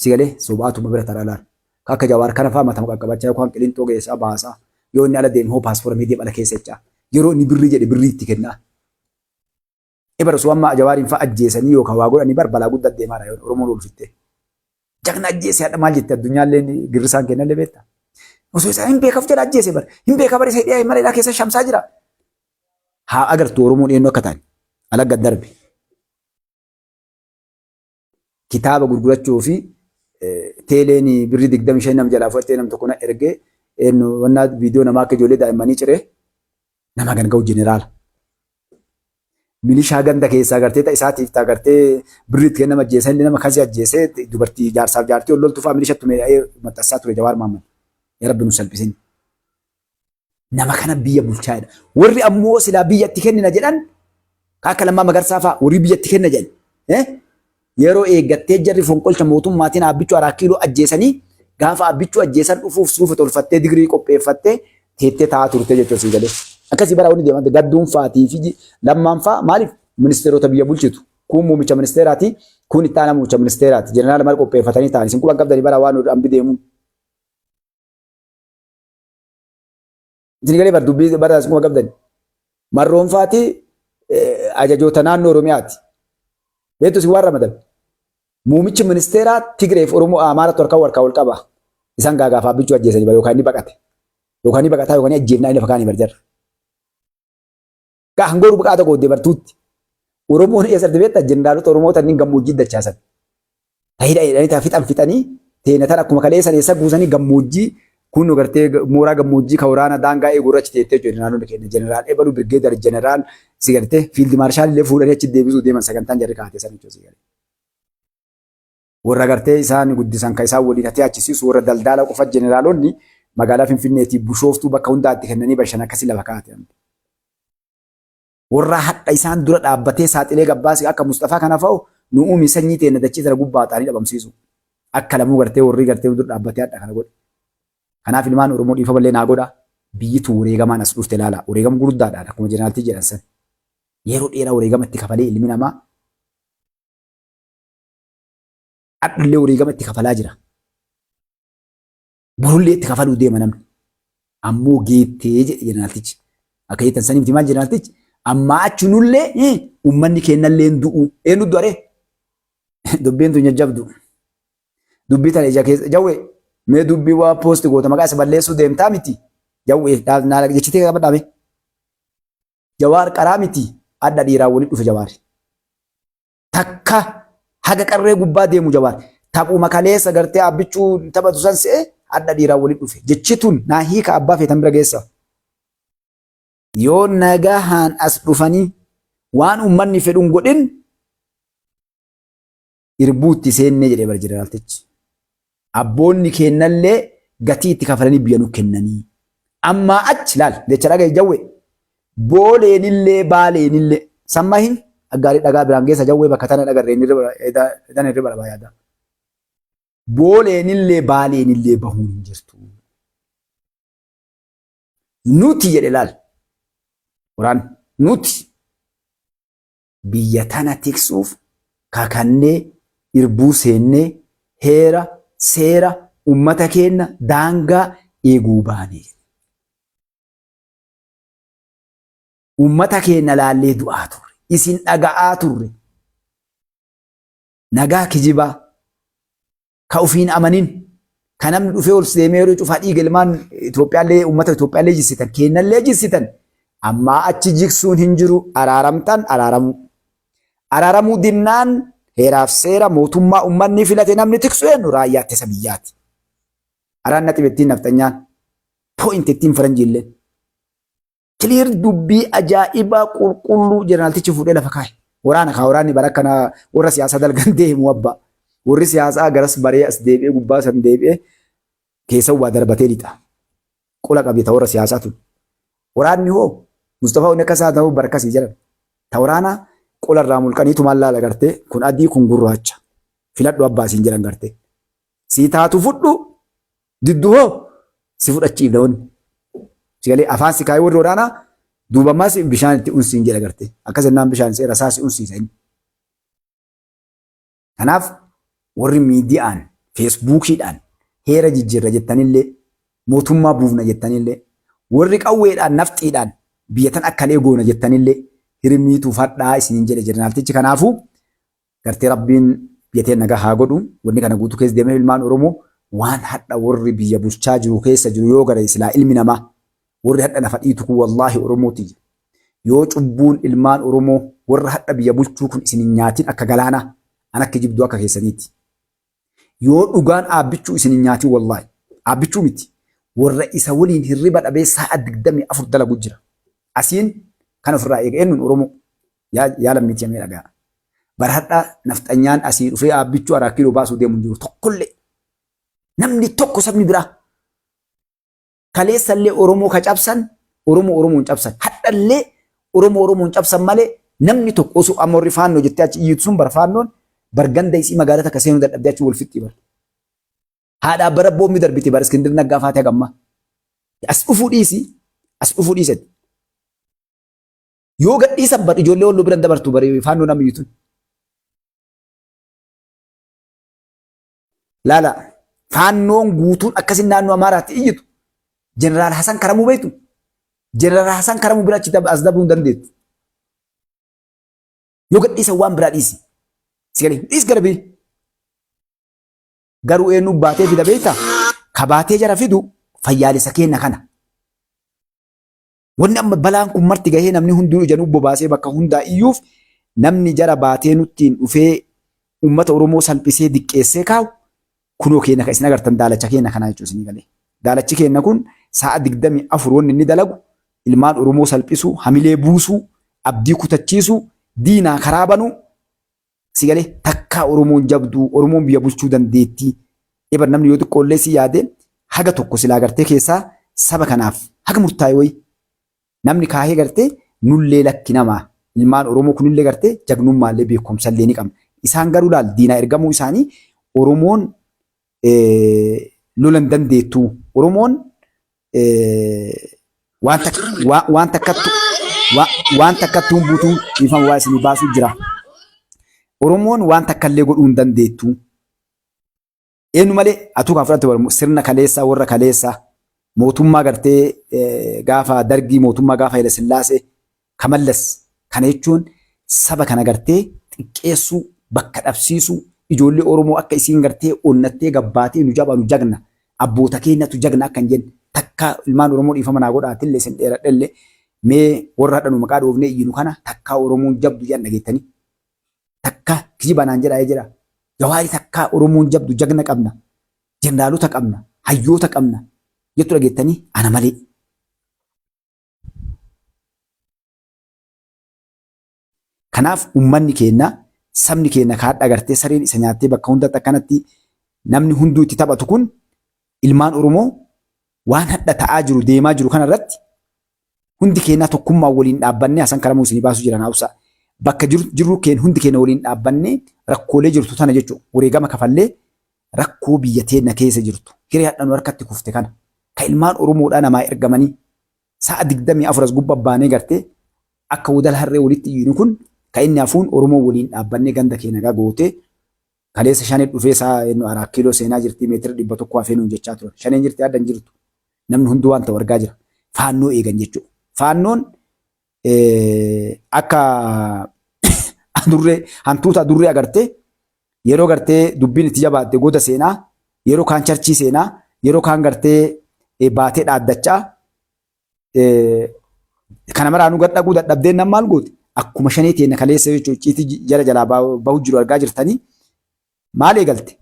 Sigalee sobaatuma bira taraalaan akka jawaar kana fa'aa matama qaqqabachaa yookaan qilintoo geessaa baasaa yoo inni ala deemu hoo paaspoora miidiyaa ala keessa jechaa yeroo inni birrii jedhe birrii itti kennaa. Ibara osoo amma jawaariin fa'aa ajjeesanii yookaan waa godhanii balaa guddaa deemaadha yoo Oromoon ulfitte. Jagna ajjeesee hadha maal jette addunyaalleen girrisaan kennallee beektaa. Osoo isaa hin beekaaf jedha ajjeese bara hin beeka bara isa hidhee malee keessa shamsaa jira. Haa agartu Oromoon eenyu akka ta'an ala gad darbe. Kitaaba gurgurachuu fi teeleen birrii 25 nam jalaa fudhatee nam tokko na ergee wannaa viidiyoo namaa akka ijoollee daa'immanii ciree nama ganga'u jeneraala. Milishaa ganda keessaa agartee isaatiif agartee birrii itti kennama ajjeesan nama kasii ajjeesee dubartii jaarsaaf jaartii ol loltuu fa'aa milishattu meedhaa'ee maxxansaa ture Jawaar Maamman. Ya Rabbi nu salphisin. Nama kana biyya bulchaa jedha. Warri ammoo silaa biyya itti kennina jedhan akka Lammaa Magarsaa fa'aa warri biyya itti kenna jedhan. Yeroo eeggattee jarri fonqolcha mootummaatiin aabbichuu Araakiloo ajjeesanii gaafa aabbichuu ajjeesan dhufuuf suufa tolfattee digirii qopheeffattee teettee taa'aa turte jechuudha si galee. Akkasii bara wanni deemante gadduun fa'aatii fi Lammaan fa'aa maaliif ministeerota biyya bulchitu kun muummicha ministeeraati kun itti aanaa muummicha ministeeraati jeneraala maal qopheeffatanii ta'an isin quban qabdanii bara waan ambi deemuun. Isin galee bara dubbii bara isin quban qabdanii marroon fa'aatii ajajoota naannoo Oromiyaati. Beektu si waan ramadan muummichi ministeeraa Tigreef Oromoo Amaaraatu harkaa wal qaba isaan gaagaafa aabbichuu ajjeesanii yookaan inni baqate yookaan inni baqataa yookaan ajjeefnaa inni lafa kaanii barjarra. Gaa hangooru baqaata gooddee bartuutti Oromoon eessatti beektaa jeneraalota Oromoota inni gammoojjii dachaasan. Tahidha jedhanii taa fixanii teenatan akkuma kaleessan eessa buusanii gammoojjii kun gartee mooraa gammoojjii ka waraana daangaa eeguu irratti teettee jeneraalonni keenya jeneraal eebalu birgeedar jeneraal si gartee fiildi maarshaal illee fuudhanii achi deebisuu deeman sagantaan jarri kaatee san jechuudha. Warra gartee isaan guddisan kan isaan waliin hatee achisiisu warra daldala qofa jeneraalonni magaalaa Finfinneetii Bushooftuu bakka hundaatti kennanii bashan akkasii lafa kaa'ate. Warra hadha isaan dura dhaabbatee saaxilee gabbaas akka Mustafaa kana fa'u nu uumi sanyii teenya dachii sana gubbaa ta'anii dhabamsiisu. Akka lamuu gartee warri gartee dura dhaabbatee hadha kana godhe. Kanaaf ilmaan Oromoo dhiifa ballee naa godha. Biyyitu wareegamaan as dhufte ilaala. Wareegama guddaadhaan akkuma jeneraalitti jedhan san. Yeroo dheeraa wareegama itti kafalee ilmi namaa hadhallee wareegama itti kafalaa jira. Borullee itti kafaluu deema namni. Ammoo geettee jedhe jeneraalichi. Akka jettan saniif maal jeneraalichi amma achinullee uummanni kennallee du'u. Eenyu du'are? Dubbiin tun jajjabdu. Dubbii tana ija keessa jawwee mee dubbii waa poosti goota maqaa isa balleessuu deemtaa miti. Jawwee naala jechitee qabadhaame. Jawaar qaraa miti. Adda dhiiraa waliin dhufe Jawaar. Takka haga qarree gubbaa deemu Jawaar. Taphuma kaleessa gartee abbichuu taphatu san se'e adda dhiiraa waliin dhufe. Jechituun naa hiika abbaa feetan bira geessa. Yoo nagahaan as dhufanii waan uummanni fedhuun godhin irbuutti seennee jedhee bara jeneraaltichi. Abboonni kennallee gatii itti kafalanii biyya nu kennanii. Amma achi laal jecha dhagaye jawwee booleenillee baaleenillee sammaa hin aggaarii dhagaa biraan geessa jawwee bakka tana dhagarreen irra bara yaada. Booleenillee baaleenillee bahuun hin jirtu. Nuti jedhe laal. Waraan nuti biyya tana tiksuuf kakannee irbuu seennee heera seera ummata keenya daangaa eeguu baane. Ummata keenya laallee du'aa turre. Isin dhaga'aa turre. Nagaa kijibaa ka ufiin amanin ka namni dhufee ol seemee yeroo cufaa dhiiga ilmaan Itoophiyaallee ummata Itoophiyaallee jissitan keenyallee jissitan. Amma achi jigsuun hin jiru araaramtan araaramu. Araaramuu dinnaan heeraaf seera mootummaa uummanni filate namni tiksu eenyu raayyaa ittisa biyyaati. Araan natti bettiin naftanyaan pooyinti ittiin faranjiilleen. Kiliir dubbii ajaa'ibaa qulqulluu jeneraaltichi fuudhee lafa kaa'e. Waraana kaa waraanni bara kana warra siyaasaa dalgan deemu abbaa. Warri siyaasaa garas baree as deebi'ee gubbaa san deebi'ee keessa waa darbatee lixa. Qola qabita warra siyaasaa tun. Waraanni hoo Mustafaa inni akka isaa ta'uu barakasii jedhan. Ta waraana qola irraa mulqaniitu maal laala gartee kun adii kun gurraacha. Filadhu abbaasiin jedhan gartee. Si taatu fudhu diddu hoo si fudhachiif namoonni. Sigalee afaan si kaayee warri waraanaa duubammaas bishaan itti unsiin jedha gartee. Akkas jennaan bishaan seera isaa si unsiisa inni. Kanaaf warri miidiyaan feesbuukiidhaan heera jijjiirra jettanillee mootummaa buufna jettanillee warri qawweedhaan nafxiidhaan biyyatan akkalee goona jettanillee hirmiituu fadhaa isiniin jedhe jeneraaltichi. Kanaafuu gartee rabbiin biyyatee nagaa haa godhu. Wanni kana guutuu keessa deemee ilmaan Oromoo waan hadha warri biyya bulchaa jiru keessa jiru yoo gara silaa ilmi namaa warri hadha nafa dhiitu kun wallaahi Oromooti. Yoo cubbuun ilmaan Oromoo warra hadha biyya bulchuu kun isin nyaatiin akka galaanaa an akka jibduu akka keessaniiti. Yoo dhugaan aabbichuu isin nyaatiin wallaahi aabbichuu miti. Warra isa waliin hirriba dhabee sa'a 24 dalagu jira. Asiin kan ofirraa eega eenyuun Oromoo yaala miti amee dhagaa. Barhadhaa nafxanyaan asii dhufee aabbichuu araa kiiloo baasuu deemu jiru tokkollee. Namni tokko sabni biraa. Kaleessallee Oromoo ka cabsan Oromoon cabsan. Hadhallee Oromoon cabsan malee namni tokko osoo amma warri faannoo jettee achi iyyitu sun barfaannoon barganda isii magaalaa takka seenuu dadhabdee achi wal fixxii bara. Haadhaa bara boombi darbiti bara Iskindir Naggaa faatee hagammaa. As dhufuu dhiisetti. Yoo gadhiisan bar ijoollee walloo biran dabartu bare faannoo namni iyyituun. Laala faannoon guutuun akkasin naannoo Amaaraatti iyyitu. Jeneraal Hasan Karamuu beektu. Jeneraal Hasan Karamuu bira achi as dabuu hin dandeettu. Yoo gadhiisan waan biraa dhiisi. Sigalee dhiis gara bii. Garuu eenyu baatee fida beektaa? Ka baatee jara fidu fayyaalessa kenna kana. Wanni amma balaan kun marti gahee namni hunduu ija nubbo baasee bakka hundaa iyyuuf namni jara baatee nuttiin dhufee uummata Oromoo salphisee diqqeessee kaa'u kunoo keenya kan isin agartan daalacha keenya kanaa jechuun isin galee. Daalachi keenya kun sa'a 24 wanni inni dalagu ilmaan Oromoo salphisuu, hamilee buusuu, abdii kutachiisuu, diinaa karaa banuu si galee takkaa Oromoon jabduu, Oromoon biyya bulchuu dandeettii. Ebar namni yoo xiqqoollee si yaade haga tokko silaa gartee keessaa saba kanaaf haga murtaa'e wayii namni kaahee gartee nullee lakki namaa ilmaan Oromoo kunillee gartee jagnummaallee beekumsallee ni qabna. Isaan garuu laal diinaa ergamuu isaanii Oromoon lolan dandeettu. Oromoon waan takkattuu buutuu ifan waa isinii baasuu jira. Oromoon waan takkallee godhuu hin dandeettu. Eenyu malee atuu kan fudhatte sirna kaleessaa warra kaleessaa mootummaa gartee gaafa Dargii mootummaa gaafa Haile Sillaasee Kamallas kana jechuun saba kana gartee xiqqeessuu bakka dhabsiisuu ijoollee Oromoo akka isiin gartee onnattee gabbaatee nu jabaa nu jagna abboota keenyatu jagna akka hin jenne takka ilmaan Oromoo dhiifama naa godhaatillee isin dheeradhellee mee warra hadhanu maqaa dhoofnee iyyinu kana takkaa Oromoon jabdu jedhan dhageettanii takka kijibanaan jedhaa jira. Jawaari takkaa Oromoon jabdu jagna qabna jendaalota qabna hayyoota qabna jettu dhageettanii ana malee. Kanaaf uummanni keenya sabni keenya kaadha gartee sareen isa nyaattee bakka hundatti akkanatti namni hunduu itti taphatu kun ilmaan Oromoo waan hadha ta'aa jiru deemaa jiru kanarratti hundi keenya tokkummaa waliin dhaabbannee Hasan Karamuu isinii baasuu jiran haawusaa. Bakka jirru keenya hundi keenya waliin dhaabbannee rakkoolee jirtu tana jechuudha. Wareegama kafallee rakkoo biyya teenya keessa jirtu. Hiree hadhanu harkatti kufte kana. Ka ilmaan Oromoodhaa namaa ergamanii sa'a 24 as gubba baanee gartee akka wadal harree walitti iyyinu kun ka inni hafuun Oromoo waliin dhaabbannee ganda keenya gaa gootee kaleessa shanee dhufee sa'a 4 kiiloo seenaa jirti meetira 100 hafee nuun jechaa turan. Shaneen jirti addan jirtu. Namni hunduu waan ta'u argaa jira. Faannoo eegan jechuudha. Faannoon akka hantuuta adurree agartee yeroo gartee dubbiin itti jabaatte goda seenaa yeroo kaan charchii seenaa yeroo kaan gartee baatee dhaaddachaa kana maraanuu gadhaguu dadhabdeen nan maal goote akkuma shanee teenya kaleessa jechuun ciitii jala jalaa bahu jiru argaa jirtanii maal eegalte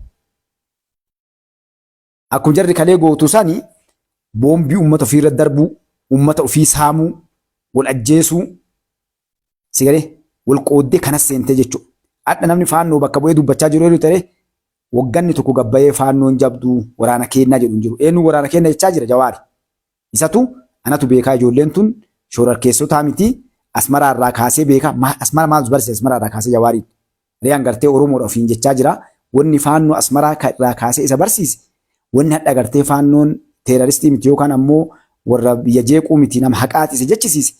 akkuma jarri kalee gootu sanii boombii uummata ofiirra darbuu uummata ofii saamuu wal ajjeesuu sigalee wal qooddee kanas seentee jechuudha. Hadha namni faannoo bakka bu'ee dubbachaa jiru yoo ta'e wagganni tokko gabbayee faannoon jabduu waraana keenyaa jedhu hin jiru. Eenyu waraana keenya jechaa jira Jawaari. Isatu anatu beekaa ijoolleen tun shororkeessotaa miti Asmaraa irraa kaasee beekaa. Asmara maal barsiise Asmaraa irraa kaasee Jawaariin. Riyaan gartee Oromoodha ofiin jechaa jira. Wanni faannoo Asmaraa irraa kaasee isa barsiise. Wanni hadha gartee faannoon teeraristii miti yookaan ammoo warra biyya jeequu miti nama haqaati isa jechisiise.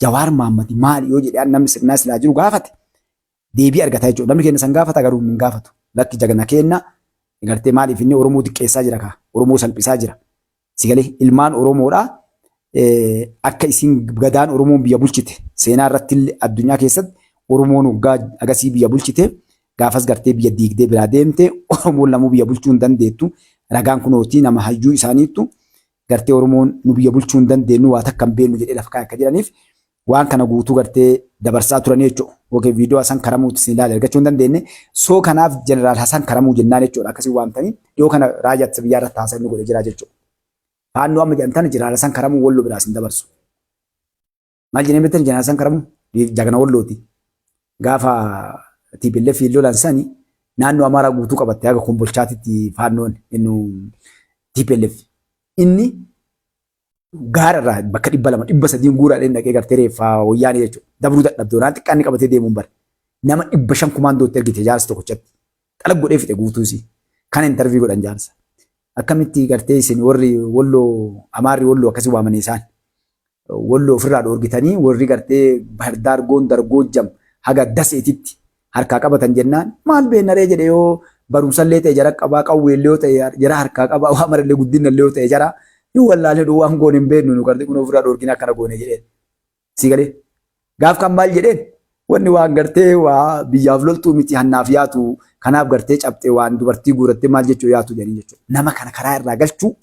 Jawaar Mahaammad maali yoo jedhee namni sirnaa silaa jiru gaafate deebii argata jechuudha. Namni keenya san gaafata garuu hin gaafatu. Lakki jagna keenya gartee maaliif inni Oromoo xiqqeessaa jira kaa Oromoo salphisaa jira. Sigalee ilmaan Oromoodhaa akka isin gadaan Oromoon biyya bulchite seenaa irratti addunyaa keessatti Oromoon waggaa agasii biyya bulchite gaafas gartee biyya diigdee biraa deemte Oromoon lamuu biyya bulchuu hin dandeettu. Ragaan kunootii nama hayyuu isaaniittu gartee Oromoon nu biyya bulchuu hin dandeenyu waa takka hin beeknu jedhee lafa kaa'e akka jedhaniif waan kana guutuu gartee dabarsaa turan jechuudha. Ookee viidiyoo Hasan Karamuutti isin ilaala argachuu hin dandeenye. Soo kanaaf jeneraal Hasan Karamuu jennaan jechuudha. Akkasii waamtanii dhiyoo kana raajaa ittisa biyyaa irratti haasa'inni godhe jira jechuudha. Faannoo amma jedhamtan jeneraal Hasan Karamuu Walloo biraas hin dabarsu. Maal jennee beektan jeneraal Hasan Karamuu jagna Wallooti. Gaafa TPLF lolan sani naannoo Amaaraa guutuu qabatte haga Kombolchaatitti faannoon innu TPLF. Inni gaara irraa bakka 200 300 guuraadhaan dhaqee gartee reeffaa wayyaanii jechuudha. Dabruu dadhabdee waan xiqqaanni qabatee deemuun bare. Nama 500 kumaandootti ergite jaarsa tokkochatti. Xala godhee fixe guutuusi. Kan intervii godhan jaarsa. Akkamitti gartee isin warri Walloo Amaarri Walloo akkasii waamanii isaan. Walloo ofirraa dhoorgitanii warri gartee Bahirdaar Gondar Goojjam haga Daseetitti harkaa qabatan jennaan maal beennaree jedhe yoo barumsallee ta'e jara qabaa qawweellee yoo ta'e jara harkaa qabaa waa marallee guddinallee yoo ta'e jara yoo wallaalee waan goone hin beeknu nu gartee kun ofirraa dhoorgina akkana goone jedheen. Si galee gaaf kan maal jedheen wanni waan gartee waa biyyaaf loltuu miti hannaaf yaatu kanaaf gartee cabxee waan dubartii guurattee maal jechuu yaatu jedhanii jechuudha. Nama kana karaa irraa galchuu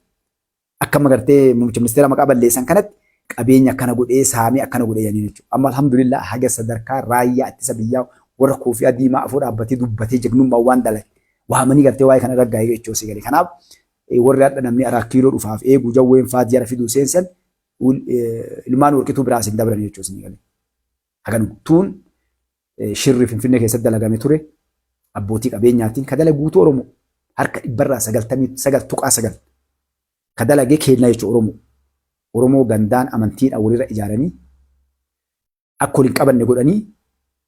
akkama gartee muummicha ministeera maqaa balleessan kanatti qabeenya akkana godhee saamee akkana godhee jedhanii jechuudha. Amma alhamdulillah haga sadarkaa raayyaa ittisa biyyaa warra Koofii Diimaa afur dhaabbatee dubbatee jegnummaa waan dalage waamanii gartee waa'ee kana raggaa'ee jechuudha sigalee. Kanaaf warri hadha namni araa kiiloo dhufaaf eeguu jawween fa'aa jara fiduu seensan ilmaan warqituu biraas hin dabran jechuudha sigalee. Hagan tuun shirri Finfinnee keessatti dalagame ture abbootii qabeenyaatiin kadala guutuu Oromoo harka 99.9 kadalagee kennaa jechuudha Oromoo. Oromoo gandaan amantiidhaan walirra ijaaranii akka waliin qabanne godhanii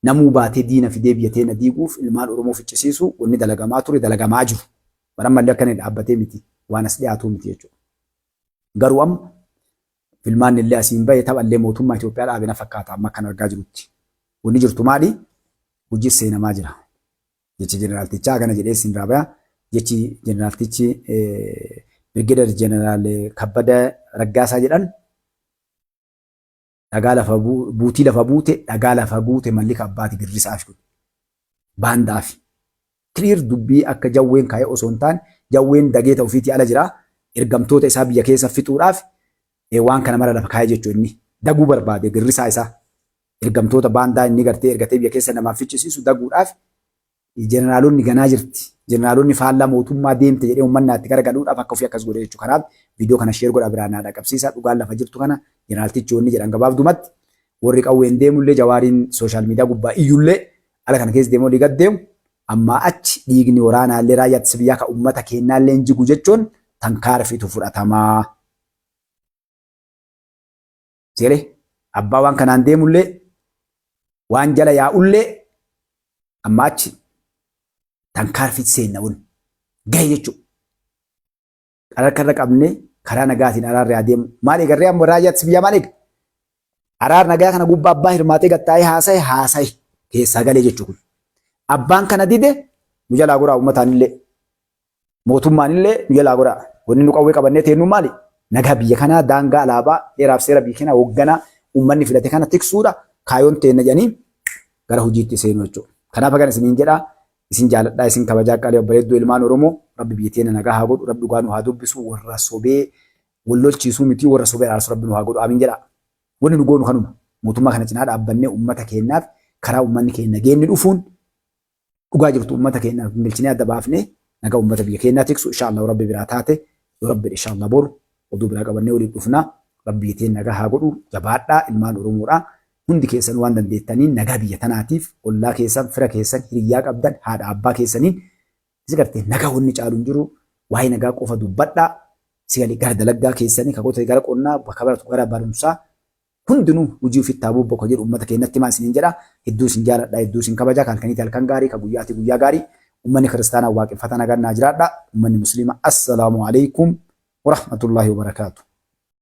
namuu baatee diina fidee biyya teenya diiguuf ilmaan Oromoo ficcisiisu wanni dalagamaa ture dalagamaa jiru. Bara mallee akkana dhaabbatee miti waan as dhiyaatu miti jechuudha. Garuu amma filmaan illee asiin bahe taphallee mootummaa Itoophiyaa dhaabina fakkaata amma kan argaa jirutti. Wanni jirtu maali? Hojii seenamaa jira. Jechi jeneraaltichaa kana jedhee siin raabaya. Jechi jeneraaltichi Brigadier General Kabbada Raggaasaa jedhan dhagaa lafa buutii lafa buute dhagaa lafa buute mallika abbaati girrisaaf kun baandaaf clear dubbii akka jawween kaayee osoo hin taane jawween dageeta ofiitii ala jira ergamtoota isaa biyya keessa fixuudhaaf waan kana mara lafa kaayee jechuun inni daguu barbaade girrisaa isaa ergamtoota baandaa inni gartee ergatee biyya keessa namaaf ficcisiisu daguudhaaf jeneraalonni ganaa jirti. Jeneraalonni faallaa mootummaa deemte jedhee uummanni itti gargaaruudhaaf akka ofii akkas godhe jechuudha. Kanaaf viidiyoo kana sheer godha biraan naa dhaqqabsiisaa dhugaan lafa jirtu kana jeneraaltichi wanni jedhan gabaabdumatti warri qawween deemullee jawaariin sooshaal miidiyaa gubbaa iyyullee ala kana keessa deemuu gad deemu amma achi dhiigni waraanaallee raayyaa ittisa biyyaa kan uummata keenyaallee hin jigu jechuun tankaara fitu fudhatamaa. Seelee abbaa waan kanaan deemullee waan jala yaa'ullee amma achi tankaara fitu seenawun gahe jechuudha. Harkarra qabnee karaa nagaatiin araarri adeemu maal eegarree amma raayyaa ittisa biyyaa maal eega? Araar nagaa kana gubbaa abbaa hirmaatee gattaa'ee haasa'e keessaa galee jechuudha. Abbaan kana dide nu jalaa goraa uummataanillee mootummaanillee nu jalaa goraa. Wanni nu qawwee qabannee teennu maali? Nagaa biyya kanaa daangaa alaabaa heeraaf seera biyya kanaa hoogganaa uummanni filate kana tiksuudha kaayoon teenna jedhanii gara hojiitti seenu jechuudha. Kanaaf hagan isiniin jedhaa isin jaaladhaa isin kabajaa qaalee obboleedduu ilmaan Oromoo rabbi biyya teenya nagaa haa godhu rabbi dhugaa nu haa dubbisu warra sobee wallolchiisuu miti warra sobee araarsu rabbi nu haa godhu amiin jedhaa. Wanni nu goonu kanuma mootummaa kana cinaa dhaabbannee uummata keenyaaf karaa uummanni keenya geenni dhufuun dhugaa jirtu uummata keenyaaf milchinee adda baafnee nagaa uummata biyya keenyaa tiksu inshaallah rabbi biraa taate yoo rabbi inshaallah boru oduu biraa qabannee waliin dhufnaa rabbi biyya teenya nagaa haa godhu jabaadhaa ilmaan Oromoodhaa hundi keessan waan dandeettaniin nagaa biyya tanaatiif ollaa keessan fira keessan hiriyyaa qabdan haadha abbaa keessaniin isi gartee nagaa wanni caalu hin jiru waa'ee nagaa qofa dubbadhaa sigalee gara dalaggaa keessanii kakoota gara qonnaa bakka baratu gara barumsaa hundinuu hojii ofitti taabuu bakka jedhu uummata keenyatti maa isiniin jedha hedduu isin jaaladha hedduu isin kabaja halkaniiti halkan gaarii ka guyyaati guyyaa gaarii uummanni kiristaanaa waaqeffata nagaa naa jiraadha uummanni musliima assalaamu alaikum warahmatullaahi wabarakaatu.